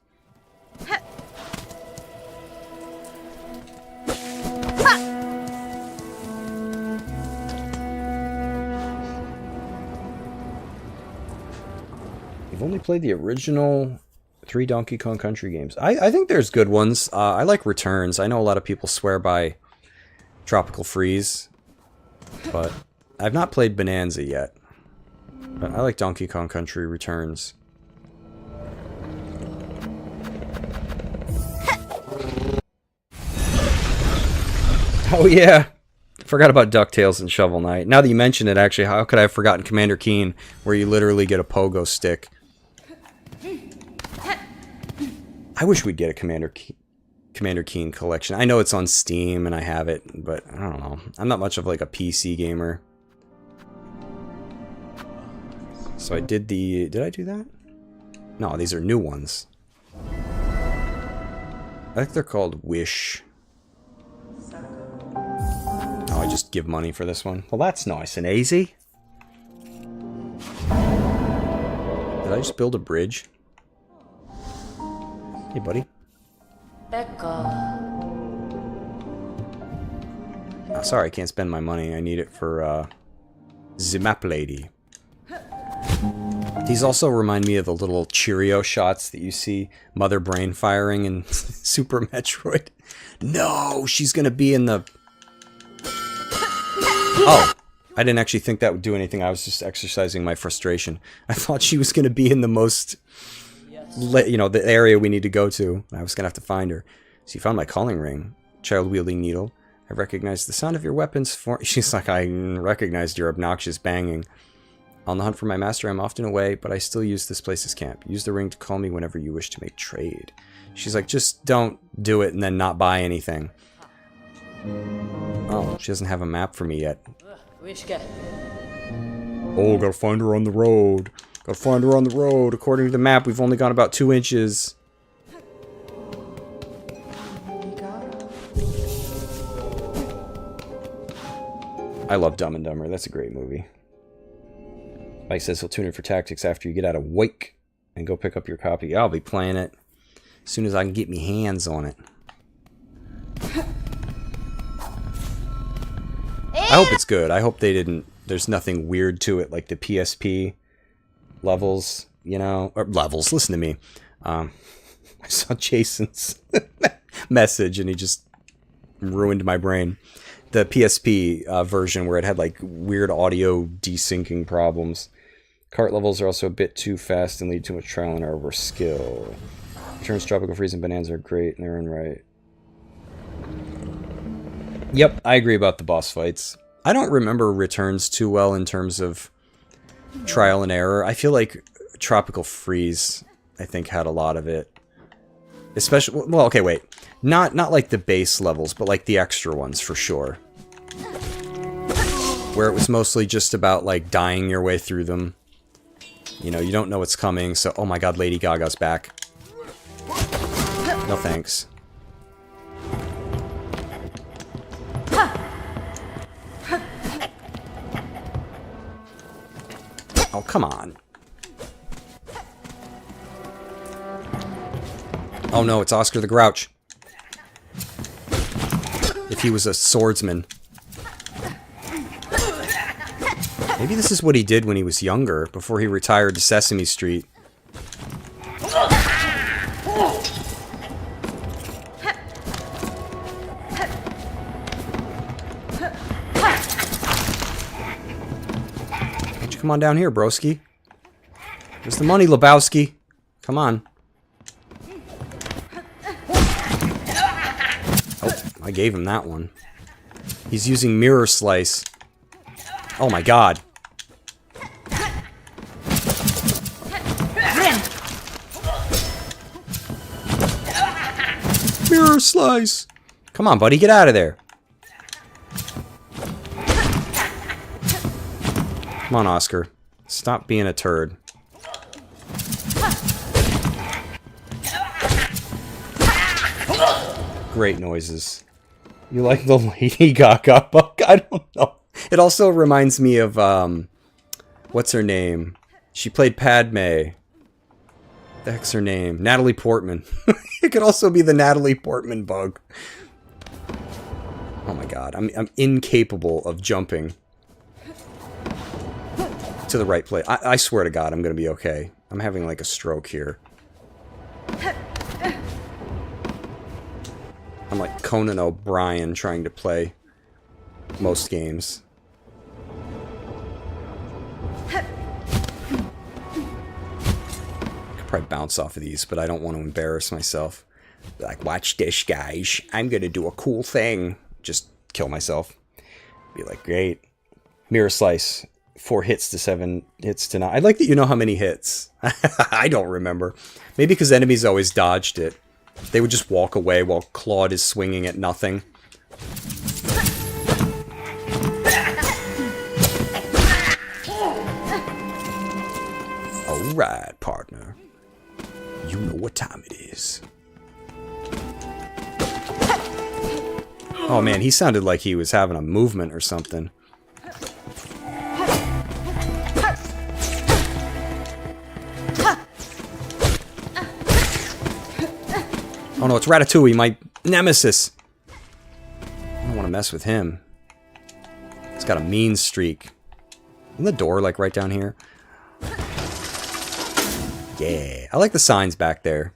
You've only played the original 3 Donkey Kong Country games. I think there's good ones. I like Returns. I know a lot of people swear by Tropical Freeze, but I've not played Bonanza yet. But I like Donkey Kong Country Returns. Oh yeah! Forgot about DuckTales and Shovel Knight. Now that you mention it, actually, how could I have forgotten Commander Keen, where you literally get a pogo stick? I wish we'd get a Commander Keen collection. I know it's on Steam and I have it, but I don't know. I'm not much of like a PC gamer. So I did the... Did I do that? No, these are new ones. I think they're called Wish. Oh, I just give money for this one. Well, that's nice and easy. Did I just build a bridge? Hey, buddy. Oh, sorry, I can't spend my money. I need it for, the map lady. These also remind me of the little Cheerio shots that you see Mother Brain firing in Super Metroid. No, she's gonna be in the... Oh, I didn't actually think that would do anything. I was just exercising my frustration. I thought she was gonna be in the most... You know, the area we need to go to. I was gonna have to find her. So you found my calling ring. Child wielding needle. I recognized the sound of your weapons for... She's like, I recognized your obnoxious banging. On the hunt for my master, I'm often away, but I still use this place as camp. Use the ring to call me whenever you wish to make trade. She's like, just don't do it and then not buy anything. Oh, she doesn't have a map for me yet. Oh, gotta find her on the road. Gotta find her on the road. According to the map, we've only gone about 2 inches. I love Dumb and Dumber. That's a great movie. Mike says he'll tune in for Tactics after you get out of Wake and go pick up your copy. I'll be playing it as soon as I can get me hands on it. I hope it's good. I hope they didn't... There's nothing weird to it like the PSP levels, you know? Or levels, listen to me. I saw Jason's message and he just ruined my brain. The PSP version where it had like weird audio desyncing problems. Cart levels are also a bit too fast and lead to much trial and error over skill. Returns, Tropical Freeze, and Bonanza are great in their own right. Yep, I agree about the boss fights. I don't remember Returns too well in terms of trial and error. I feel like Tropical Freeze, I think, had a lot of it. Especially, well, okay, wait. Not like the base levels, but like the extra ones for sure. Where it was mostly just about like dying your way through them. You know, you don't know what's coming, so oh my god, Lady Gaga's back. No thanks. Oh, come on. Oh no, it's Oscar the Grouch. If he was a swordsman. Maybe this is what he did when he was younger, before he retired to Sesame Street. Why don't you come on down here, broski? Where's the money, Lebowski? Come on. Oh, I gave him that one. He's using mirror slice. Oh my god. Mirror slice. Come on, buddy, get out of there. Come on, Oscar. Stop being a turd. Great noises. You like the Lady Gaga book? I don't know. It also reminds me of, what's her name? She played Padme. The heck's her name? Natalie Portman. It could also be the Natalie Portman bug. Oh my god, I'm incapable of jumping to the right place. I swear to god I'm gonna be okay. I'm having like a stroke here. I'm like Conan O'Brien trying to play most games. I could probably bounce off of these, but I don't want to embarrass myself. Like, watch this, guys. I'm gonna do a cool thing. Just kill myself. Be like, great. Mirror slice. 4 hits to 7 hits to 9. I'd like that you know how many hits. I don't remember. Maybe because enemies always dodged it. They would just walk away while Claude is swinging at nothing. Alright, partner. You know what time it is. Oh man, he sounded like he was having a movement or something. Oh no, it's Ratatouille, my nemesis. I don't want to mess with him. He's got a mean streak. Isn't the door like right down here? Yeah, I like the signs back there.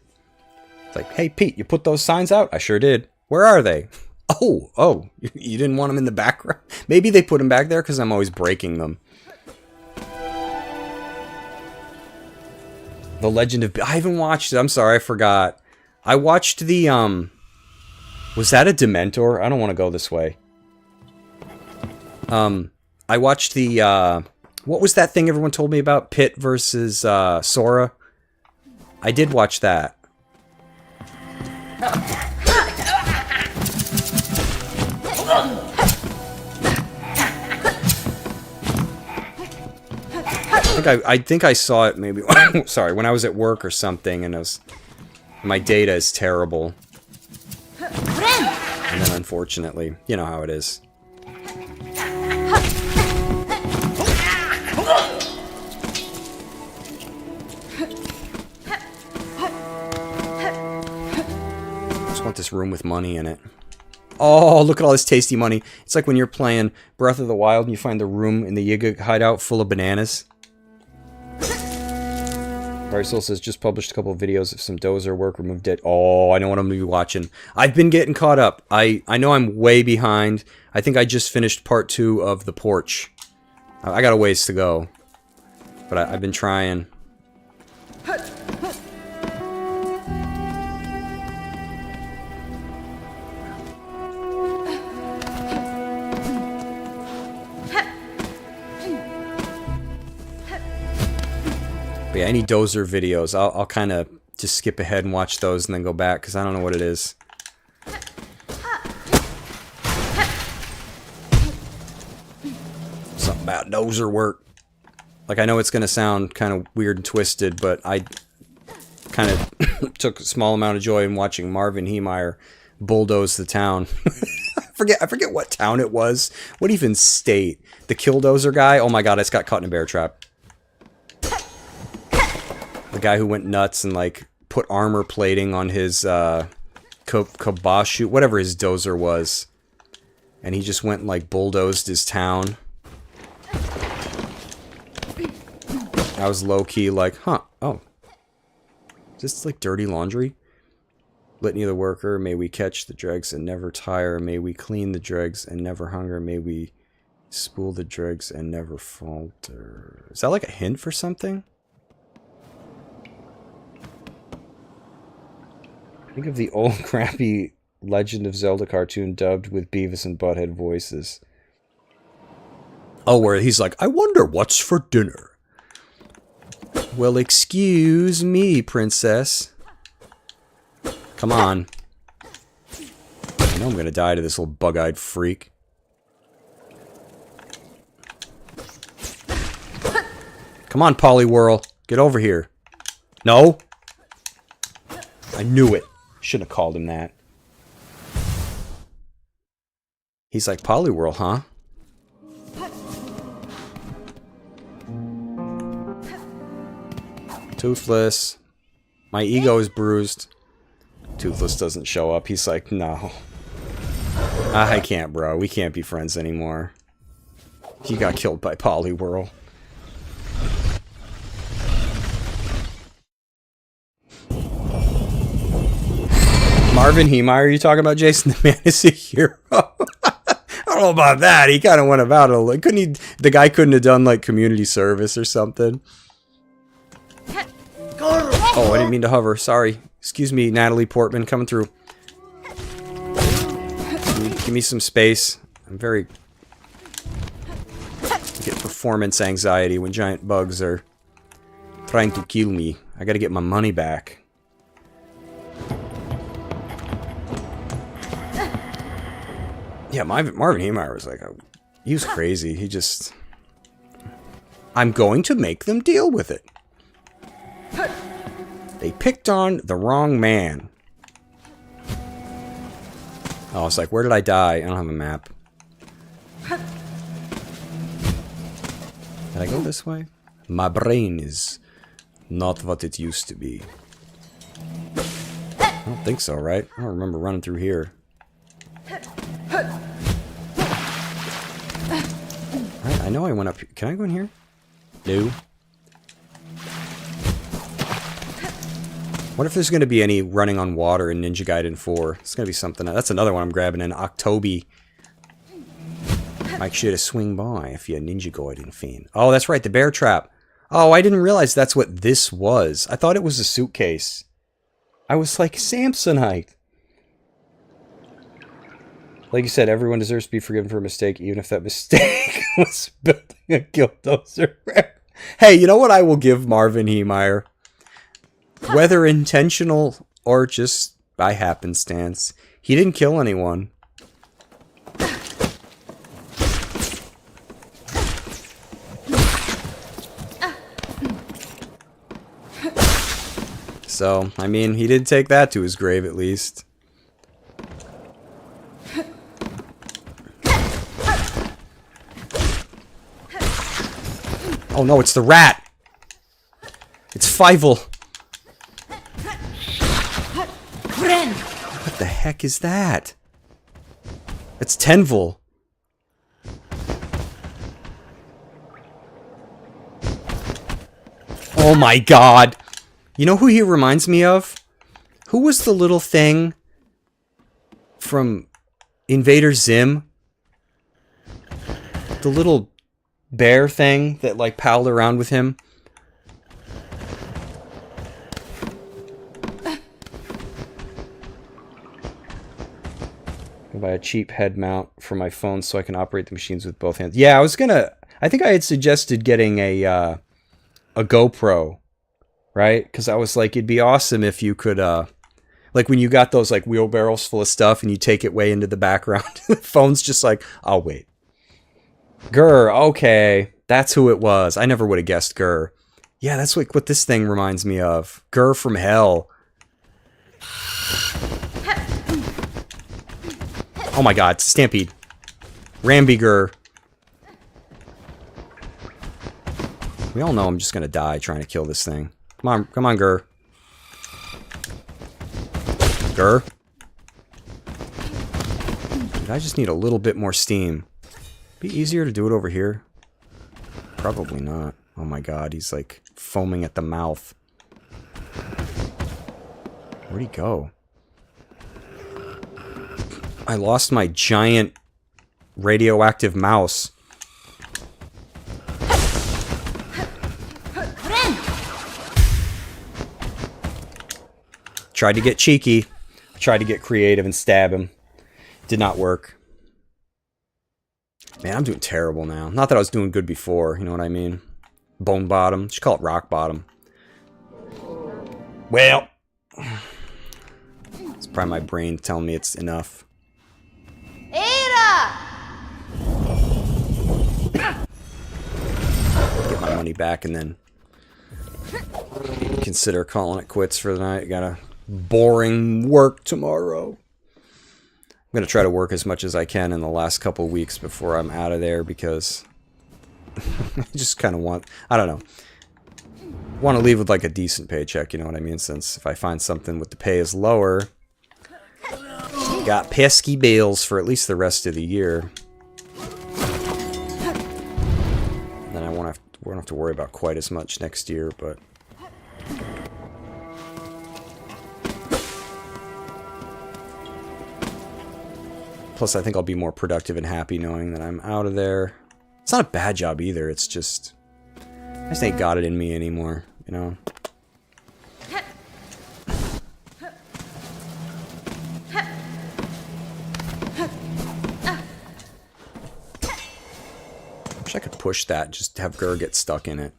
It's like, hey Pete, you put those signs out? I sure did. Where are they? Oh, you didn't want them in the background? Maybe they put them back there because I'm always breaking them. The Legend of... I haven't watched it. I'm sorry, I forgot. I watched the, was that a Dementor? I don't want to go this way. I watched the, what was that thing everyone told me about? Pit versus, Sora? I did watch that. I think I saw it maybe, sorry, when I was at work or something, and my data is terrible. And then unfortunately, you know how it is. Just want this room with money in it. Oh, look at all this tasty money. It's like when you're playing Breath of the Wild and you find the room in the Yiga hideout full of bananas. Soul says, just published a couple of videos of some dozer work, removed it. Oh, I know what I'm going to be watching. I've been getting caught up. I know I'm way behind. I think I just finished part 2 of The Porch. I got a ways to go. But I've been trying. But yeah, any dozer videos, I'll kind of just skip ahead and watch those and then go back, because I don't know what it is. Something about dozer work. Like, I know it's going to sound kind of weird and twisted, but I kind of took a small amount of joy in watching Marvin Heemeyer bulldoze the town. I forget what town it was. What even state? The Killdozer guy? Oh my god, I just got caught in a bear trap. The guy who went nuts and, like, put armor plating on his, Kabashu, whatever his dozer was. And he just went and, like, bulldozed his town. I was low-key like, huh, oh. Is this, like, dirty laundry? Litany of the worker, may we catch the dregs and never tire. May we clean the dregs and never hunger. May we spool the dregs and never falter. Is that, like, a hint for something? Think of the old crappy Legend of Zelda cartoon dubbed with Beavis and Butthead voices. Oh, where he's like, I wonder what's for dinner. Well, excuse me, princess. Come on. I know I'm gonna die to this little bug-eyed freak. Come on, Poliwhirl. Get over here. No. I knew it. Shouldn't have called him that. He's like, Poliwhirl, huh? Toothless. My ego is bruised. Toothless doesn't show up. He's like, no. I can't, bro. We can't be friends anymore. He got killed by Poliwhirl. Marvin Heemeyer, are you talking about Jason the Man is a hero? I don't know about that. He kind of went about it. Couldn't he? The guy couldn't have done like community service or something. Oh, I didn't mean to hover. Sorry. Excuse me, Natalie Portman, coming through. Give me some space. I'm very... I get performance anxiety when giant bugs are trying to kill me. I gotta get my money back. Yeah, Marvin Heemeyer was like... He was crazy. He just... I'm going to make them deal with it. They picked on the wrong man. Oh, it's like, where did I die? I don't have a map. Did I go this way? My brain is not what it used to be. I don't think so, right? I don't remember running through here. Right, I know I went up here. Can I go in here? No. What if there's going to be any running on water in Ninja Gaiden 4? It's going to be something. That's another one I'm grabbing in October. Make sure to swing by if you're a Ninja Gaiden fan. Oh, that's right, the bear trap. Oh, I didn't realize that's what this was. I thought it was a suitcase. I was like, Samsonite. Like you said, everyone deserves to be forgiven for a mistake, even if that mistake was building a guilt-dozer. Hey, you know what I will give Marvin Heemeyer? Whether intentional or just by happenstance, he didn't kill anyone. So, I mean, he did take that to his grave at least. Oh no, it's the rat! It's Fievel! What the heck is that? It's Tenvil. Oh my god! You know who he reminds me of? Who was the little thing from Invader Zim? The little bear thing that like palled around with him? Buy a cheap head mount for my phone so I can operate the machines with both hands. Yeah, I think I had suggested getting a GoPro, right? Because I was like, it'd be awesome if you could, like when you got those like wheelbarrows full of stuff and you take it way into the background. The phone's just like, oh wait. Grr, okay. That's who it was. I never would have guessed Grr. Yeah, that's what this thing reminds me of. Grr from hell. Oh my god, Stampede. Rambiger. We all know I'm just gonna die trying to kill this thing. Come on, Gur. Gur? I just need a little bit more steam. Be easier to do it over here? Probably not. Oh my god, he's like foaming at the mouth. Where'd he go? I lost my giant radioactive mouse. Tried to get cheeky. Tried to get creative and stab him. Did not work. Man, I'm doing terrible now. Not that I was doing good before, you know what I mean? Bone bottom. You should call it rock bottom. Well, it's probably my brain telling me it's enough. Ada! Get my money back and then consider calling it quits for the night. Got a boring work tomorrow. I'm going to try to work as much as I can in the last couple weeks before I'm out of there because I just kind of want, I don't know, want to leave with like a decent paycheck, you know what I mean? Since if I find something with the pay is lower, got pesky bills for at least the rest of the year. Then I won't have to worry about quite as much next year, but plus, I think I'll be more productive and happy knowing that I'm out of there. It's not a bad job either. It's just, I just ain't got it in me anymore, you know? Wish I could push that, just have Gur get stuck in it.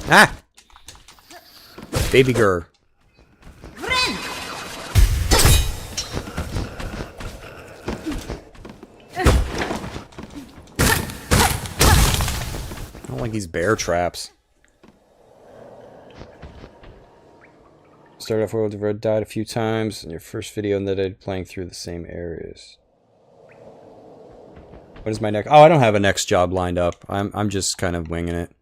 Ah! Baby Gur. I don't like these bear traps. Started off with the red died a few times in your first video and then playing through the same areas. What is my next? Oh, I don't have a next job lined up. I'm just kind of winging it.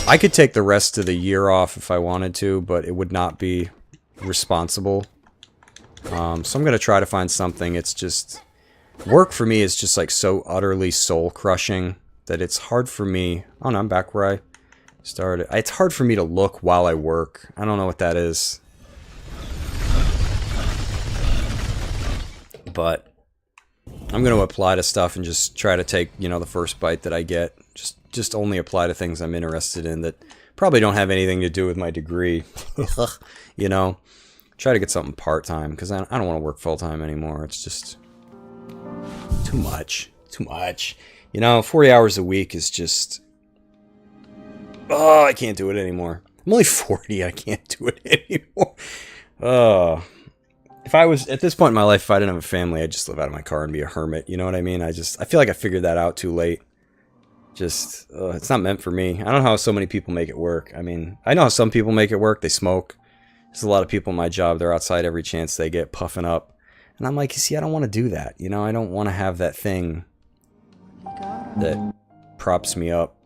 I could take the rest of the year off if I wanted to, but it would not be responsible. So I'm going to try to find something. It's just, work for me is just like so utterly soul crushing that it's hard for me. Oh no, I'm back where I started. It's hard for me to look while I work. I don't know what that is. But I'm going to apply to stuff and just try to take, you know, the first bite that I get. Just only apply to things I'm interested in that probably don't have anything to do with my degree. You know, try to get something part-time because I don't want to work full-time anymore. It's just too much. Too much. You know, 40 hours a week is just... Oh, I can't do it anymore. I'm only 40. I can't do it anymore. Oh. If I was, at this point in my life, if I didn't have a family, I'd just live out of my car and be a hermit. You know what I mean? I feel like I figured that out too late. Just, it's not meant for me. I don't know how so many people make it work. I mean, I know how some people make it work. They smoke. There's a lot of people in my job. They're outside every chance they get, puffing up. And I'm like, you see, I don't want to do that. You know, I don't want to have that thing that props me up.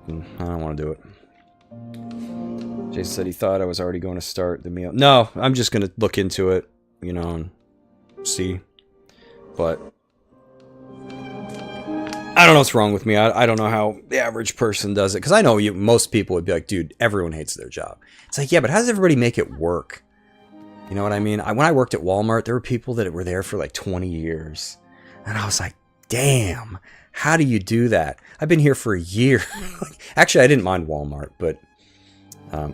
I don't want to do it. Jason said he thought I was already going to start the meal. No, I'm just going to look into it, you know, and see. But I don't know what's wrong with me. I don't know how the average person does it. Because I know most people would be like, dude, everyone hates their job. It's like, yeah, but how does everybody make it work? You know what I mean? When I worked at Walmart, there were people that were there for like 20 years. And I was like, damn, how do you do that? I've been here for a year. Actually, I didn't mind Walmart, but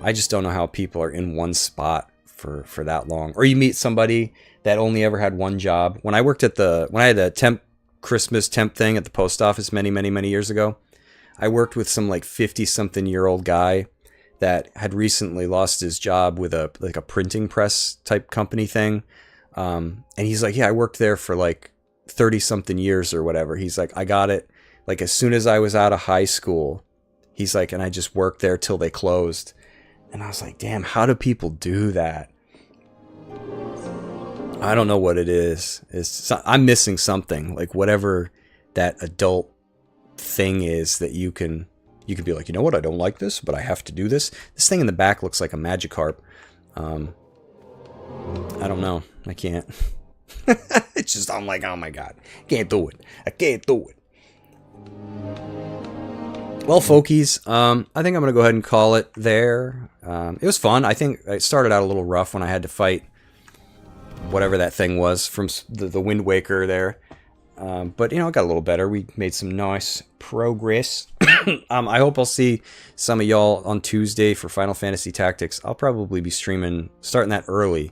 I just don't know how people are in one spot for that long. Or you meet somebody that only ever had one job. When I worked at when I had a Christmas temp thing at the post office many years ago, I worked with some like 50-something-year-old guy that had recently lost his job with a printing press type company thing. And he's like, yeah, I worked there for like 30-something years or whatever. He's like, I got it like as soon as I was out of high school. He's like, and I just worked there till they closed. And I was like, damn, how do people do that? I don't know what it is. I'm missing something, like whatever that adult thing is that you can be like, you know what, I don't like this, but I have to do this. This thing in the back looks like a Magikarp. I don't know. I can't. It's just, I'm like, oh my god, can't do it. I can't do it. Well, folkies, I think I'm going to go ahead and call it there. It was fun. I think it started out a little rough when I had to fight whatever that thing was from the Wind Waker there. But, you know, it got a little better. We made some nice progress. I hope I'll see some of y'all on Tuesday for Final Fantasy Tactics. I'll probably be streaming, starting that early.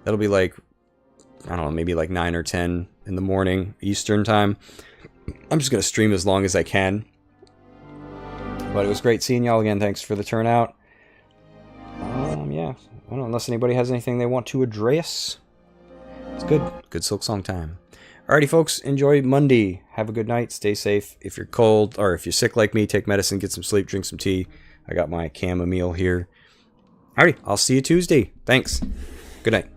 That'll be like, I don't know, maybe like 9 or 10 in the morning Eastern time. I'm just going to stream as long as I can. But it was great seeing y'all again. Thanks for the turnout. Yeah, I don't know, unless anybody has anything they want to address. It's good. Good Silksong time. Alrighty, folks. Enjoy Monday. Have a good night. Stay safe. If you're cold or if you're sick like me, take medicine, get some sleep, drink some tea. I got my chamomile here. Alrighty, I'll see you Tuesday. Thanks. Good night.